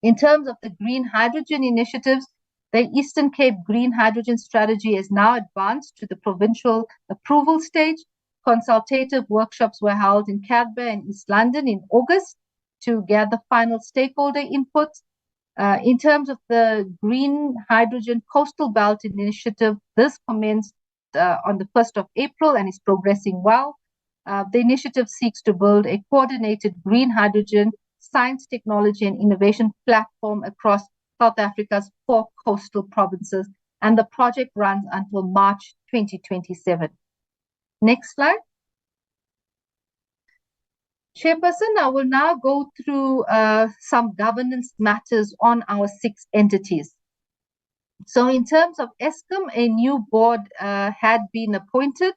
In terms of the green hydrogen initiatives, the Eastern Cape Green Hydrogen Strategy is now advanced to the provincial approval stage. Consultative workshops were held in Cadbury and East London in August to gather final stakeholder input. In terms of the Green Hydrogen Coastal Belt Initiative, this commenced on the 1st of April and is progressing well. The initiative seeks to build a coordinated green hydrogen science, technology, and innovation platform across South Africa's 4 coastal provinces, and the project runs until March 2027. Next slide. Chairperson, I will now go through some governance matters on our 6 entities. So in terms of Eskom, a new board had been appointed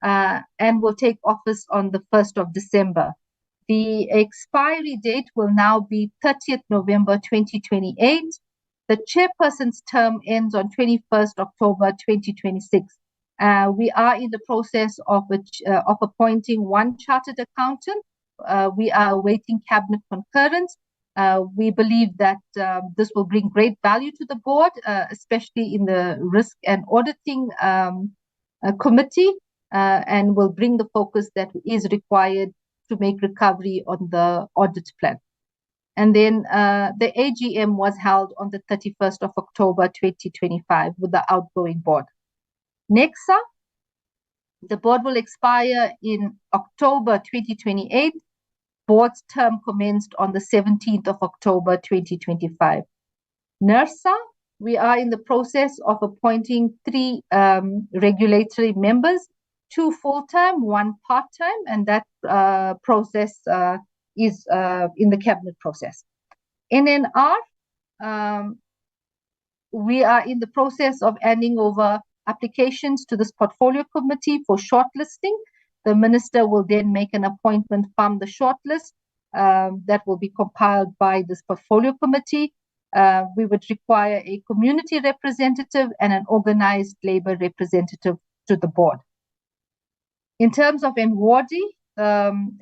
and will take office on the 1st of December. The expiry date will now be 30th November 2028. The chairperson's term ends on 21st October 2026. We are in the process of appointing 1 chartered accountant. We are awaiting cabinet concurrence. We believe that this will bring great value to the board, especially in the risk and auditing committee, and will bring the focus that is required to make recovery on the audit plan. And then the AGM was held on the 31st of October 2025 with the outgoing board. NECSA, the board will expire in October 2028. Board's term commenced on the 17th of October 2025. NERSA, we are in the process of appointing 3 regulatory members, 2 full-time, 1 part-time, and that process is in the cabinet process. NNR, we are in the process of handing over applications to this portfolio committee for shortlisting. The minister will then make an appointment from the shortlist that will be compiled by this portfolio committee. We would require a community representative and an organized labor representative to the board. In terms of Nwadi,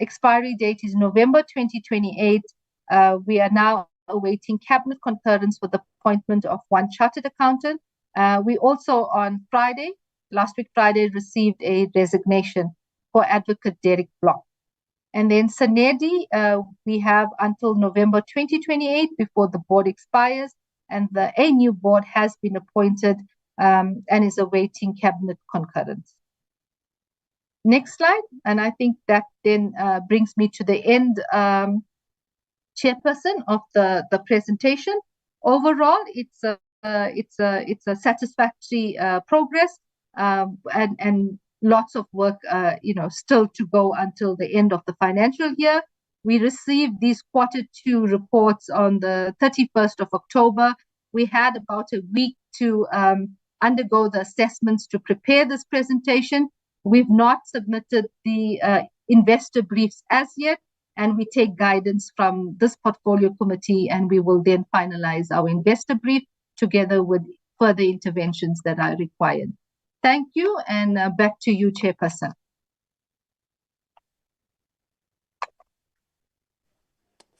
expiry date is November 2028. We are now awaiting cabinet concurrence for the appointment of 1 chartered accountant. We also on Friday, last week Friday, received a resignation for Advocate Derek Block. And then Sanedi, we have until November 2028 before the board expires, and a new board has been appointed and is awaiting cabinet concurrence. Next slide, and I think that then brings me to the end, chairperson, of the presentation. Overall, it's a satisfactory progress, and lots of work, still to go until the end of the financial year. We received these Q2 reports on the 31st of October. We had about a week to undergo the assessments to prepare this presentation. We've not submitted the investor briefs as yet, and we take guidance from this portfolio committee, and we will then finalize our investor brief together with further interventions that are required. Thank you, and back to you, Chairperson.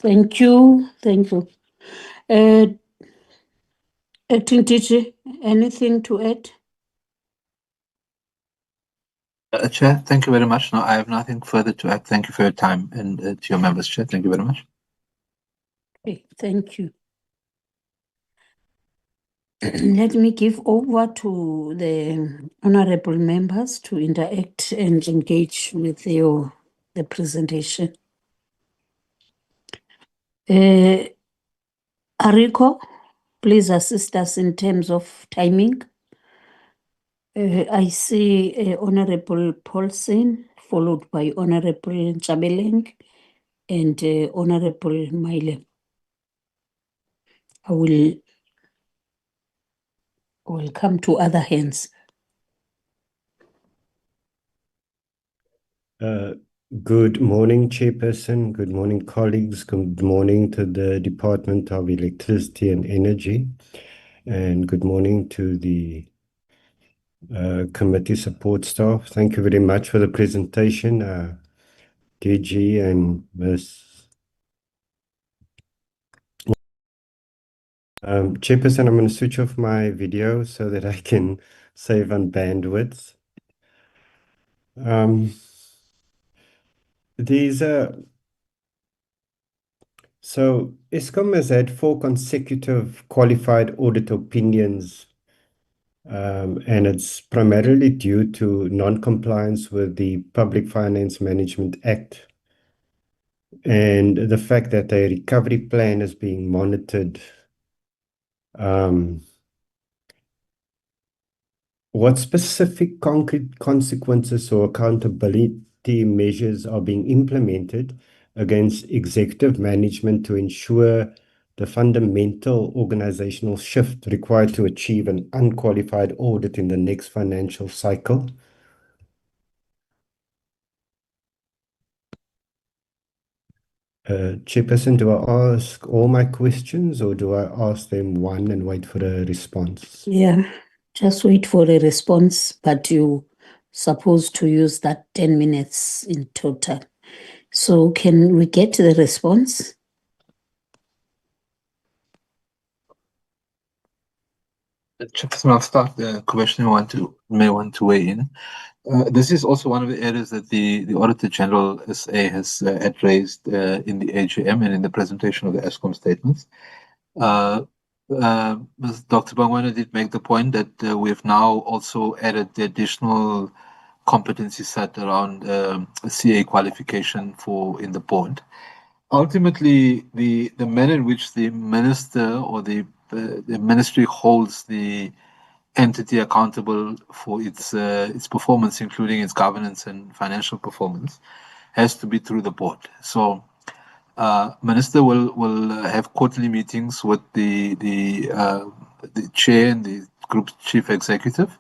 Thank you. Thank you. Acting DG, anything to add? Chair, thank you very much. No, I have nothing further to add. Thank you for your time, and to your members, Chair. Thank you very much. Okay, thank you. Let me give over to the honorable members to interact and engage with the presentation. Ariko, please assist us in terms of timing. I see Honorable Paulsen, followed by Honorable Chabeleng and Honorable Maile. I will come to other hands. Good morning, Chairperson. Good morning, colleagues. Good morning to the Department of Electricity and Energy. And good morning to the committee support staff. Thank you very much for the presentation, DG and Ms. Chairperson, I'm going to switch off my video so that I can save on bandwidth. So Eskom has had 4 consecutive qualified audit opinions, and it's primarily due to non-compliance with the Public Finance Management Act and the fact that a recovery plan is being monitored. What specific concrete consequences or accountability measures are being implemented against executive management to ensure the fundamental organizational shift required to achieve an unqualified audit in the next financial cycle? Chairperson, do I ask all my questions or do I ask them one and wait for a response? Yeah, just wait for a response, but you supposed to use that 10 minutes in total. So can we get the response? Chairperson, I'll start. The commissioner may want to weigh in. This is also one of the areas that the Auditor General SA has raised in the AGM and in the presentation of the ESCOM statements. Ms. Dr. Bangwena did make the point that we've now also added the additional competency set around CA qualification in the board. Ultimately, the manner in which the minister or the ministry holds the entity accountable for its performance, including its governance and financial performance, has to be through the board. So, minister will have quarterly meetings with the chair and the group chief executive,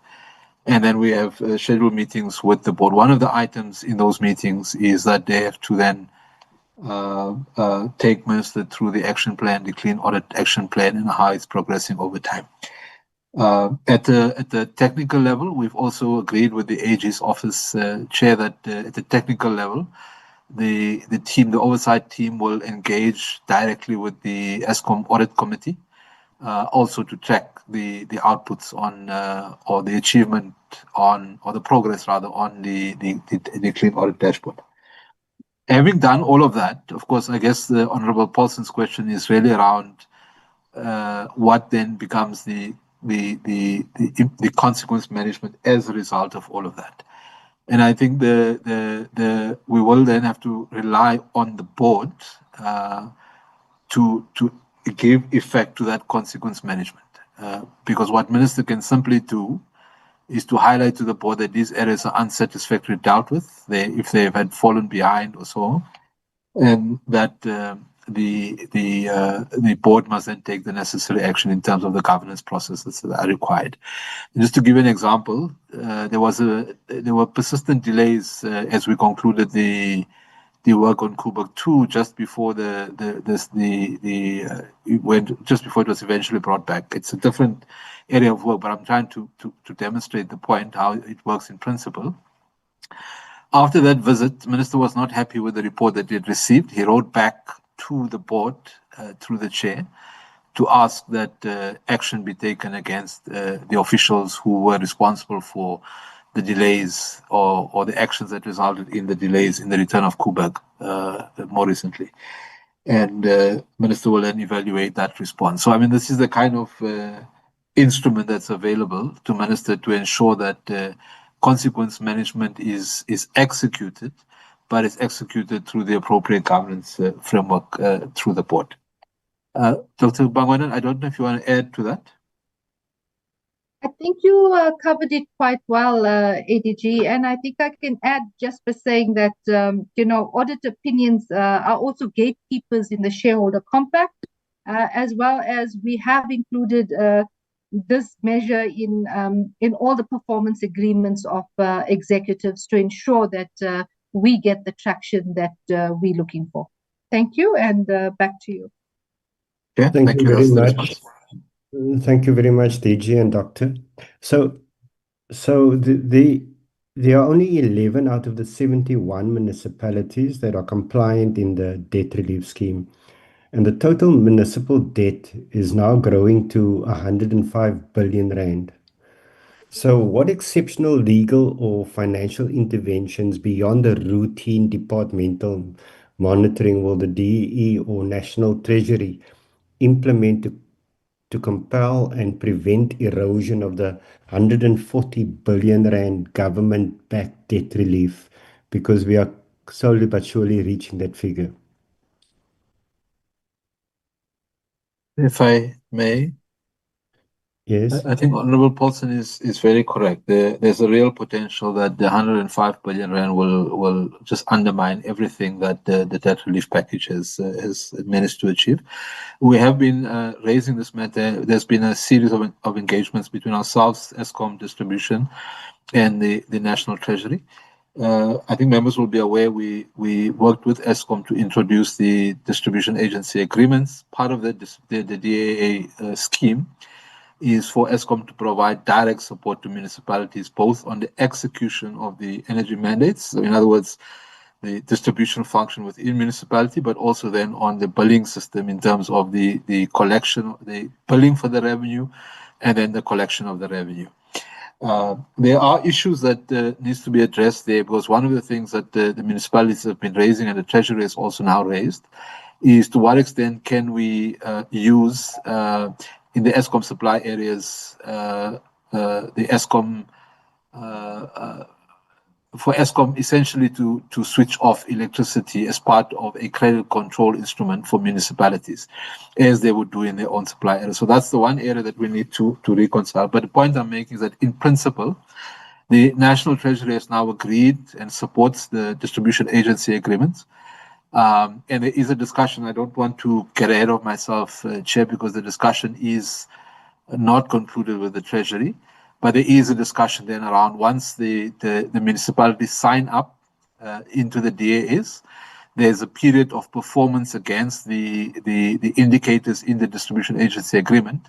and then we have scheduled meetings with the board. One of the items in those meetings is that they have to then take minister through the action plan, the clean audit action plan, and how it's progressing over time. At the technical level, we've also agreed with the AG's office chair that at the technical level, the oversight team will engage directly with the ESCOM audit committee, also to track the outputs on or the achievement on, or the progress rather, on the clean audit dashboard. Having done all of that, of course, I guess the Honorable Paulson's question is really around what then becomes the consequence management as a result of all of that. And I think we will then have to rely on the board to give effect to that consequence management. Because what minister can simply do is to highlight to the board that these areas are unsatisfactorily dealt with, if they have had fallen behind or so, and that the board must then take the necessary action in terms of the governance processes that are required. Just to give you an example, there were persistent delays as we concluded the work on Kuberg 2 just before just before it was eventually brought back. It's a different area of work, but I'm trying to demonstrate the point how it works in principle. After that visit, the minister was not happy with the report that he had received. He wrote back to the board through the chair to ask that action be taken against the officials who were responsible for the delays or the actions that resulted in the delays in the return of Kuberg more recently. And minister will then evaluate that response. So, I mean, this is the kind of instrument that's available to minister to ensure that consequence management is executed, but it's executed through the appropriate governance framework through the board. Dr. Bangwena, I don't know if you want to add to that. I think you covered it quite well, ADG, and I think I can add just by saying that, audit opinions are also gatekeepers in the shareholder compact, as well as we have included this measure in all the performance agreements of executives to ensure that we get the traction that we're looking for. Thank you, and back to you. Yeah, thank you very much. Thank you very much, DG and Doctor. So So there are only 11 out of the 71 municipalities that are compliant in the debt relief scheme. And the total municipal debt is now growing to 105 billion rand. So, what exceptional legal or financial interventions beyond the routine departmental monitoring will the DEE or National Treasury implement to compel and prevent erosion of the 140 billion rand government-backed debt relief? Because we are slowly but surely reaching that figure. If I may, Yes. I think Honorable Paulson is very correct. There's a real potential that the 105 billion rand will just undermine everything that the debt relief package has managed to achieve. We have been raising this matter. There's been a series of engagements between ourselves, Eskom Distribution, and the National Treasury. I think members will be aware we worked with Eskom to introduce the distribution agency agreements. Part of the DAA scheme is for Eskom to provide direct support to municipalities, both on the execution of the energy mandates. So in other words, the distribution function within municipality, but also then on the billing system in terms of the collection, the billing for the revenue, and then the collection of the revenue. There are issues that needs to be addressed there, because one of the things that the municipalities have been raising, and the Treasury has also now raised, is to what extent can we use in the Eskom supply areas the Eskom for Eskom essentially to switch off electricity as part of a credit control instrument for municipalities, as they would do in their own supply area. So that's the one area that we need to reconcile. But the point I'm making is that in principle, the National Treasury has now agreed and supports the distribution agency agreements. And there is a discussion. I don't want to get ahead of myself, Chair, because the discussion is not concluded with the Treasury. But there is a discussion then around once the municipalities sign up into the DAS, there's a period of performance against the indicators in the distribution agency agreement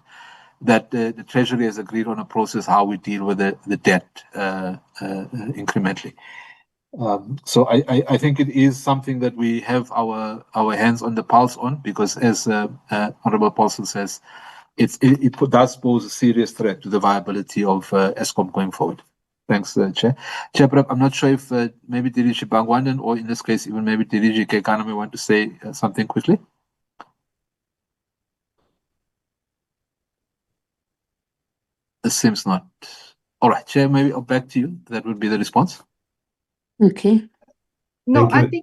that the Treasury has agreed on a process how we deal with the debt incrementally. So I think it is something that we have our hands on the pulse on, because as Honorable Paulson says, it does pose a serious threat to the viability of Eskom going forward. Thanks, Chair. Chair, I'm not sure if maybe Diriji Bangwandan, or in this case, even maybe Diriji Kekana may want to say something quickly. It seems not. All right, Chair, maybe back to you. That would be the response. Okay. No, Thank you.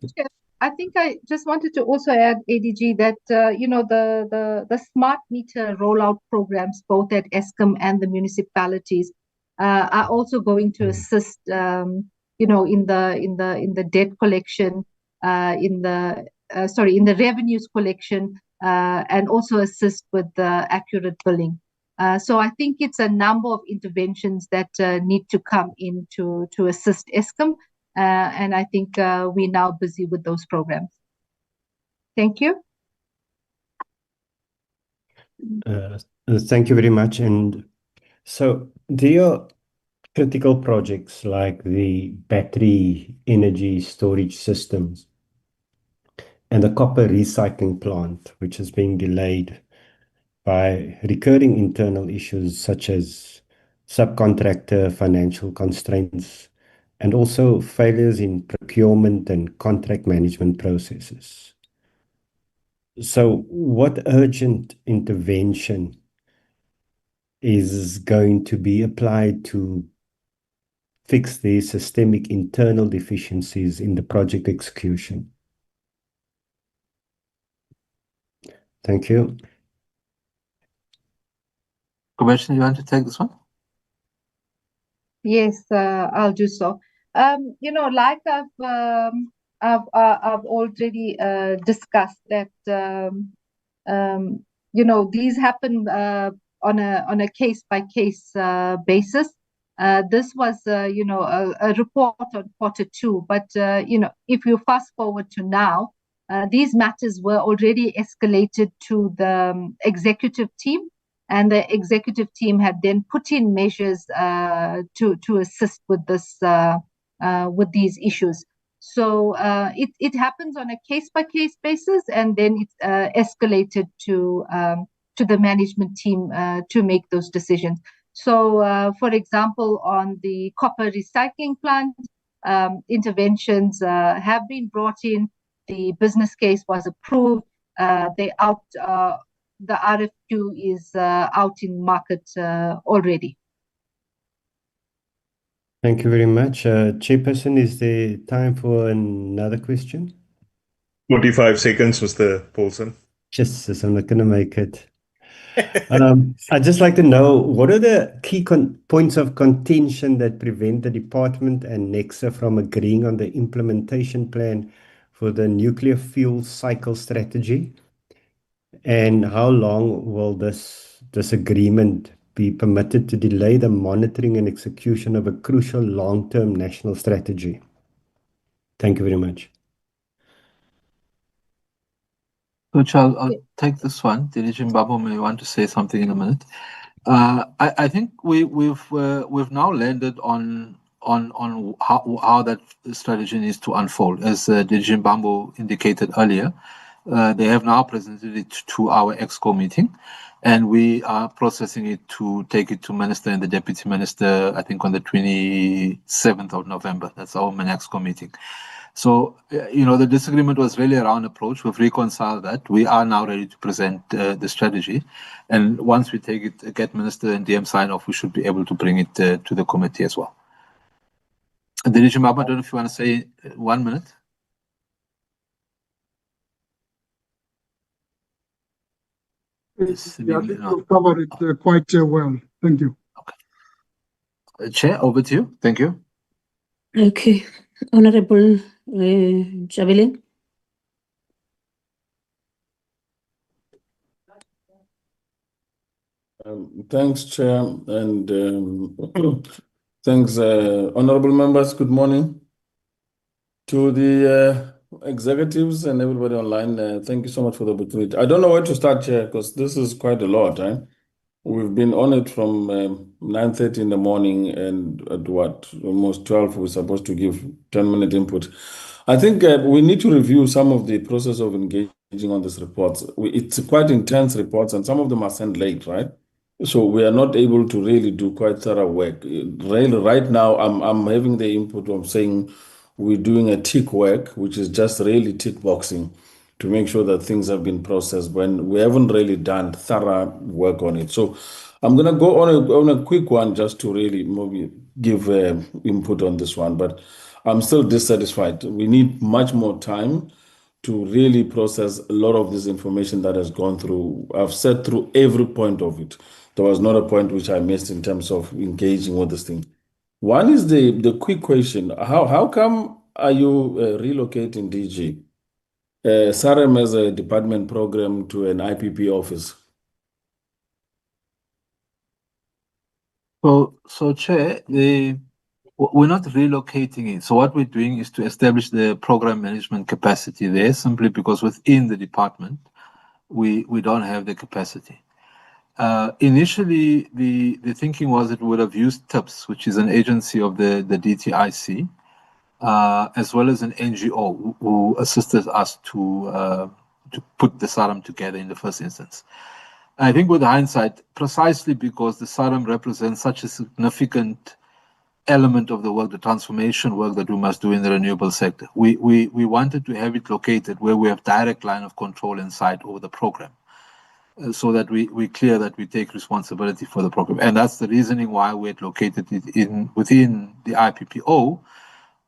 I think I just wanted to also add, ADG, that the smart meter rollout programs, both at Eskom and the municipalities, are also going to assist, in the debt collection, in the revenues collection, and also assist with the accurate billing. So I think it's a number of interventions that need to come in to assist Eskom. And I think we're now busy with those programs. Thank you. Thank you very much. And so there are critical projects like the battery energy storage systems and the copper recycling plant, which is being delayed by recurring internal issues such as subcontractor financial constraints and also failures in procurement and contract management processes. So, what urgent intervention is going to be applied to fix these systemic internal deficiencies in the project execution? Thank you. Commissioner, you want to take this one? Yes, I'll do so. Like I've already discussed that these happen on a case by case basis. This was a report on Q2, but if you fast forward to now, these matters were already escalated to the executive team. and the executive team had then put in measures to assist with this with these issues. So it happens on a case-by-case basis, and then it's escalated to the management team to make those decisions. So, for example, on the copper recycling plant, interventions have been brought in. The business case was approved. The RFQ is out in market already. Thank you very much. Chairperson, is there time for another question? 45 seconds, Mr. Paulson. Just as I'm not going to make it. I'd just like to know, what are the key points of contention that prevent the department and NECSA from agreeing on the implementation plan for the nuclear fuel cycle strategy? And how long will this disagreement be permitted to delay the monitoring and execution of a crucial long-term national strategy? Thank you very much. Coach, I'll take this one. DDG Mbambo may want to say something in a minute. I think we've now landed on how that strategy needs to unfold. As DDG Mbambo indicated earlier, they have now presented it to our EXCO meeting, and we are processing it to take it to Minister and the Deputy Minister, I think on the 27th of November. That's our EXCO meeting. So, the disagreement was really around approach. We've reconciled that. We are now ready to present the strategy. And once we take it, get Minister and DM sign off, we should be able to bring it to the committee as well. DDG Mbambo, I don't know if you want to say 1 minute. Yes, yeah, I think you've covered it quite well. Thank you. Okay. Chair, over to you. Thank you. Okay. Honorable Javelin. Thanks, Chair, and thanks, honorable members. Good morning to the executives and everybody online. Thank you so much for the opportunity. I don't know where to start, Chair, because this is quite a lot. We've been on it from 9:30 in the morning, and at almost 12, we're supposed to give 10-minute input. I think we need to review some of the process of engaging on these reports. It's quite intense reports, and some of them are sent late, right? So we are not able to really do quite thorough work. Really, right now, I'm having the input of saying we're doing a tick work, which is just really tick boxing to make sure that things have been processed when we haven't really done thorough work on it. So I'm going to go on a quick one just to really maybe give input on this one, but I'm still dissatisfied. We need much more time to really process a lot of this information that has gone through. I've said through every point of it. There was not a point which I missed in terms of engaging with this thing. One is the quick question. How come are you relocating DG? SAREM as a department program to an IPP office? So Chair, we're not relocating it. So what we're doing is to establish the program management capacity there, simply because within the department, we don't have the capacity. Initially, the thinking was it would have used TIPS, which is an agency of the DTIC, as well as an NGO who assisted us to put the SAREM together in the first instance. I think with hindsight, precisely because the SAREM represents such a significant element of the work, the transformation work that we must do in the renewable sector, we wanted to have it located where we have direct line of control and sight over the program, so that we clear that we take responsibility for the program. And that's the reasoning why we had located it within the IPPO,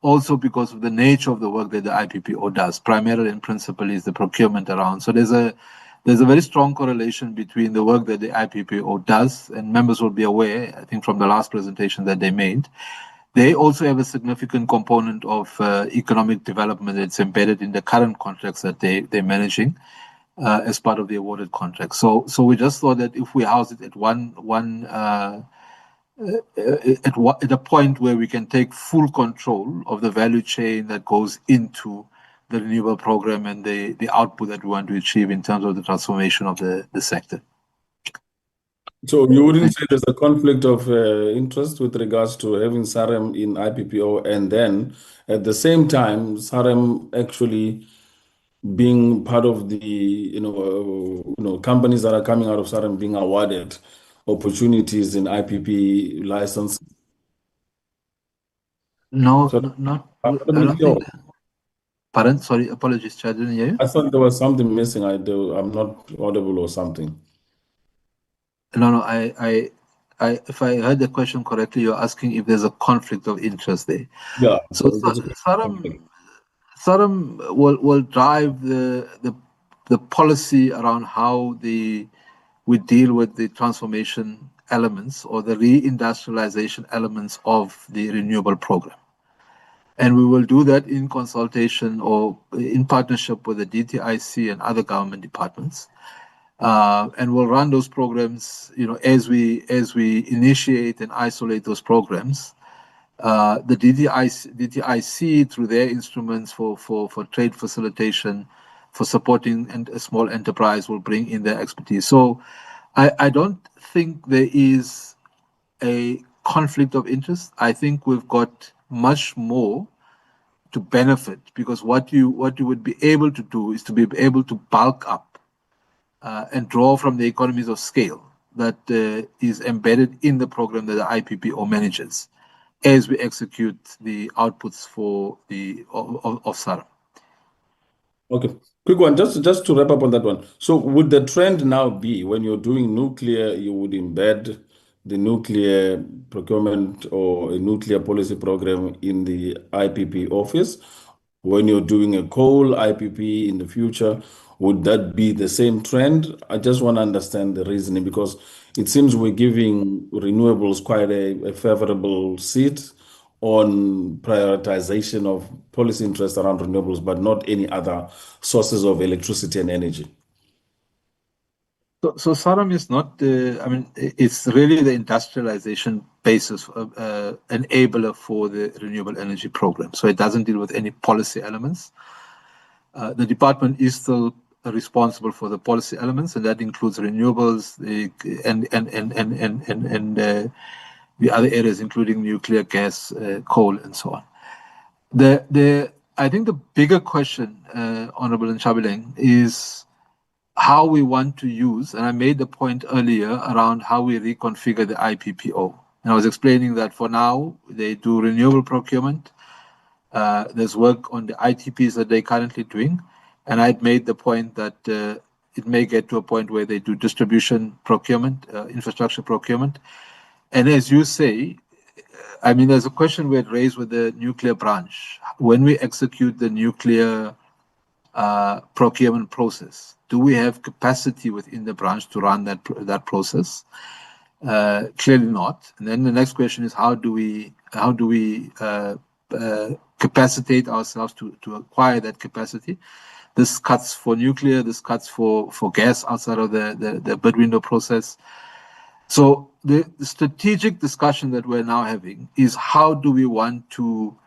also because of the nature of the work that the IPPO does. Primarily and principally is the procurement around. So there's a very strong correlation between the work that the IPPO does, and members will be aware, I think from the last presentation that they made, they also have a significant component of economic development that's embedded in the current contracts that they're managing as part of the awarded contract. So we just thought that if we house it at at a point where we can take full control of the value chain that goes into the renewable program and the output that we want to achieve in terms of the transformation of the sector. So you wouldn't say there's a conflict of interest with regards to having SAREM in IPPO, and then at the same time, SAREM actually being part of the companies that are coming out of SAREM being awarded opportunities in IPP license. No, So not. I'm I not don't sure. think. Pardon? Sorry, apologies, Chair. I didn't hear you. I thought there was something missing. I'm not audible or something. No. If I heard the question correctly, you're asking if there's a conflict of interest there. Yeah. So There's a conflict. SAREM will drive the policy around how we deal with the transformation elements or the reindustrialization elements of the renewable program. And we will do that in consultation or in partnership with the DTIC and other government departments. And we'll run those programs, as we initiate and isolate those programs. The DTIC through their instruments for trade facilitation, for supporting a small enterprise, will bring in their expertise. So I don't think there is a conflict of interest. I think we've got much more to benefit, because what you would be able to do is to be able to bulk up and draw from the economies of scale that is embedded in the program that the IPPO manages as we execute the outputs for the of SAREM. Okay. Quick one, just to wrap up on that one. So would the trend now be when you're doing nuclear, you would embed the nuclear procurement or a nuclear policy program in the IPP office? When you're doing a coal IPP in the future, would that be the same trend? I just want to understand the reasoning, because it seems we're giving renewables quite a favorable seat on prioritization of policy interest around renewables, but not any other sources of electricity and energy. So SAREM is not it's really the industrialization basis, enabler for the renewable energy program. So it doesn't deal with any policy elements. The department is still responsible for the policy elements, and that includes renewables and the other areas, including nuclear, gas, coal, and so on. I think the bigger question, Honorable Nchabileng, is how we want to use, and I made the point earlier around how we reconfigure the IPPO. And I was explaining that for now, they do renewable procurement. There's work on the ITPs that they're currently doing. And I'd made the point that it may get to a point where they do distribution procurement, infrastructure procurement. And as you say, there's a question we had raised with the nuclear branch. When we execute the nuclear procurement process, do we have capacity within the branch to run that process? Clearly not. And then the next question is, how do we capacitate ourselves to acquire that capacity? This cuts for nuclear, this cuts for gas outside of the bid window process. So the strategic discussion that we're now having is, how do we want to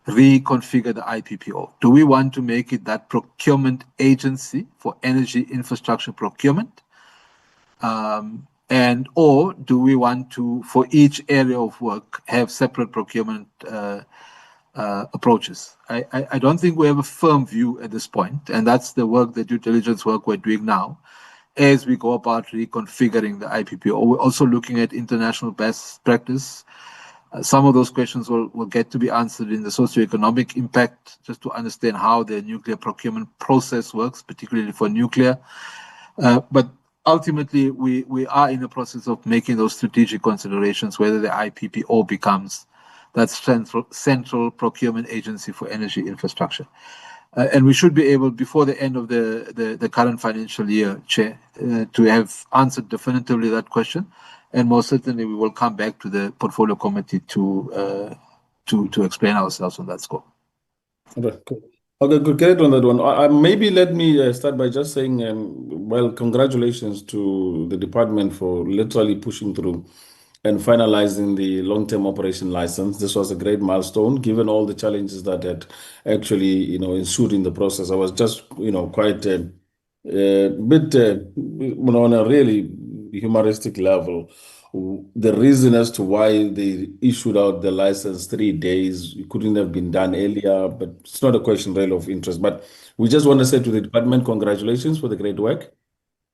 reconfigure the IPPO? Do we want to make it that procurement agency for energy infrastructure procurement? Or do we want to, for each area of work, have separate procurement approaches? I don't think we have a firm view at this point, and that's the work, the due diligence work we're doing now as we go about reconfiguring the IPPO. We're also looking at international best practice. Some of those questions will get to be answered in the socioeconomic impact, just to understand how the nuclear procurement process works, particularly for nuclear. But ultimately, we are in the process of making those strategic considerations, whether the IPPO becomes that central procurement agency for energy infrastructure. And we should be able, before the end of the current financial year, Chair, to have answered definitively that question. And most certainly, we will come back to the portfolio committee to explain ourselves on that score. Okay, cool. Okay, good. Get on that one. Maybe let me start by just saying, well, congratulations to the department for literally pushing through and finalizing the long-term operation license. This was a great milestone, given all the challenges that had actually, ensued in the process. I was just, quite a bit, on a really, humoristic level, the reason as to why they issued out the license 3 days, it couldn't have been done earlier, but it's not a question really of interest. But we just want to say to the department, congratulations for the great work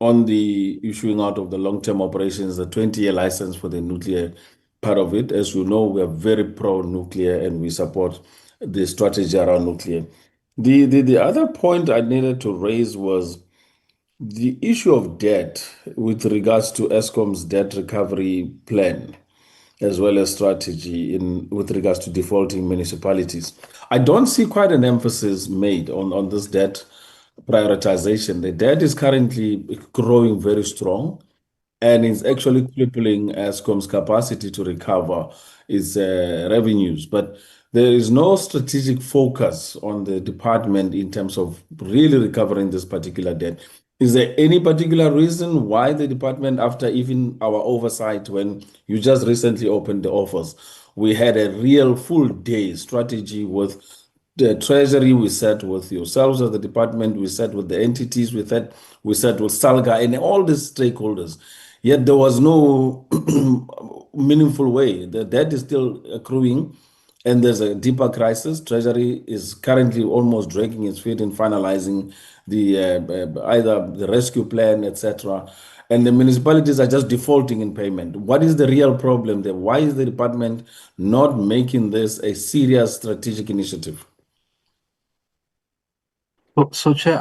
on the issuing out of the long-term operations, the 20-year license for the nuclear part of it. As you know, we are very pro-nuclear and we support the strategy around nuclear. The other point I needed to raise was the issue of debt with regards to Eskom's debt recovery plan, as well as strategy with regards to defaulting municipalities. I don't see quite an emphasis made on this debt prioritization. The debt is currently growing very strong and is actually crippling Eskom's capacity to recover its revenues. But there is no strategic focus on the department in terms of really recovering this particular debt. Is there any particular reason why the department, after even our oversight, when you just recently opened the office, we had a real full day strategy with the treasury, we sat with yourselves as the department, we sat with the entities, we sat with Salga and all these stakeholders. Yet there was no meaningful way. The debt is still accruing and there's a deeper crisis. Treasury is currently almost dragging its feet in finalizing the either the rescue plan, etc. And the municipalities are just defaulting in payment. What is the real problem there? Why is the department not making this a serious strategic initiative? So Chair,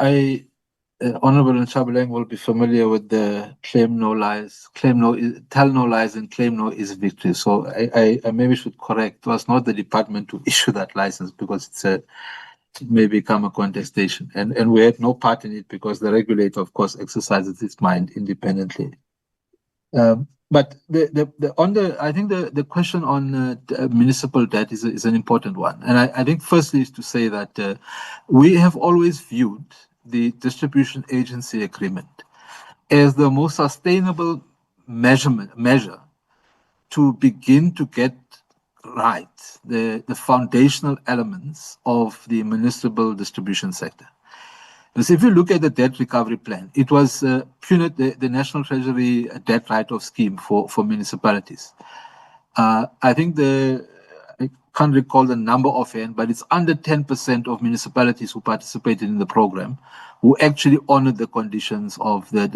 Honorable Nchabeleng will be familiar with the claim no lies, tell no lies and claim no is victory. So I maybe should correct. It was not the department to issue that license because it may become a contestation. And we had no part in it because the regulator, of course, exercises its mind independently. But I think the question on municipal debt is an important one. And I think firstly is to say that we have always viewed the distribution agency agreement as the most sustainable measure to begin to get right the foundational elements of the municipal distribution sector. Because if you look at the debt recovery plan, it was the National Treasury debt write-off scheme for municipalities. I think I can't recall the number offhand, but it's under 10% of municipalities who participated in the program who actually honored the conditions of the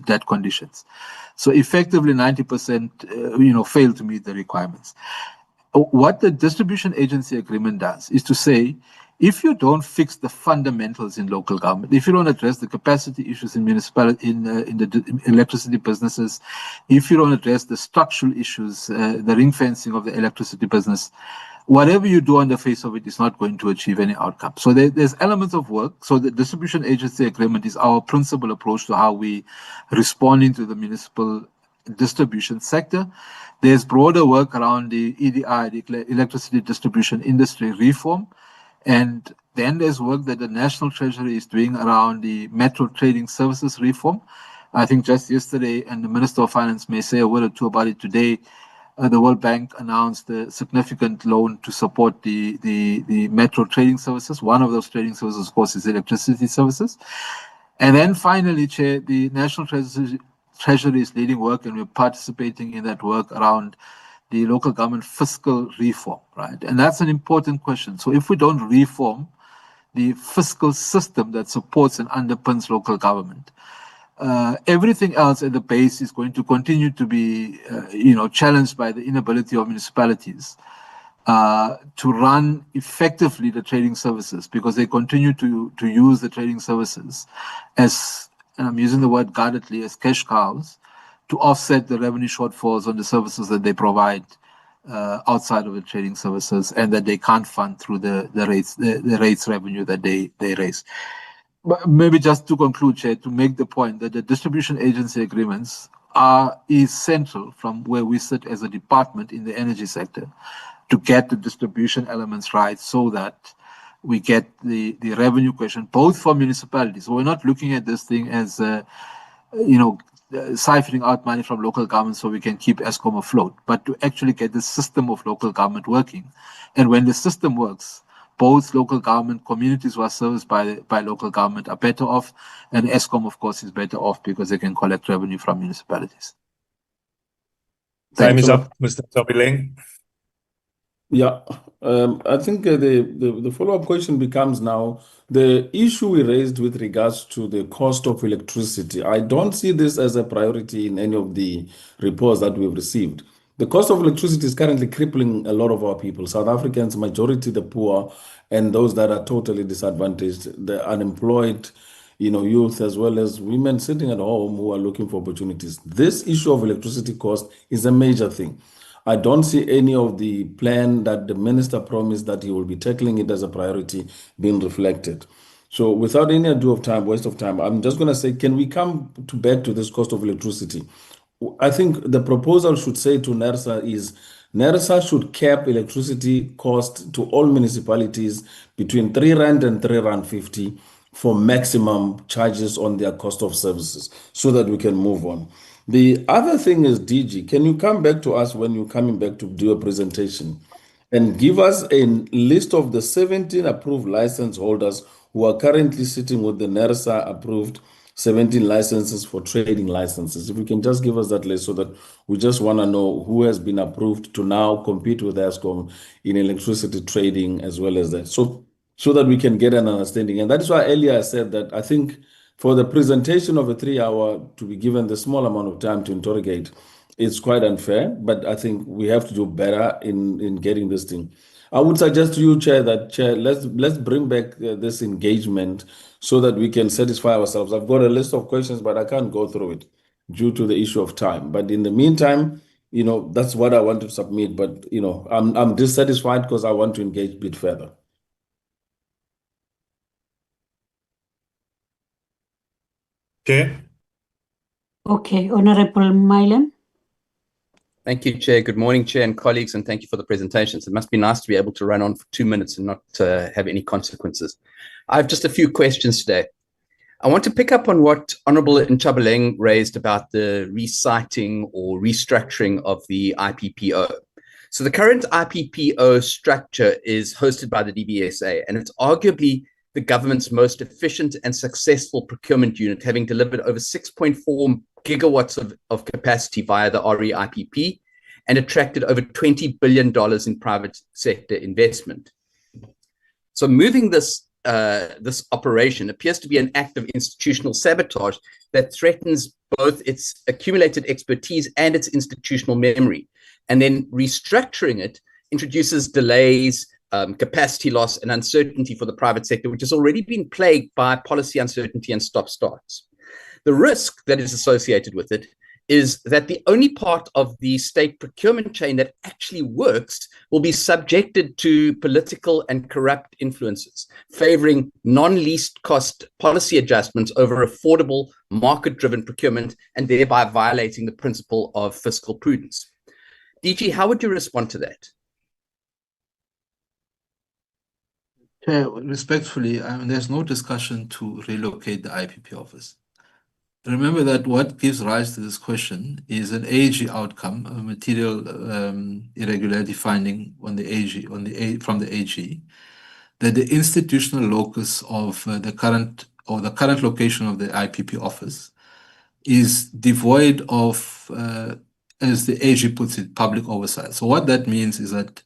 debt conditions. So effectively 90% failed to meet the requirements. What the distribution agency agreement does is to say, if you don't fix the fundamentals in local government, if you don't address the capacity issues in municipality, in the electricity businesses, if you don't address the structural issues, the ring fencing of the electricity business, whatever you do on the face of it is not going to achieve any outcome. So there's elements of work. So the distribution agency agreement is our principal approach to how we respond into the municipal distribution sector. There's broader work around the EDI, the electricity distribution industry reform. And then there's work that the National Treasury is doing around the Metro Trading Services reform. I think just yesterday, and the Minister of Finance may say a word or two about it today, the World Bank announced a significant loan to support the Metro Trading Services. One of those trading services, of course, is electricity services. And then finally, Chair, the National Treasury is leading work, and we're participating in that work around the local government fiscal reform, right? And that's an important question. So if we don't reform the fiscal system that supports and underpins local government, everything else at the base is going to continue to be, challenged by the inability of municipalities to run effectively the trading services, because they continue to use the trading services as, and I'm using the word guardedly, as cash cows to offset the revenue shortfalls on the services that they provide outside of the trading services, and that they can't fund through the rates revenue that they raise. But maybe just to conclude, Chair, to make the point that the distribution agency agreements is central from where we sit as a department in the energy sector to get the distribution elements right, so that we get the revenue question, both for municipalities. So we're not looking at this thing as siphoning out money from local government so we can keep Eskom afloat, but to actually get the system of local government working. And when the system works, both local government communities who are serviced by local government are better off, and ESCOM, of course, is better off because they can collect revenue from municipalities. Time Thanks is a lot. up, Mr. Tabileng. Yeah, I think the follow-up question becomes now the issue we raised with regards to the cost of electricity. I don't see this as a priority in any of the reports that we've received. The cost of electricity is currently crippling a lot of our people, South Africans, majority the poor, and those that are totally disadvantaged, the unemployed, youth as well as women sitting at home who are looking for opportunities. This issue of electricity cost is a major thing. I don't see any of the plan that the minister promised that he will be tackling it as a priority being reflected. So without any ado of time, waste of time, I'm just going to say, can we come to back to this cost of electricity? I think the proposal should say to NERSA is NERSA should cap electricity cost to all municipalities between 3 Rand and 3 Rand 50 for maximum charges on their cost of services so that we can move on. The other thing is, DG, can you come back to us when you're coming back to do a presentation and give us a list of the 17 approved license holders who are currently sitting with the NERSA approved 17 licenses for trading licenses? If you can just give us that list so that we just want to know who has been approved to now compete with ESCOM in electricity trading as well as that. So that we can get an understanding. And that is why earlier I said that I think for the presentation of a 3-hour to be given the small amount of time to interrogate, it's quite unfair, but I think we have to do better in getting this thing. I would suggest to you, Chair, let's bring back this engagement so that we can satisfy ourselves. I've got a list of questions, but I can't go through it due to the issue of time. But in the meantime, that's what I want to submit. But I'm dissatisfied because I want to engage a bit further. Chair. Okay, Honorable Milam. Thank you, Chair. Good morning, Chair and colleagues, and thank you for the presentations. It must be nice to be able to run on for 2 minutes and not have any consequences. I have just a few questions today. I want to pick up on what Honorable Nchabaleng raised about the reciting or restructuring of the IPPO. So the current IPPO structure is hosted by the DBSA, and it's arguably the government's most efficient and successful procurement unit, having delivered over 6.4 gigawatts of capacity via the REIPP and attracted over $20 billion in private sector investment. So moving this operation appears to be an act of institutional sabotage that threatens both its accumulated expertise and its institutional memory. And then restructuring it introduces delays, capacity loss, and uncertainty for the private sector, which has already been plagued by policy uncertainty and stop-starts. The risk that is associated with it is that the only part of the state procurement chain that actually works will be subjected to political and corrupt influences, favoring non-least cost policy adjustments over affordable market-driven procurement and thereby violating the principle of fiscal prudence. DG, how would you respond to that? Chair, respectfully, there's no discussion to relocate the IPP office. Remember that what gives rise to this question is an AG outcome, a material irregularity finding on the AG, from the AG, that the institutional locus of the current location of the IPP office is devoid of, as the AG puts it, public oversight. So what that means is that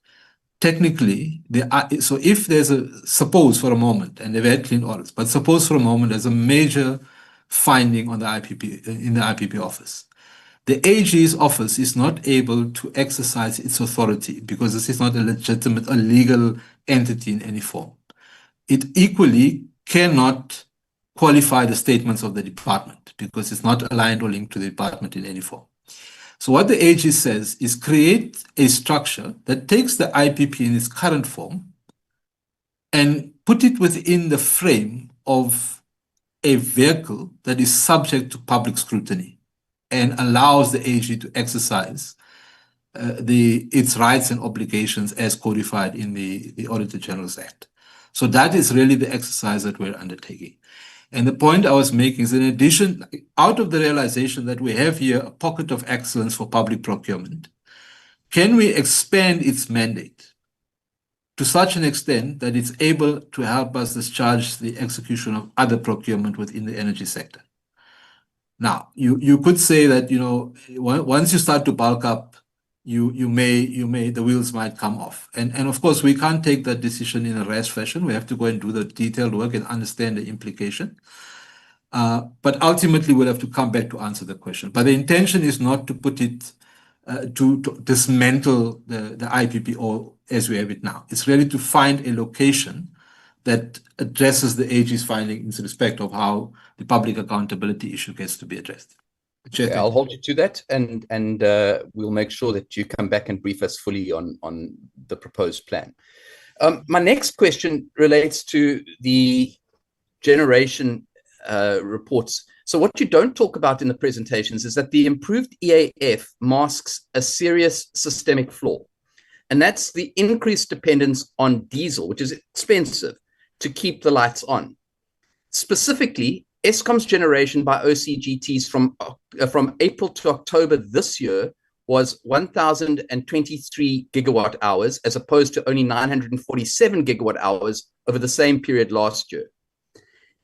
technically, so if there's suppose for a moment, and they've had clean audits, but suppose for a moment there's a major finding on the IPP, in the IPP office. The AG's office is not able to exercise its authority because this is not a legitimate, a legal entity in any form. It equally cannot qualify the statements of the department because it's not aligned or linked to the department in any form. So what the AG says is create a structure that takes the IPP in its current form and put it within the frame of a vehicle that is subject to public scrutiny and allows the AG to exercise its rights and obligations as codified in the Auditor General's Act. So that is really the exercise that we're undertaking. And the point I was making is, in addition, out of the realization that we have here a pocket of excellence for public procurement, can we expand its mandate to such an extent that it's able to help us discharge the execution of other procurement within the energy sector. Now, you could say that, once you start to bulk up, the wheels might come off. And of course, we can't take that decision in a rash fashion. We have to go and do the detailed work and understand the implication. But ultimately, we'll have to come back to answer the question. But the intention is not to put it, to dismantle the IPPO as we have it now. It's really to find a location that addresses the AG's findings in respect of how the public accountability issue gets to be addressed. Chair, Okay, I'll hold you to that, and we'll make sure that you come back and brief us fully on the proposed plan. My next question relates to the generation reports. So what you don't talk about in the presentations is that the improved EAF masks a serious systemic flaw, and that's the increased dependence on diesel, which is expensive, to keep the lights on. Specifically, Eskom's generation by OCGTs from April to October this year was 1,023 gigawatt hours, as opposed to only 947 gigawatt hours over the same period last year.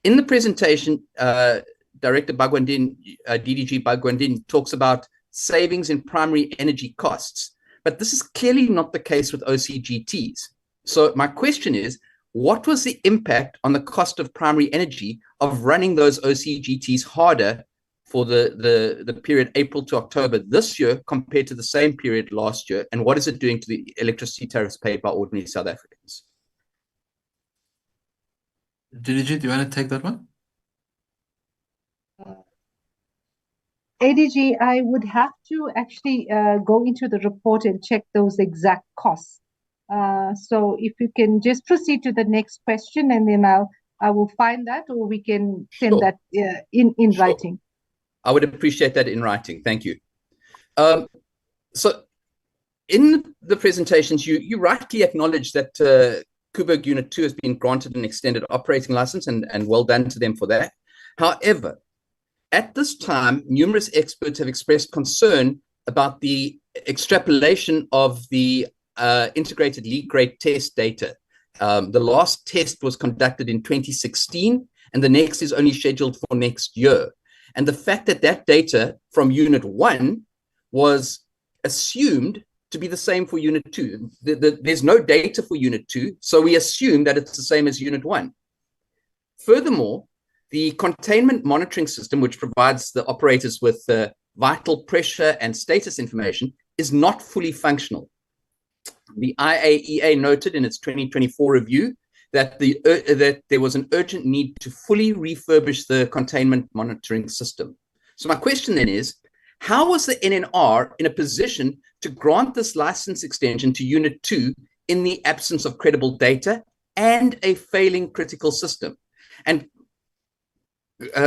In the presentation, Director Bagwandin, DDG Bagwandin, talks about savings in primary energy costs, but this is clearly not the case with OCGTs. So my question is, what was the impact on the cost of primary energy of running those OCGTs harder for the period April to October this year compared to the same period last year? And what is it doing to the electricity tariffs paid by ordinary South Africans? DDG, do you want to take that one? ADG, I would have to actually go into the report and check those exact costs. So if you can just proceed to the next question, and then I will find that, or we can send that in writing. I would appreciate that in writing. Thank you. So in the presentations, you rightly acknowledge that Kuberg Unit 2 has been granted an extended operating license, and well done to them for that. However, at this time, numerous experts have expressed concern about the extrapolation of the integrated leak rate test data. The last test was conducted in 2016, and the next is only scheduled for next year. And the fact that that data from Unit 1 was assumed to be the same for Unit 2. There's no data for Unit 2, so we assume that it's the same as Unit 1. Furthermore, the containment monitoring system, which provides the operators with vital pressure and status information, is not fully functional. The IAEA noted in its 2024 review that that there was an urgent need to fully refurbish the containment monitoring system. So my question then is, how was the NNR in a position to grant this license extension to Unit 2 in the absence of credible data and a failing critical system? And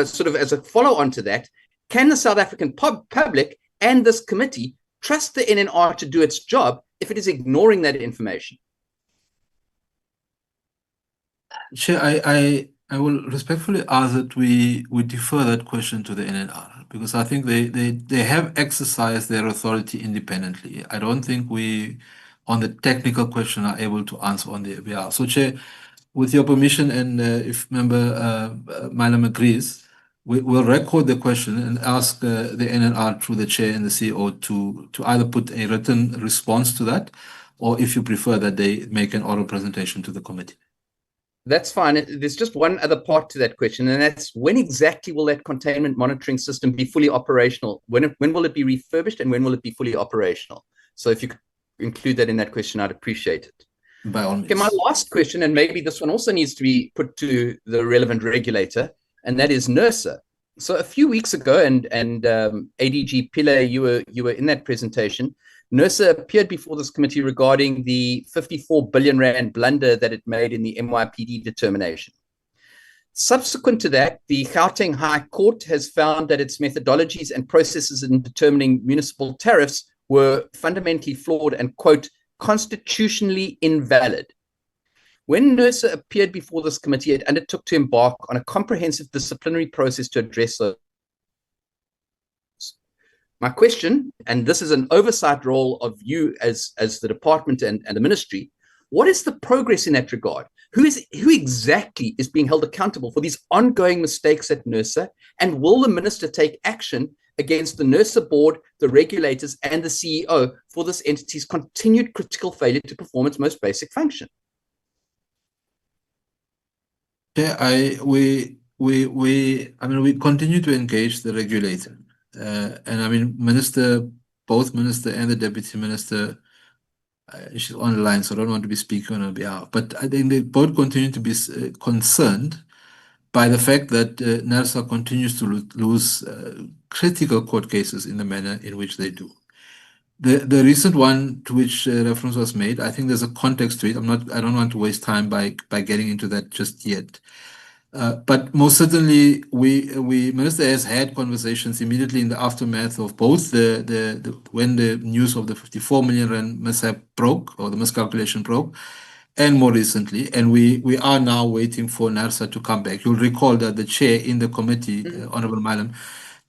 sort of as a follow-on to that, can the South African public and this committee trust the NNR to do its job if it is ignoring that information? Chair, I will respectfully ask that we defer that question to the NNR, because I think they have exercised their authority independently. I don't think we, on the technical question, are able to answer on their behalf. So, Chair, with your permission, and if Member Milam agrees, we'll record the question and ask the NNR through the Chair and the CEO to either put a written response to that, or if you prefer that they make an oral presentation to the committee. That's fine. There's just one other part to that question, and that's when exactly will that containment monitoring system be fully operational? When will it be refurbished, and when will it be fully operational? So if you could include that in that question, I'd appreciate it. By all means. Okay, my last question, and maybe this one also needs to be put to the relevant regulator, and that is NERSA. So a few weeks ago, and ADG Pillay, you were in that presentation, NERSA appeared before this committee regarding the 54 billion rand blunder that it made in the MYPD determination. Subsequent to that, the Gauteng High Court has found that its methodologies and processes in determining municipal tariffs were fundamentally flawed and, quote, constitutionally invalid. When NERSA appeared before this committee, it undertook to embark on a comprehensive disciplinary process to address those. My question, and this is an oversight role of you as the department and the ministry, What is the progress in that regard? Who exactly is being held accountable for these ongoing mistakes at NERSA? And will the minister take action against the NERSA board, the regulators, and the CEO for this entity's continued critical failure to perform its most basic function? Yeah, we continue to engage the regulator, and I mean, both minister and the deputy minister. She's on the line, so I don't want to be speaking on her behalf. But I think they both continue to be concerned by the fact that NERSA continues to lose critical court cases in the manner in which they do. The recent one to which reference was made, I think there's a context to it. I don't want to waste time by getting into that just yet. But most certainly, Minister has had conversations immediately in the aftermath of both when the news of the 54 million rand mishap broke, or the miscalculation broke, and more recently. And we are now waiting for NERSA to come back. You'll recall that the chair in the committee, Honorable Malam,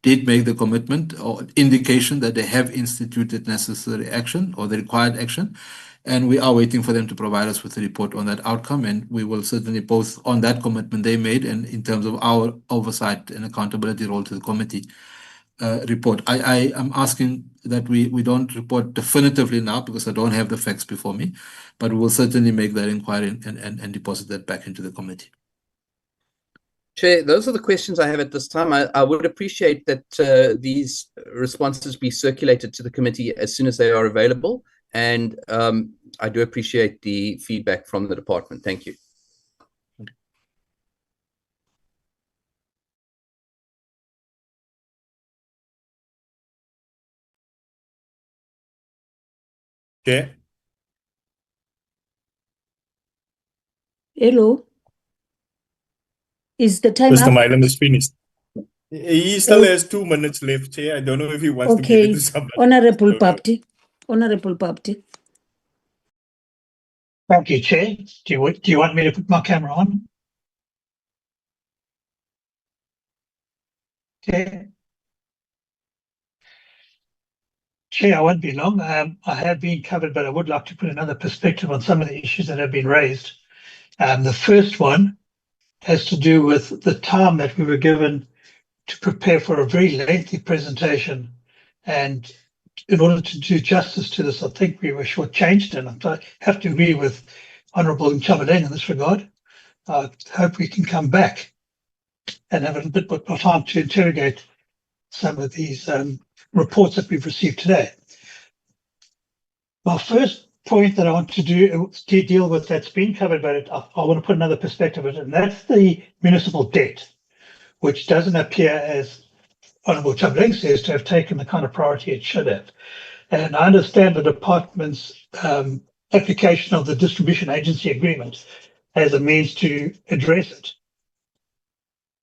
did make the commitment or indication that they have instituted necessary action or the required action. And we are waiting for them to provide us with a report on that outcome. And we will certainly, both on that commitment they made and in terms of our oversight and accountability role to the committee, report. I am asking that we don't report definitively now because I don't have the facts before me, but we will certainly make that inquiry and deposit that back into the committee. Chair, those are the questions I have at this time. I would appreciate that these responses be circulated to the committee as soon as they are available. And I do appreciate the feedback from the department. Thank you. Chair. Hello. Is the time Mr. up? Milam is finished. He still has 2 minutes left, Chair. I don't know if he wants to give it to somebody. Honorable Papti. Honorable Papti. Thank you, Chair. Do you want me to put my camera on? Okay. Chair, I won't be long. I have been covered, but I would like to put another perspective on some of the issues that have been raised. The first one has to do with the time that we were given to prepare for a very lengthy presentation. And in order to do justice to this, I think we were shortchanged, and I have to agree with Honourable Nchabaleng in this regard. I hope we can come back and have a bit more time to interrogate some of these reports that we've received today. My first point that I want to deal with that's been covered, but I want to put another perspective on it, and that's the municipal debt, which doesn't appear, as Honourable Nchabaleng says, to have taken the kind of priority it should have. And I understand the department's application of the distribution agency agreement as a means to address it.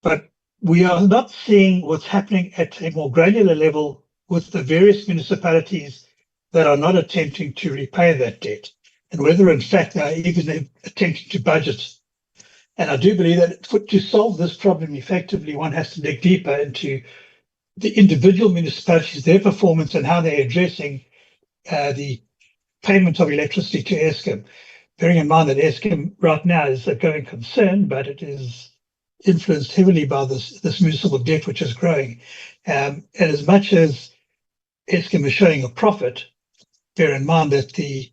But we are not seeing what's happening at a more granular level with the various municipalities that are not attempting to repay that debt, and whether in fact they are even attempting to budget. And I do believe that to solve this problem effectively, one has to dig deeper into the individual municipalities, their performance, and how they're addressing the payment of electricity to Eskom. Bearing in mind that Eskom right now is a going concern, but it is influenced heavily by this municipal debt, which is growing. And as much as Eskom is showing a profit, bear in mind that the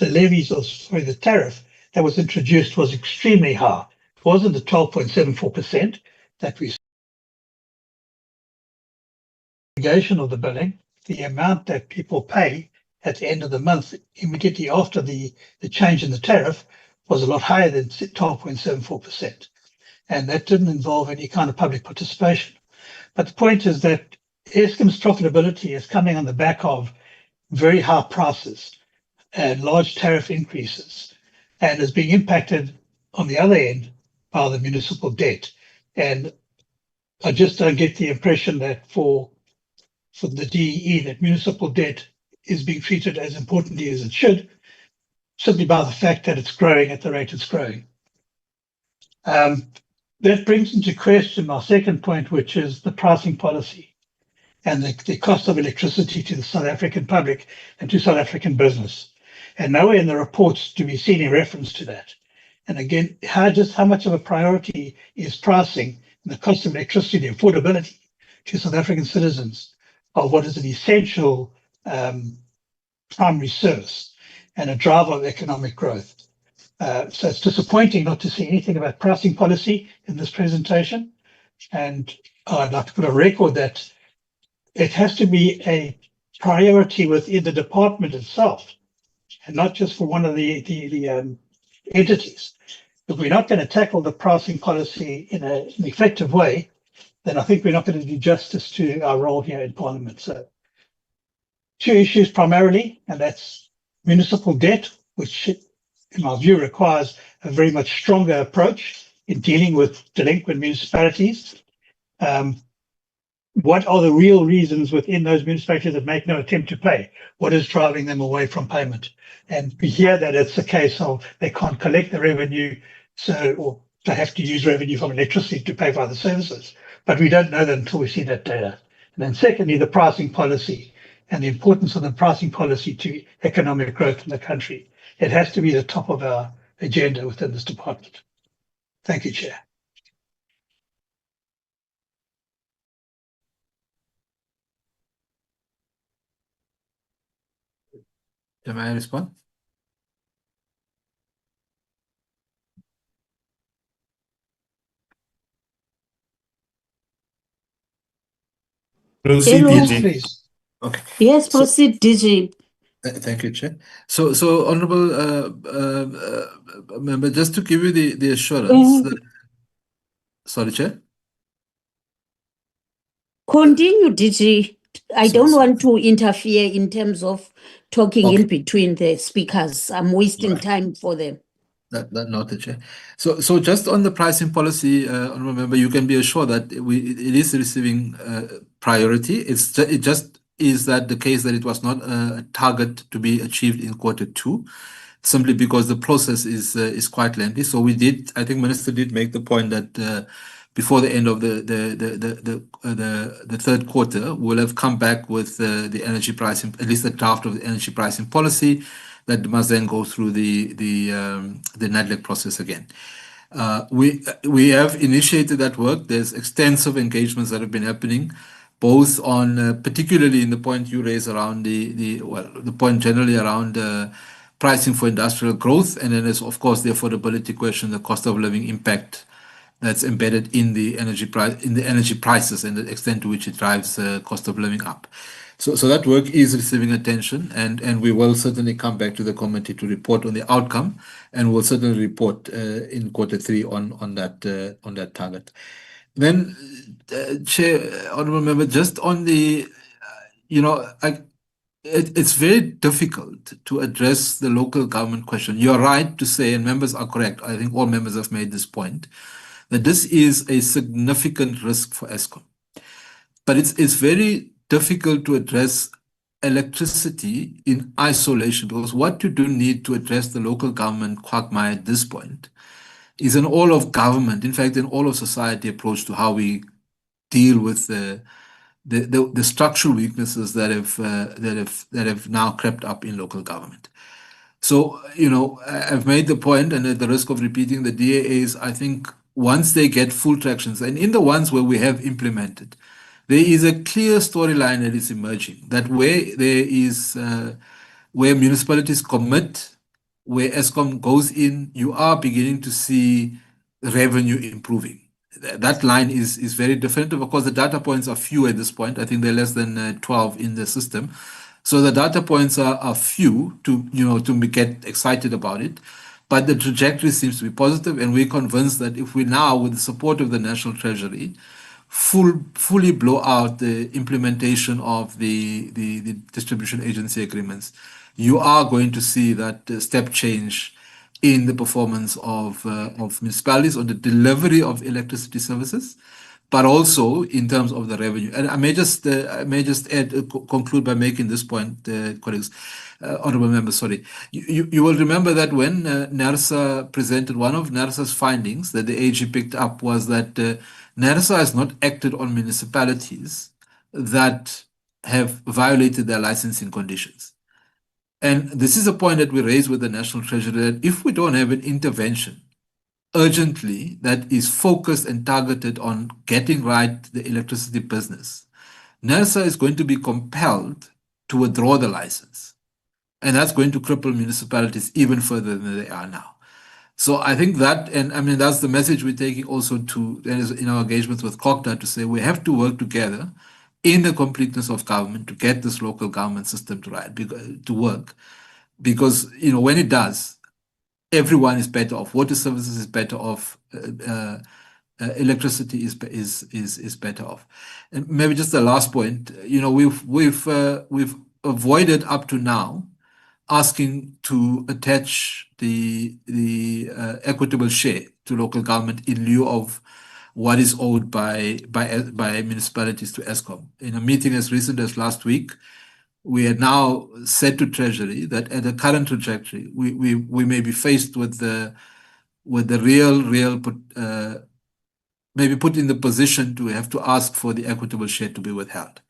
levies, or sorry, the tariff that was introduced was extremely high. It wasn't the 12.74% that we of the billing. The amount that people pay at the end of the month immediately after the change in the tariff was a lot higher than 12.74%. And that didn't involve any kind of public participation. But the point is that Eskom's profitability is coming on the back of very high prices and large tariff increases, and is being impacted on the other end by the municipal debt. And I just don't get the impression that for the DEE, that municipal debt is being treated as importantly as it should, simply by the fact that it's growing at the rate it's growing. That brings into question my second point, which is the pricing policy and the cost of electricity to the South African public and to South African business. And nowhere in the reports do we see any reference to that. And again, how much of a priority is pricing and the cost of electricity, the affordability to South African citizens of what is an essential primary service and a driver of economic growth. So it's disappointing not to see anything about pricing policy in this presentation. And I'd like to put a record that it has to be a priority within the department itself, and not just for one of the entities. If we're not going to tackle the pricing policy in an effective way, then I think we're not going to do justice to our role here in Parliament. So 2 issues primarily, and that's municipal debt, which in my view requires a very much stronger approach in dealing with delinquent municipalities. What are the real reasons within those municipalities that make no attempt to pay? What is driving them away from payment? And we hear that it's a case of they can't collect the revenue, or they have to use revenue from electricity to pay for other services. But we don't know that until we see that data. And then secondly, the pricing policy and the importance of the pricing policy to economic growth in the country. It has to be the top of our agenda within this department. Thank you, Chair. May I respond? Proceed, Hello. Yes, DG. please. Okay. Yes, proceed, DG. Thank you, Chair. So Honourable Member, just to give you the assurance that, sorry, Chair. Continue, DG. I So- don't so- want to interfere in terms of talking in between the speakers. I'm wasting Right. time for them. That noted, Chair. So just on the pricing policy, Honourable Member, you can be assured that it is receiving priority. It just is that the case that it was not a target to be achieved in Q2, simply because the process is quite lengthy. So I think Minister did make the point that before the end of the third quarter, we'll have come back with the energy pricing, at least the draft of the energy pricing policy that must then go through the NADLEC process again. We have initiated that work. There's extensive engagements that have been happening, both on particularly in the point you raise around the point generally around pricing for industrial growth, and then there's of course the affordability question, the cost of living impact that's embedded in the energy prices and the extent to which it drives cost of living up. So that work is receiving attention, and we will certainly come back to the committee to report on the outcome, and we'll certainly report in Q3 on that target. Then, Chair, Honourable Member, just on the, it's very difficult to address the local government question. You're right to say, and members are correct, I think all members have made this point, that this is a significant risk for Eskom. But it's very difficult to address electricity in isolation, because what you do need to address the local government quagmire at this point is an all of government, in fact, an all of society approach to how we deal with the structural weaknesses that have now crept up in local government. So, I've made the point, and at the risk of repeating, the DAAs, I think, once they get full tractions, and in the ones where we have implemented, there is a clear storyline that is emerging, that where municipalities commit, where Eskom goes in, you are beginning to see revenue improving. That line is very different. Of course, the data points are few at this point. I think they're less than 12 in the system. So the data points are few to get excited about it. But the trajectory seems to be positive, and we're convinced that if we now, with the support of the National Treasury, fully blow out the implementation of the distribution agency agreements, you are going to see that step change in the performance of municipalities on the delivery of electricity services, but also in terms of the revenue. And I may just conclude by making this point, colleagues, honourable members, sorry. You will remember that when NERSA presented, one of NERSA's findings that the AG picked up was that NERSA has not acted on municipalities that have violated their licensing conditions. And this is a point that we raise with the National Treasury, that if we don't have an intervention urgently that is focused and targeted on getting right the electricity business, NERSA is going to be compelled to withdraw the license. And that's going to cripple municipalities even further than they are now. So I think that, and I mean, that's the message we're taking also to, in our engagements with COGTA, to say we have to work together in the completeness of government to get this local government system to work. Because, when it does, everyone is better off. Water services is better off. Electricity is better off. And maybe just the last point, we've avoided up to now asking to attach the equitable share to local government in lieu of what is owed by municipalities to Eskom. In a meeting as recent as last week, we had now said to Treasury that at the current trajectory, we may be faced with the maybe put in the position to have to ask for the equitable share to be withheld.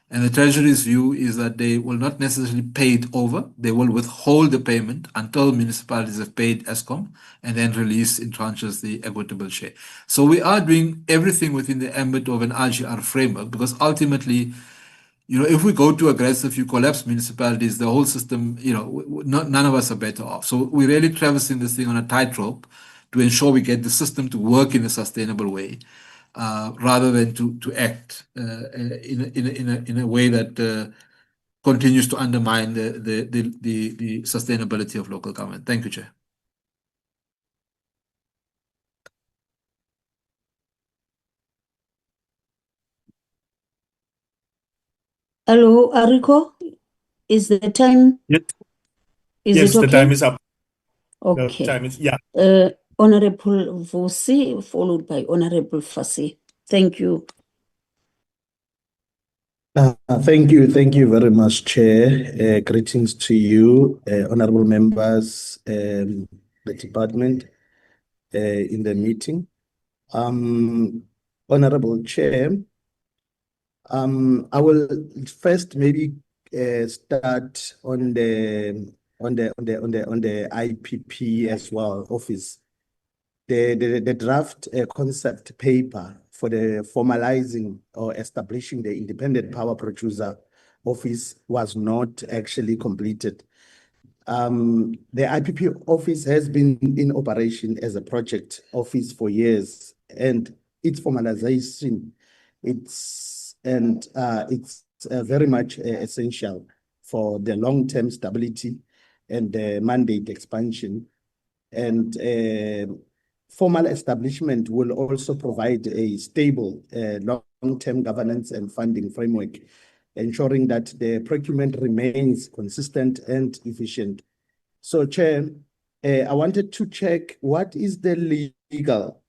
And the Treasury's view is that they will not necessarily pay it over. They will withhold the payment until municipalities have paid Eskom and then release in tranches the equitable share. So we are doing everything within the ambit of an RGR framework, because ultimately, if we go too aggressive, you collapse municipalities, the whole system, none of us are better off. So we're really traversing this thing on a tightrope to ensure we get the system to work in a sustainable way, rather than to act in a way that continues to undermine the sustainability of local government. Thank you, Chair. Hello, Ariko. Is the time? Yes. Is Yes, it the okay? time is up. The Okay. time is, yeah. Honorable Vusi, followed by Honorable Fasi. Thank you. Thank you very much, Chair. Greetings to you, honorable members, the department, in the meeting. Honorable Chair, I will first maybe start on the IPP as well, office. The draft concept paper for the formalizing or establishing the independent power producer office was not actually completed. The IPP office has been in operation as a project office for years, and its formalization, it's very much essential for the long-term stability and the mandate expansion. And formal establishment will also provide a stable long-term governance and funding framework, ensuring that the procurement remains consistent and efficient. So, Chair, I wanted to check what is the legal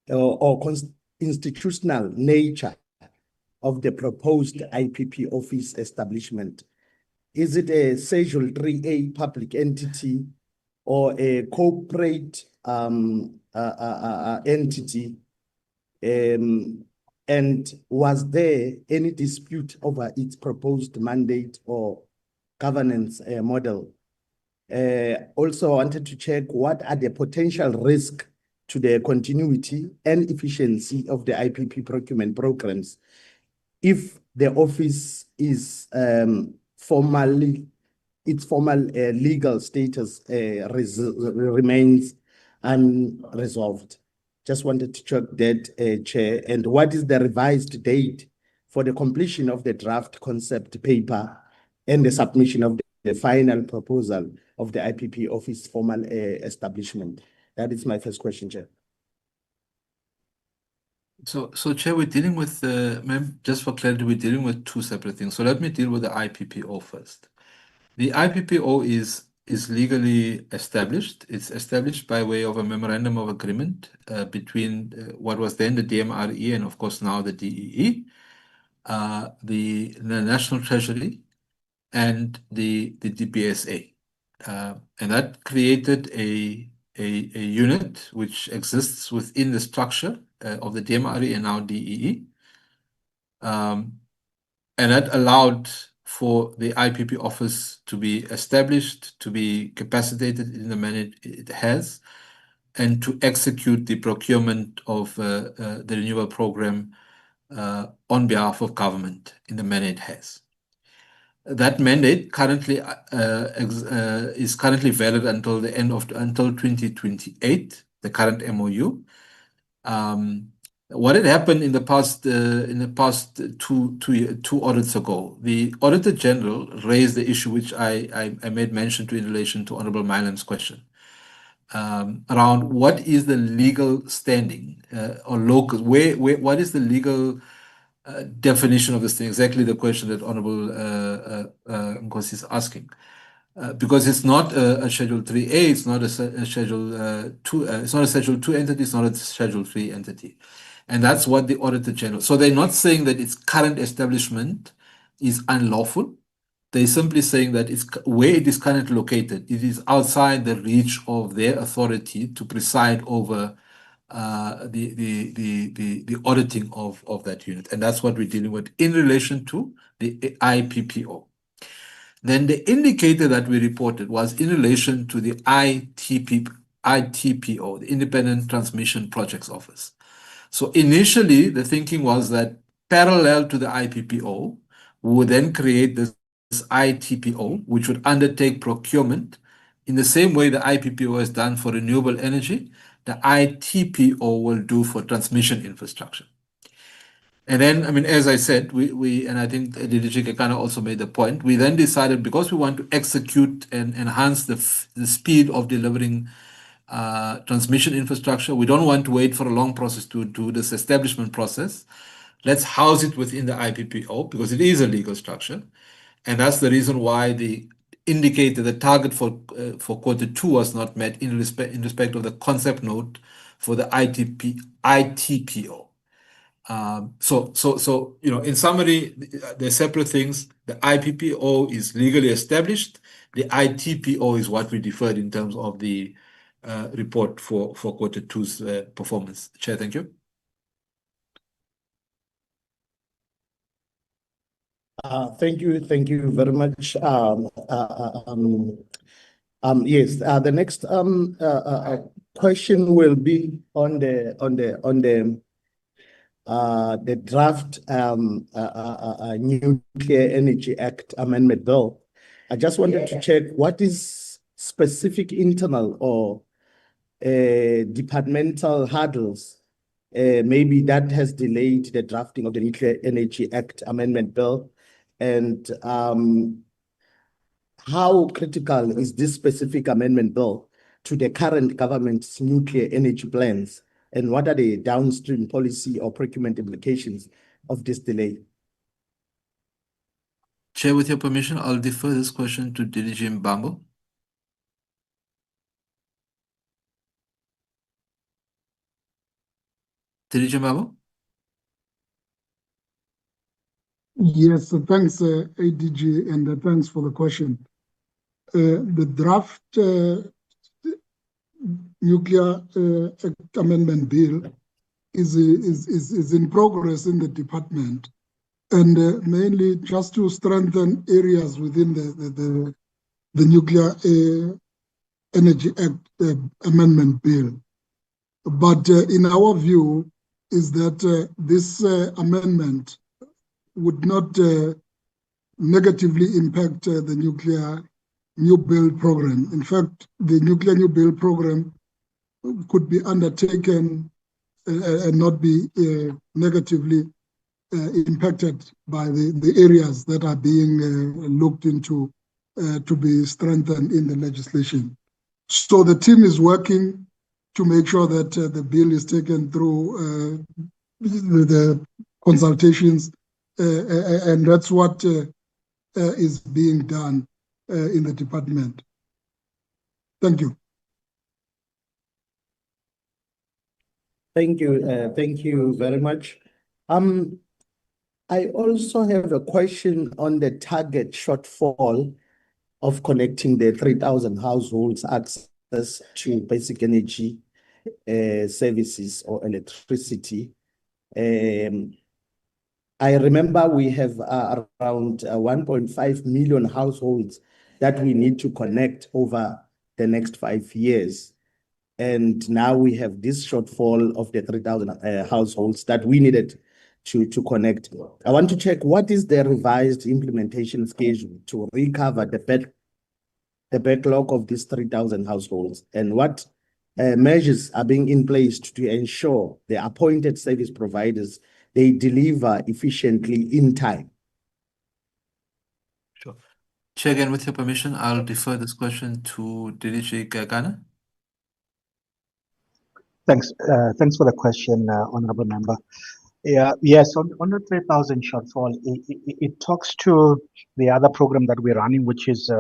or institutional nature of the proposed IPP office establishment. Is it a Schedule 3A public entity or a corporate entity? And was there any dispute over its proposed mandate or governance model? Also, I wanted to check what are the potential risks to the continuity and efficiency of the IPP procurement programs if the office is its formal legal status remains unresolved. Just wanted to check that, Chair. And what is the revised date for the completion of the draft concept paper and the submission of the final proposal of the IPP office formal establishment? That is my first question, Chair. So Chair, we're dealing with, just for clarity, we're dealing with two separate things. So let me deal with the IPPO first. The IPPO is legally established. It's established by way of a memorandum of agreement between what was then the DMRE and, of course, now the DEE, the National Treasury, and the DPSA. And that created a unit which exists within the structure of the DMRE and now DEE. And that allowed for the IPP office to be established, to be capacitated in the manner it has, and to execute the procurement of the renewable program on behalf of government in the manner it has. That mandate currently is currently valid until 2028, the current MOU. What had happened in the past two audits ago, the Auditor General raised the issue which I made mention to in relation to Honorable Mylan's question, around what is the legal standing or locus, what is the legal definition of this thing, exactly the question that Honorable Nkosi is asking. Because it's not a Schedule 3A, it's not a Schedule 2, it's not a Schedule 2 entity, it's not a Schedule 3 entity. And that's what the Auditor General. So they're not saying that its current establishment is unlawful. They're simply saying that it's where it is currently located, it is outside the reach of their authority to preside over the auditing of that unit. And that's what we're dealing with in relation to the IPPO. Then the indicator that we reported was in relation to the ITPO, the Independent Transmission Projects Office. So initially, the thinking was that parallel to the IPPO, we would then create this ITPO, which would undertake procurement in the same way the IPPO has done for renewable energy, the ITPO will do for transmission infrastructure. And then, I mean, as I said, we and I think DDG Kekana also made the point, we then decided because we want to execute and enhance the speed of delivering transmission infrastructure, we don't want to wait for a long process to do this establishment process. Let's house it within the IPPO because it is a legal structure. And that's the reason why the indicator, the target for Q2 was not met in respect of the concept note for the ITPO. So you know, in summary, they're separate things. The IPPO is legally established. The ITPO is what we deferred in terms of the report for Q2's performance. Chair, thank you. Thank you very much. Yes, the next question will be on the draft Nuclear Energy Act Amendment Bill. I just wanted to check what is specific internal or departmental hurdles maybe that has delayed the drafting of the Nuclear Energy Act Amendment Bill, and how critical is this specific amendment bill to the current government's nuclear energy plans, and what are the downstream policy or procurement implications of this delay? Chair, with your permission, I'll defer this question to DDG Mbambo. DDG Mbambo? Yes, thanks, ADG, and thanks for the question. The draft Nuclear Act Amendment Bill is in progress in the department, and mainly just to strengthen areas within the Nuclear Energy Act Amendment Bill. But in our view, is that this amendment would not negatively impact the nuclear new build program. In fact, the nuclear new build program could be undertaken and not be negatively impacted by the areas that are being looked into to be strengthened in the legislation. So the team is working to make sure that the bill is taken through the consultations, and that's what is being done in the department. Thank you. Thank you very much. I also have a question on the target shortfall of connecting the 3,000 households access to basic energy services or electricity. I remember we have around 1.5 million households that we need to connect over the next 5 years. And now we have this shortfall of the 3,000 households that we needed to connect. I want to check what is the revised implementation schedule to recover the backlog of these 3,000 households, and what measures are being in place to ensure the appointed service providers, they deliver efficiently in time. Sure. Chair, again, with your permission, I'll defer this question to DDG Gagana. Thanks. Thanks for the question, honorable member. Yeah, yes, on the 3,000 shortfall, it talks to the other program that we're running, which is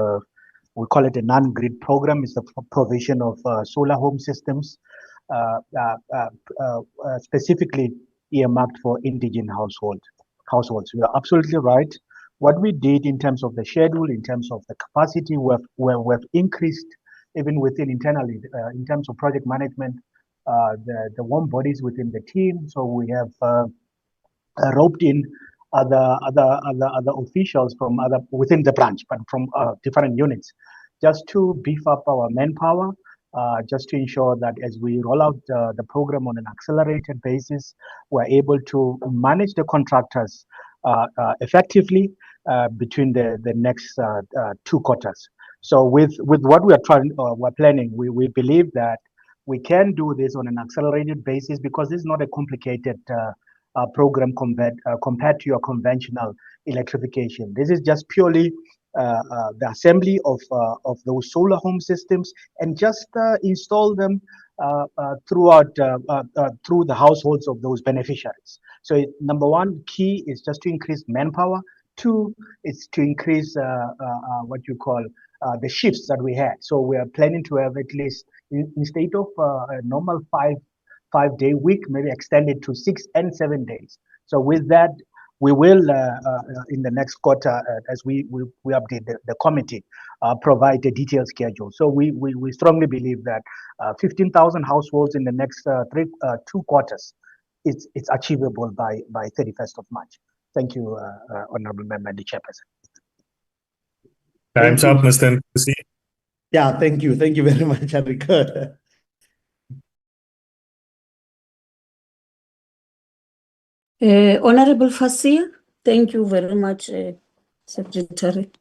we call it a non-grid program. It's the provision of solar home systems, specifically earmarked for indigent households. You are absolutely right. What we did in terms of the schedule, in terms of the capacity, we've increased even within internally in terms of project management, the warm bodies within the team. So we have roped in other officials from other within the branch, but from different units, just to beef up our manpower, just to ensure that as we roll out the program on an accelerated basis, we're able to manage the contractors effectively between the next 2 quarters. So with what we are we're planning, we believe that we can do this on an accelerated basis because this is not a complicated program compared to your conventional electrification. This is just purely the assembly of those solar home systems and just install them throughout through the households of those beneficiaries. So number one key is just to increase manpower. 2 is to increase what you call the shifts that we had. So we are planning to have at least instead of a normal 5-day week, maybe extend it to 6 and 7 days. So with that, we will in the next quarter, as we update the committee, provide a detailed schedule. So we strongly believe that 15,000 households in the next 2 quarters, it's achievable by 31st of March. Thank you, Honorable Member and the Chairperson. Time's up, Mr. Nkosi. Yeah, thank you. Thank you very much, Enrico. Honorable Fasia, thank you very much, Secretary.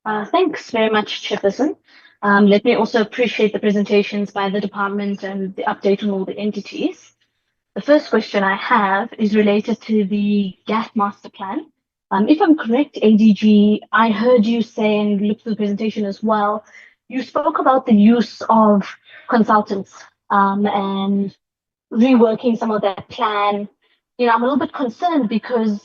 Thanks very much, Chairperson. Let me also appreciate the presentations by the department and the update on all the entities. The first question I have is related to the gas master plan. If I'm correct, ADG, I heard you say and looked through the presentation as well, you spoke about the use of consultants and reworking some of that plan. You know, I'm a little bit concerned because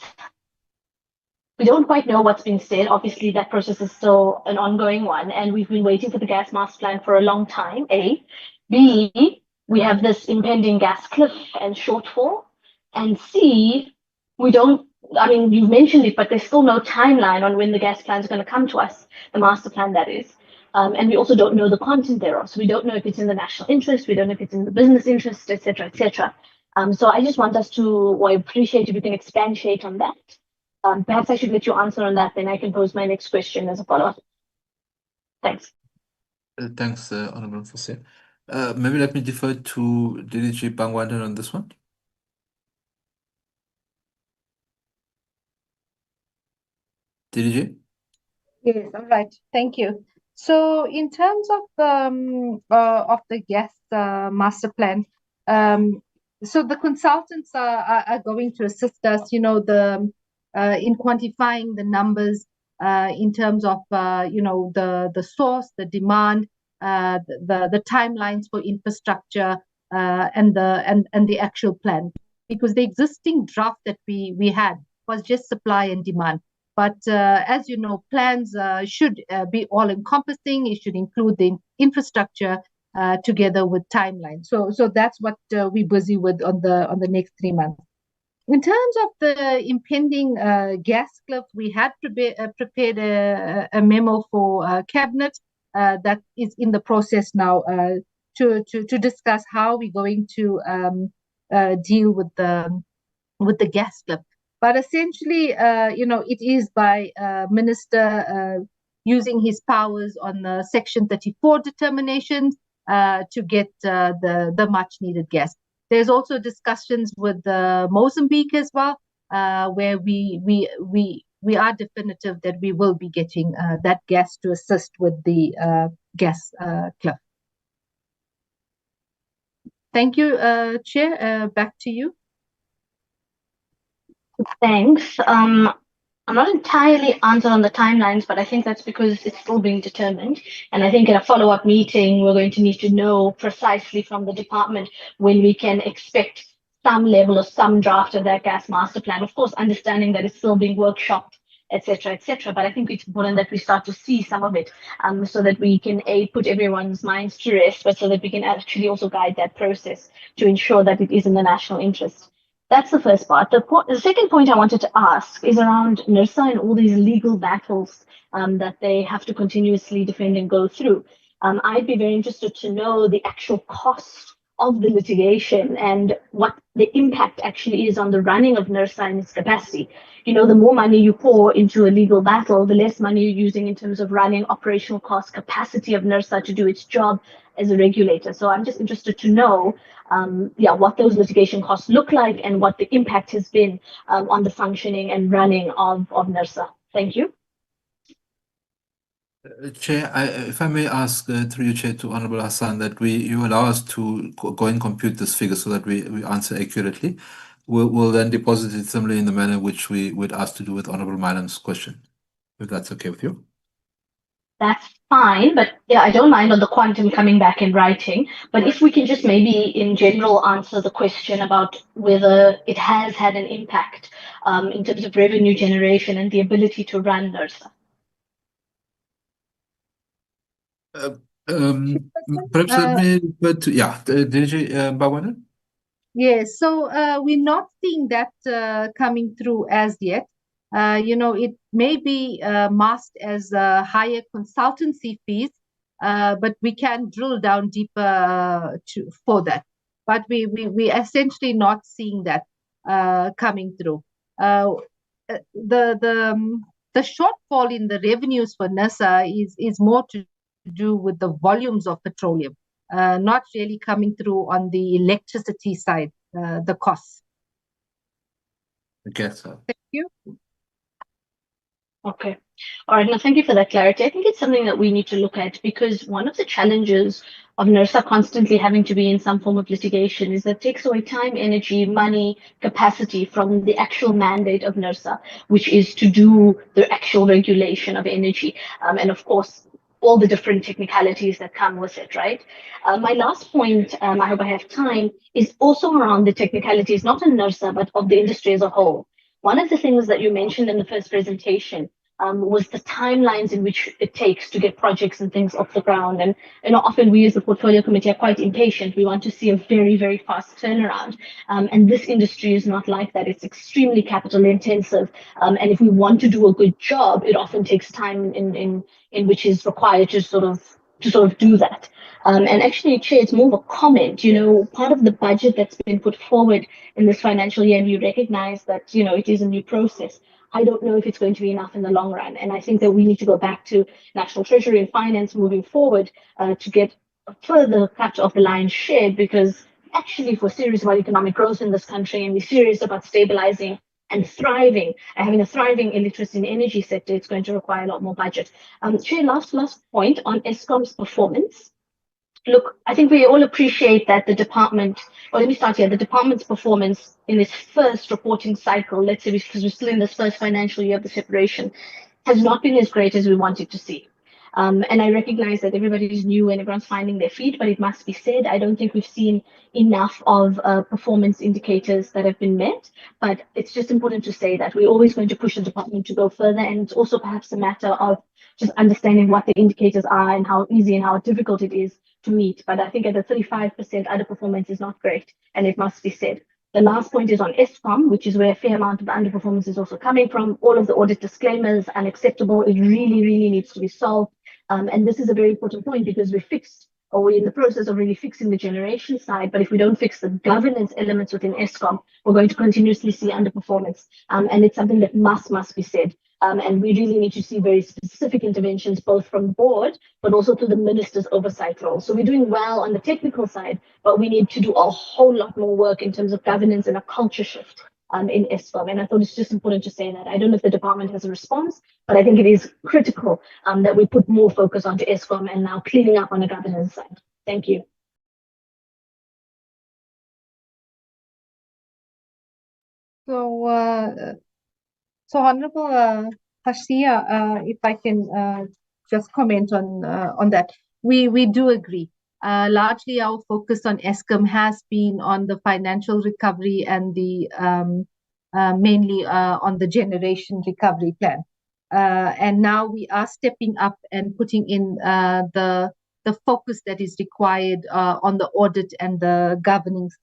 we don't quite know what's being said. Obviously, that process is still an ongoing one, and we've been waiting for the gas master plan for a long time, A. B, we have this impending gas cliff and shortfall. And C, we don't, I mean, you've mentioned it, but there's still no timeline on when the gas plan is going to come to us, the master plan, that is. And we also don't know the content thereof. So we don't know if it's in the national interest, we don't know if it's in the business interest, et cetera, et cetera. So I just want us to, or I appreciate if you can expatiate on that. Perhaps I should let you answer on that, then I can pose my next question as a follow-up. Thanks. Thanks, Honorable Fasia. Maybe let me defer to DDG Bangwanda on this one. DDG? Yes, all right. Thank you. So in terms of the gas master plan, so the consultants are going to assist us, you know, in quantifying the numbers in terms of you know, the source, the demand, the timelines for infrastructure, and the actual plan, because the existing draft that we had was just supply and demand. But as you know, plans should be all-encompassing. It should include the infrastructure together with timeline. So that's what we're busy with on the next 3 months. In terms of the impending gas cliff, we had prepared a memo for cabinet that is in the process now to discuss how we're going to deal with the with the gas cliff. But essentially, it is by Minister using his powers on the Section 34 determinations to get the much needed gas. There's also discussions with Mozambique as well, where we are definitive that we will be getting that gas to assist with the gas cliff. Thank you, Chair. Back to you. Thanks. I'm not entirely answered on the timelines, but I think that's because it's still being determined. And I think in a follow-up meeting, we're going to need to know precisely from the department when we can expect some level or some draft of that gas master plan. Of course, understanding that it's still being workshopped, etc., etc. But I think it's important that we start to see some of it, so that we can put everyone's minds to rest, but so that we can actually also guide that process to ensure that it is in the national interest. That's the first part. The second point I wanted to ask is around NERSA and all these legal battles that they have to continuously defend and go through. I'd be very interested to know the actual cost of the litigation and what the impact actually is on the running of NERSA and its capacity. The more money you pour into a legal battle, the less money you're using in terms of running, operational cost, capacity of NERSA to do its job as a regulator. So I'm just interested to know what those litigation costs look like and what the impact has been on the functioning and running of NERSA. Thank you. Chair, if I may ask through you, Chair, to Honorable Hassan, that you allow us to go and compute this figure so that we answer accurately. We'll then deposit it similarly in the manner which we would ask to do with Honorable Madam's question, if that's okay with you. That's fine, but yeah, I don't mind on the quantum coming back in writing. But if we can just maybe in general answer the question about whether it has had an impact in terms of revenue generation and the ability to run NERSA. Perhaps let me refer to, DG Bawana? Yes, so we're not seeing that coming through as yet. It may be masked as higher consultancy fees, but we can drill down deeper for that. But we essentially not seeing that coming through. The shortfall in the revenues for NERSA is more to do with the volumes of petroleum, not really coming through on the electricity side, the costs. Okay, so. Thank you. Okay. All right. No, thank you for that clarity. I think it's something that we need to look at because one of the challenges of NERSA constantly having to be in some form of litigation is that it takes away time, energy, money, capacity from the actual mandate of NERSA, which is to do the actual regulation of energy. And of course, all the different technicalities that come with it, right? My last point, I hope I have time, is also around the technicalities, not in NERSA, but of the industry as a whole. One of the things that you mentioned in the first presentation was the timelines in which it takes to get projects and things off the ground. And often we as the portfolio committee are quite impatient. We want to see a very, very fast turnaround. And this industry is not like that. It's extremely capital intensive. And if we want to do a good job, it often takes time in which is required to sort of do that. And actually, Chair, it's more of a comment. Part of the budget that's been put forward in this financial year, and we recognize that, it is a new process. I don't know if it's going to be enough in the long run. And I think that we need to go back to National Treasury and Finance moving forward to get a further cut of the lion's share, because actually, if we're serious about economic growth in this country and we're serious about stabilizing and thriving, and having a thriving electricity and energy sector, it's going to require a lot more budget. Chair, last point on Eskom's performance. Look, I think we all appreciate that the department, or let me start here, the department's performance in this first reporting cycle, let's say because we're still in this first financial year of the separation, has not been as great as we wanted to see. And I recognize that everybody is new and everyone's finding their feet, but it must be said, I don't think we've seen enough of performance indicators that have been met. But it's just important to say that we're always going to push the department to go further. And it's also perhaps a matter of just understanding what the indicators are and how easy and how difficult it is to meet. But I think at the 35% underperformance is not great, and it must be said. The last point is on Eskom, which is where a fair amount of the underperformance is also coming from. All of the audit disclaimers, unacceptable. It really, really needs to be solved. And this is a very important point because we fixed or we're in the process of really fixing the generation side, but if we don't fix the governance elements within Eskom, we're going to continuously see underperformance. And it's something that must be said. And we really need to see very specific interventions, both from the board, but also through the minister's oversight role. So we're doing well on the technical side, but we need to do a whole lot more work in terms of governance and a culture shift in Eskom. And I thought it's just important to say that. I don't know if the department has a response, but I think it is critical that we put more focus onto Eskom and now cleaning up on the governance side. Thank you. So Honorable Hashia, if I can just comment on that, we do agree. Largely, our focus on Eskom has been on the financial recovery and the mainly on the generation recovery plan. And now we are stepping up and putting in the focus that is required on the audit and the governance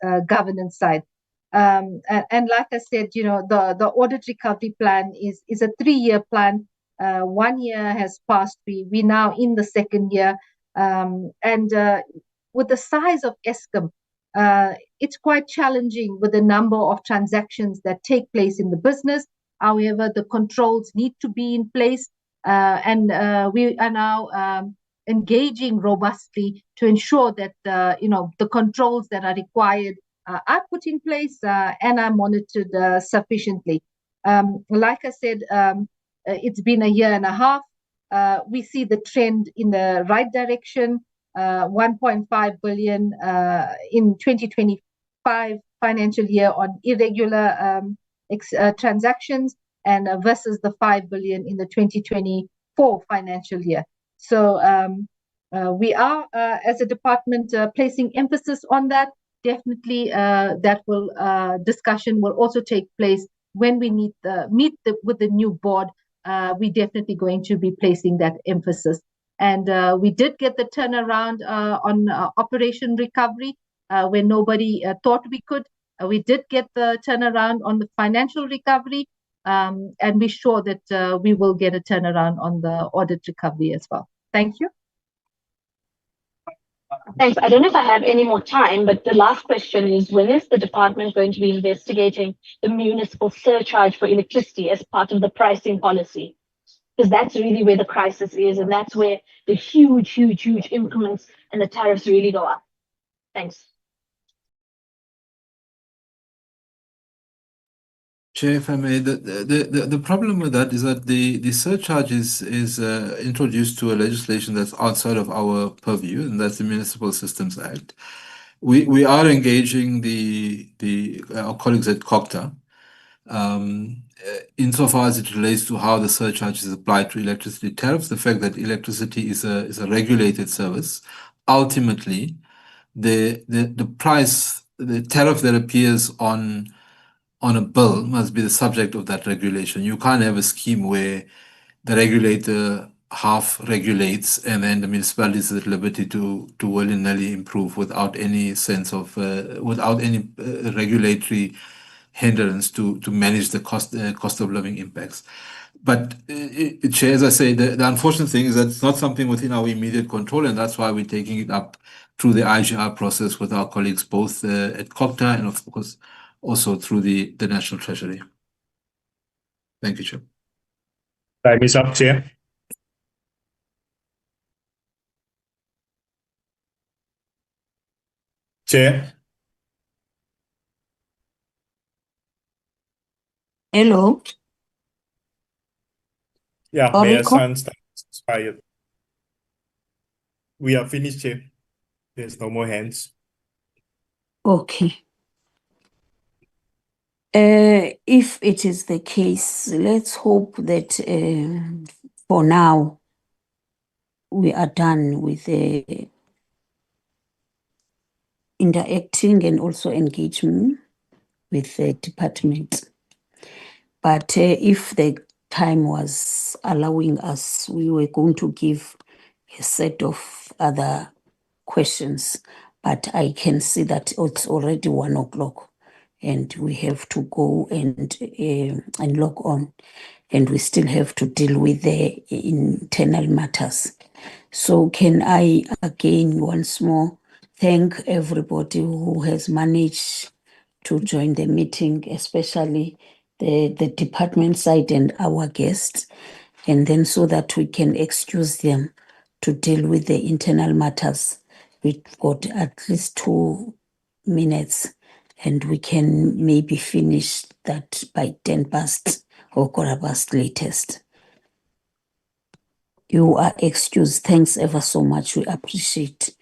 side. And like I said, the audit recovery plan is a 3-year plan. 1 year has passed. We now in the 2nd year. And with the size of Eskom, it's quite challenging with the number of transactions that take place in the business. However, the controls need to be in place. And we are now engaging robustly to ensure that the controls that are required are put in place and are monitored sufficiently. Like I said, it's been a year and a half. We see the trend in the right direction. 1.5 billion in 2025 financial year on irregular transactions, and versus the 5 billion in the 2024 financial year. So we are, as a department, placing emphasis on that. Definitely, that will discussion will also take place when we meet with the new board. We're definitely going to be placing that emphasis. And we did get the turnaround on Operation Recovery when nobody thought we could. We did get the turnaround on the financial recovery, and we're sure that we will get a turnaround on the audit recovery as well. Thank you. Thanks. I don't know if I have any more time, but the last question is, when is the department going to be investigating the municipal surcharge for electricity as part of the pricing policy? Because that's really where the crisis is, and that's where the huge increments and the tariffs really go up. Thanks. Chair, if I may, the problem with that is that the surcharge is introduced to a legislation that's outside of our purview, and that's the Municipal Systems Act. We are engaging our colleagues at COGTA insofar as it relates to how the surcharge is applied to electricity tariffs. The fact that electricity is a regulated service, ultimately, the price, the tariff that appears on a bill must be the subject of that regulation. You can't have a scheme where the regulator half regulates and then the municipality is at liberty to willy-nilly improve without any sense of without any regulatory hindrance to manage the cost of living impacts. But Chair, as I say, the unfortunate thing is that it's not something within our immediate control, and that's why we're taking it up through the IGR process with our colleagues both at COGTA and of course also through the National Treasury. Thank you, Chair. Time is up, Chair. Chair. Hello. Yeah, Or Mayor Rico? Sands expired. We are finished, Chair. There's no more hands. Okay. If it is the case, let's hope that for now we are done with interacting and also engagement with the department. But if the time was allowing us, we were going to give a set of other questions. But I can see that it's already 1 o'clock. and we have to go and log on, and we still have to deal with the internal matters. So can I again once more thank everybody who has managed to join the meeting, especially the department side and our guests, and then so that we can excuse them to deal with the internal matters. We've got at least 2 minutes, and we can maybe finish that by 10 past or quarter past latest. You are excused. Thanks ever so much. We appreciate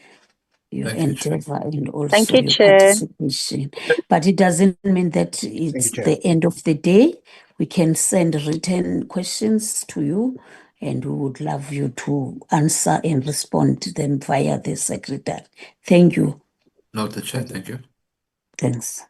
your endeavor and also your participation. But it doesn't mean that it's the end of the day. We can send written questions to you, and we would love you to answer and respond to them via the secretary. Thank you. Noted, Chair. Thank you. Thanks.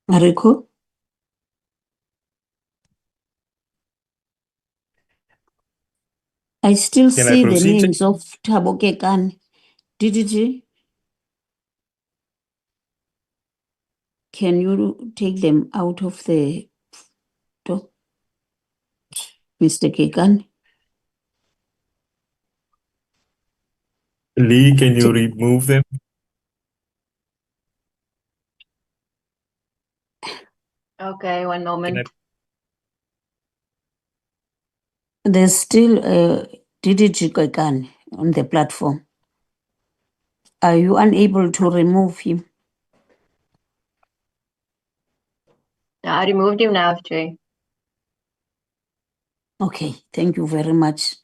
Mariko? I still Can I see the proceed? names of Thabo Kekane. DDG, can you take them out of the door, Mr. Kekane? Lee, can you remove them? Okay, one moment. There's still DDG Kekane on the platform. Are you unable to remove him? I removed him now, Jay. Okay, thank you very much.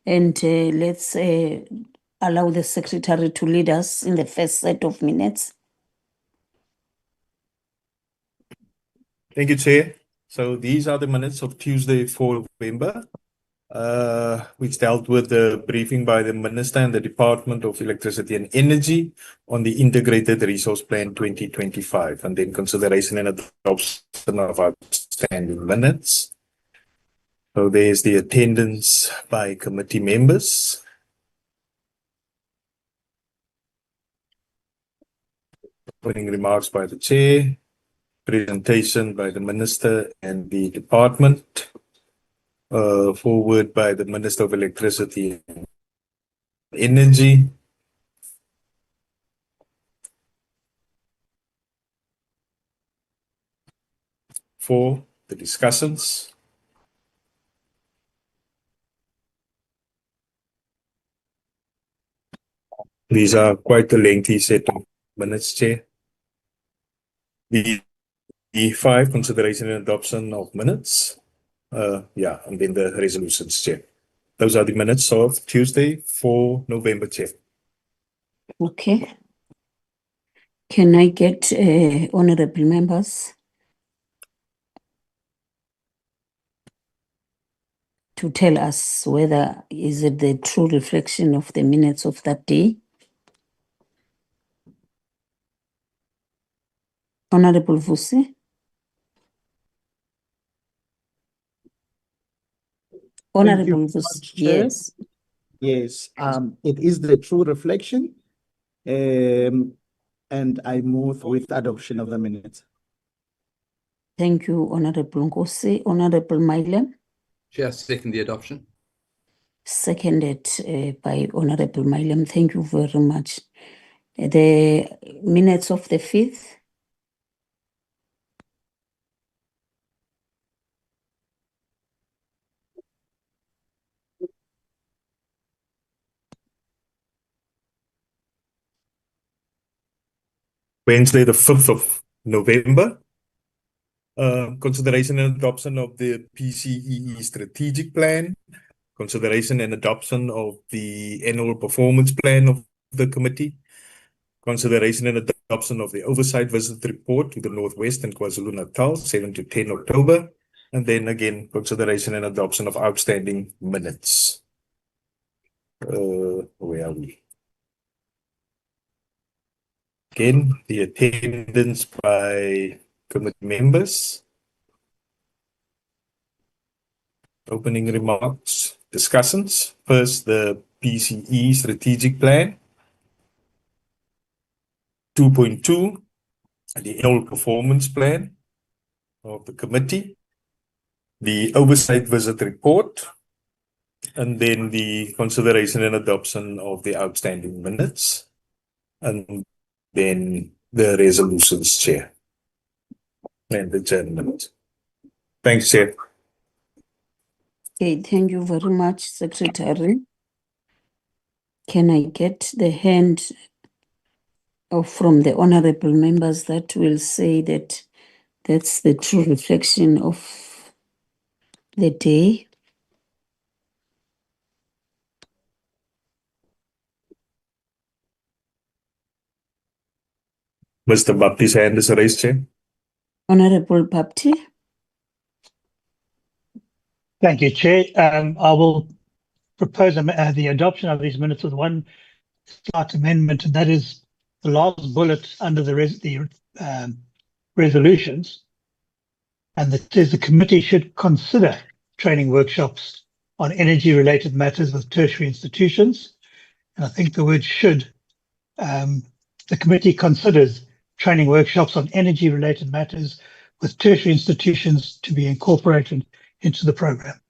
And let's allow the secretary to lead us in the first set of minutes. Thank you, Chair. So these are the minutes of Tuesday, 4 November, which dealt with the briefing by the Minister and the Department of Electricity and Energy on the Integrated Resource Plan 2025, and then consideration and adoption of outstanding minutes. So there's the attendance by committee members. Opening remarks by the Chair. Presentation by the Minister and the Department. Forward by the Minister of Electricity and Energy. For the discussions. These are quite a lengthy set of minutes, Chair. The 5, consideration and adoption of minutes. Yeah, and then the resolutions, Chair. Those are the minutes of Tuesday, 4 November, Chair. Okay. Can I get honorable members to tell us whether is it the true reflection of the minutes of that day? Honorable Vusi? Honorable Vusi, yes. Yes, it is the true reflection, and I move with adoption of the minutes. Thank you, Honorable Nkosi. Honorable Maile? Chair, second the adoption. Seconded by Honorable Maile. Thank you very much. The minutes of the 5th? Wednesday, the 5th of November. Consideration and adoption of the PCEE strategic plan. Consideration and adoption of the annual performance plan of the committee. Consideration and adoption of the oversight visit report to the Northwest and KwaZulu-Natal, 7 to 10 October. And then again, consideration and adoption of outstanding minutes. Where are we? Again, the attendance by committee members. Opening remarks, discussions. First, the PCE strategic plan. 2.2, the annual performance plan of the committee. The oversight visit report. And then the consideration and adoption of the outstanding minutes. And then the resolutions, Chair. And adjournment. Thanks, Chair. Okay, thank you very much, Secretary. Can I get the hand from the honorable members that will say that that's the true reflection of the day? Mr. Bapti's hand is raised, Chair. Honorable Bapti? Thank you, Chair. I will propose the adoption of these minutes with one slight amendment, and that is the last bullet under the resolutions. And that says the committee should consider training workshops on energy-related matters with tertiary institutions. And I think the word should, the committee considers training workshops on energy-related matters with tertiary institutions to be incorporated into the program.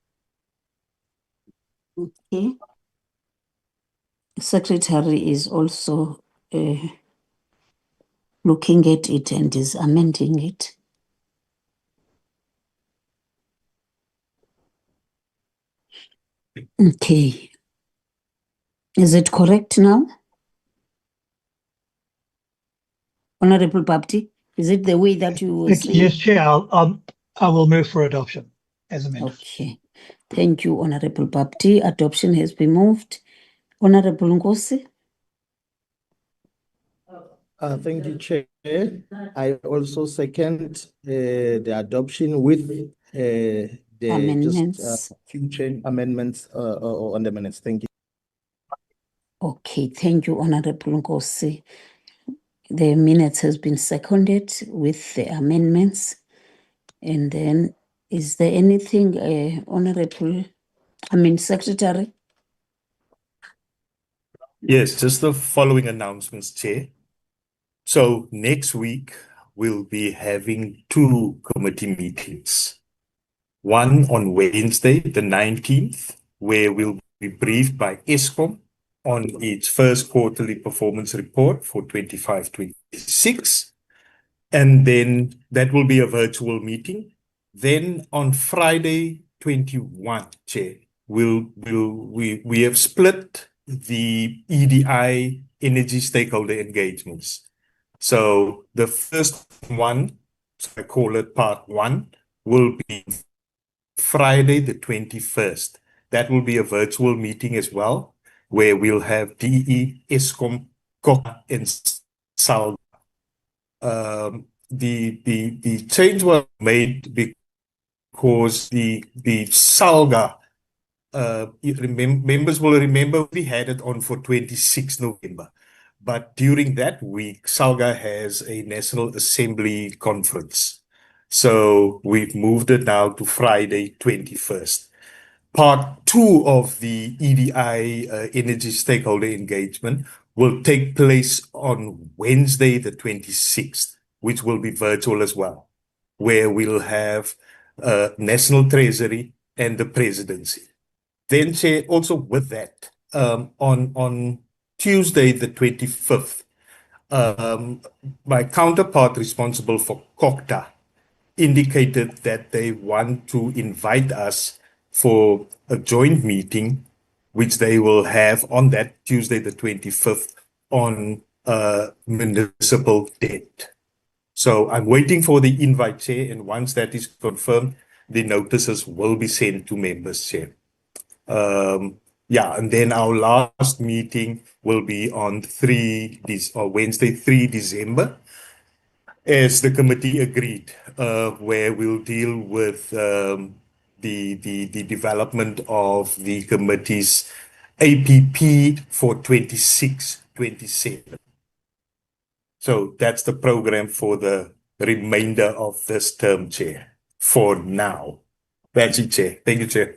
Okay. Secretary is also looking at it and is amending it. Okay. Is it correct now? Honorable Bapti, is it the way that you were saying? Yes, Chair, I will move for adoption as amended. Okay. Thank you, Honorable Bapti. Adoption has been moved. Honorable Ngosi? Thank you, Chair. I also second the adoption with the Amendments. future amendments on the minutes. Thank you. Okay, thank you, Honorable Ngosi. The minutes has been seconded with the amendments. And then, is there anything, Secretary? Yes, just the following announcements, Chair. So next week, we'll be having two committee meetings. One on Wednesday, the 19th, where we'll be briefed by ESCOM on its first quarterly performance report for 25-26. And then that will be a virtual meeting. Then on Friday, 21, Chair, we have split the EDI energy stakeholder engagements. So the first one, so I call it part one, will be Friday the 21st. That will be a virtual meeting as well, where we'll have DE, ESCOM, COCA, and SALGA. The change was made because the SALGA, members will remember we had it on for 26 November. But during that week, SALGA has a National Assembly conference. So we've moved it now to Friday, 21st. Part two of the EDI energy stakeholder engagement will take place on Wednesday, the 26th, which will be virtual as well, where we'll have National Treasury and the Presidency. Then, Chair, also with that, on Tuesday, the 25th, my counterpart responsible for COCTA indicated that they want to invite us for a joint meeting, which they will have on that Tuesday, the 25th, on municipal debt. So I'm waiting for the invite, Chair, and once that is confirmed, the notices will be sent to members, Chair. And then our last meeting will be on Wednesday, 3 December, as the committee agreed, where we'll deal with the development of the committee's APP for 26-27. So that's the program for the remainder of this term, Chair, for now. That's it, Chair. Thank you, Chair.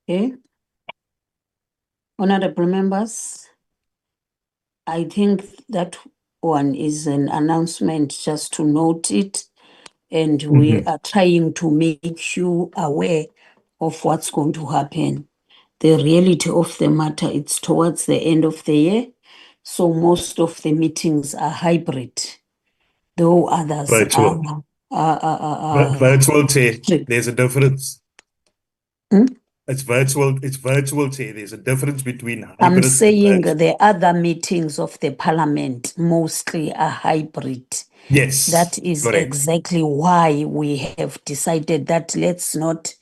Okay. Honorable members, I think that one is an announcement just to note it, and we are trying to make you aware of what's going to happen. The reality of the matter, it's towards the end of the year, so most of the meetings are hybrid, though others Virtual. are Virtual, Chair. There's a difference. Hmm? It's virtual, Chair. There's a difference between I'm hybrid and saying virtual. the other meetings of the parliament mostly are hybrid. Yes, That is correct. exactly why we have decided that let's not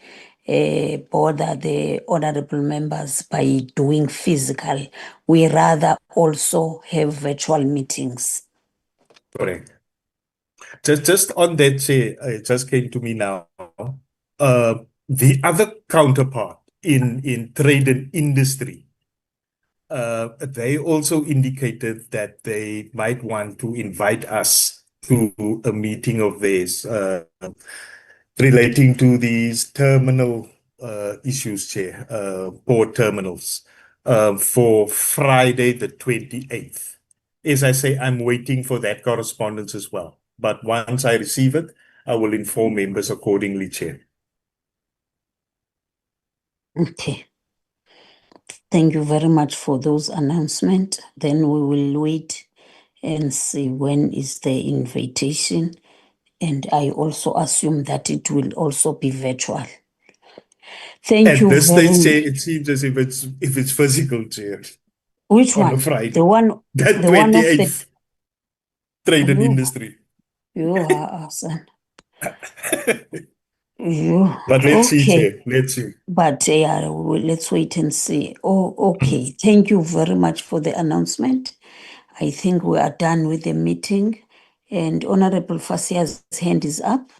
bother the honorable members by doing physical. We rather also have virtual meetings. Correct. Just on that, Chair, it just came to me now. The other counterpart in trade and industry, they also indicated that they might want to invite us to a meeting of theirs relating to these terminal issues, Chair, port terminals, for Friday the 28th. As I say, I'm waiting for that correspondence as well. But once I receive it, I will inform members accordingly, Chair. Okay. Thank you very much for those announcements. Then we will wait and see when is the invitation. And I also assume that it will also be virtual. Thank At you this very stage, Chair, much. it seems as if it's physical, Chair. Which On one? a Friday. The one, That the one of the 28th. Trade and industry. You are awesome. You But let's see, okay? Chair. Let's see. But let's wait and see. Oh, okay. Thank you very much for the announcement. I think we are done with the meeting, and Honorable Fasia's hand is up.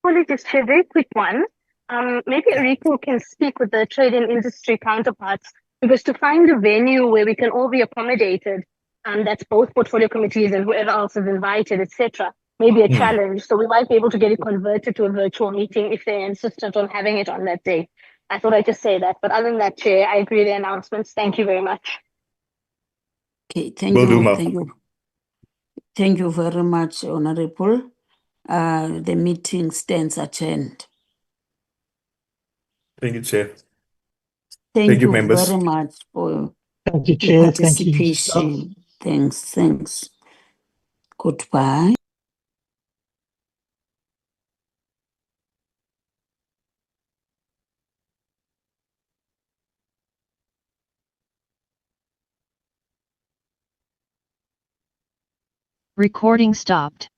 Apologies, Chair, very quick one. Maybe Rico can speak with the trade and industry counterparts, because to find a venue where we can all be accommodated, that's both portfolio committees and whoever else is invited, etc., may be a challenge. So we might be able to get it converted to a virtual meeting if they're insistent on having it on that day. I thought I'd just say that. But other than that, Chair, I agree with the announcements. Thank you very much. Okay, thank Will do, you, ma'am. thank you. Thank you very much, Honorable. The meeting stands adjourned. Thank you, Chair. Thank you, you members. very much for Thank you, the Chair. Thank you, staff. participation. Thanks. Goodbye. Recording stopped.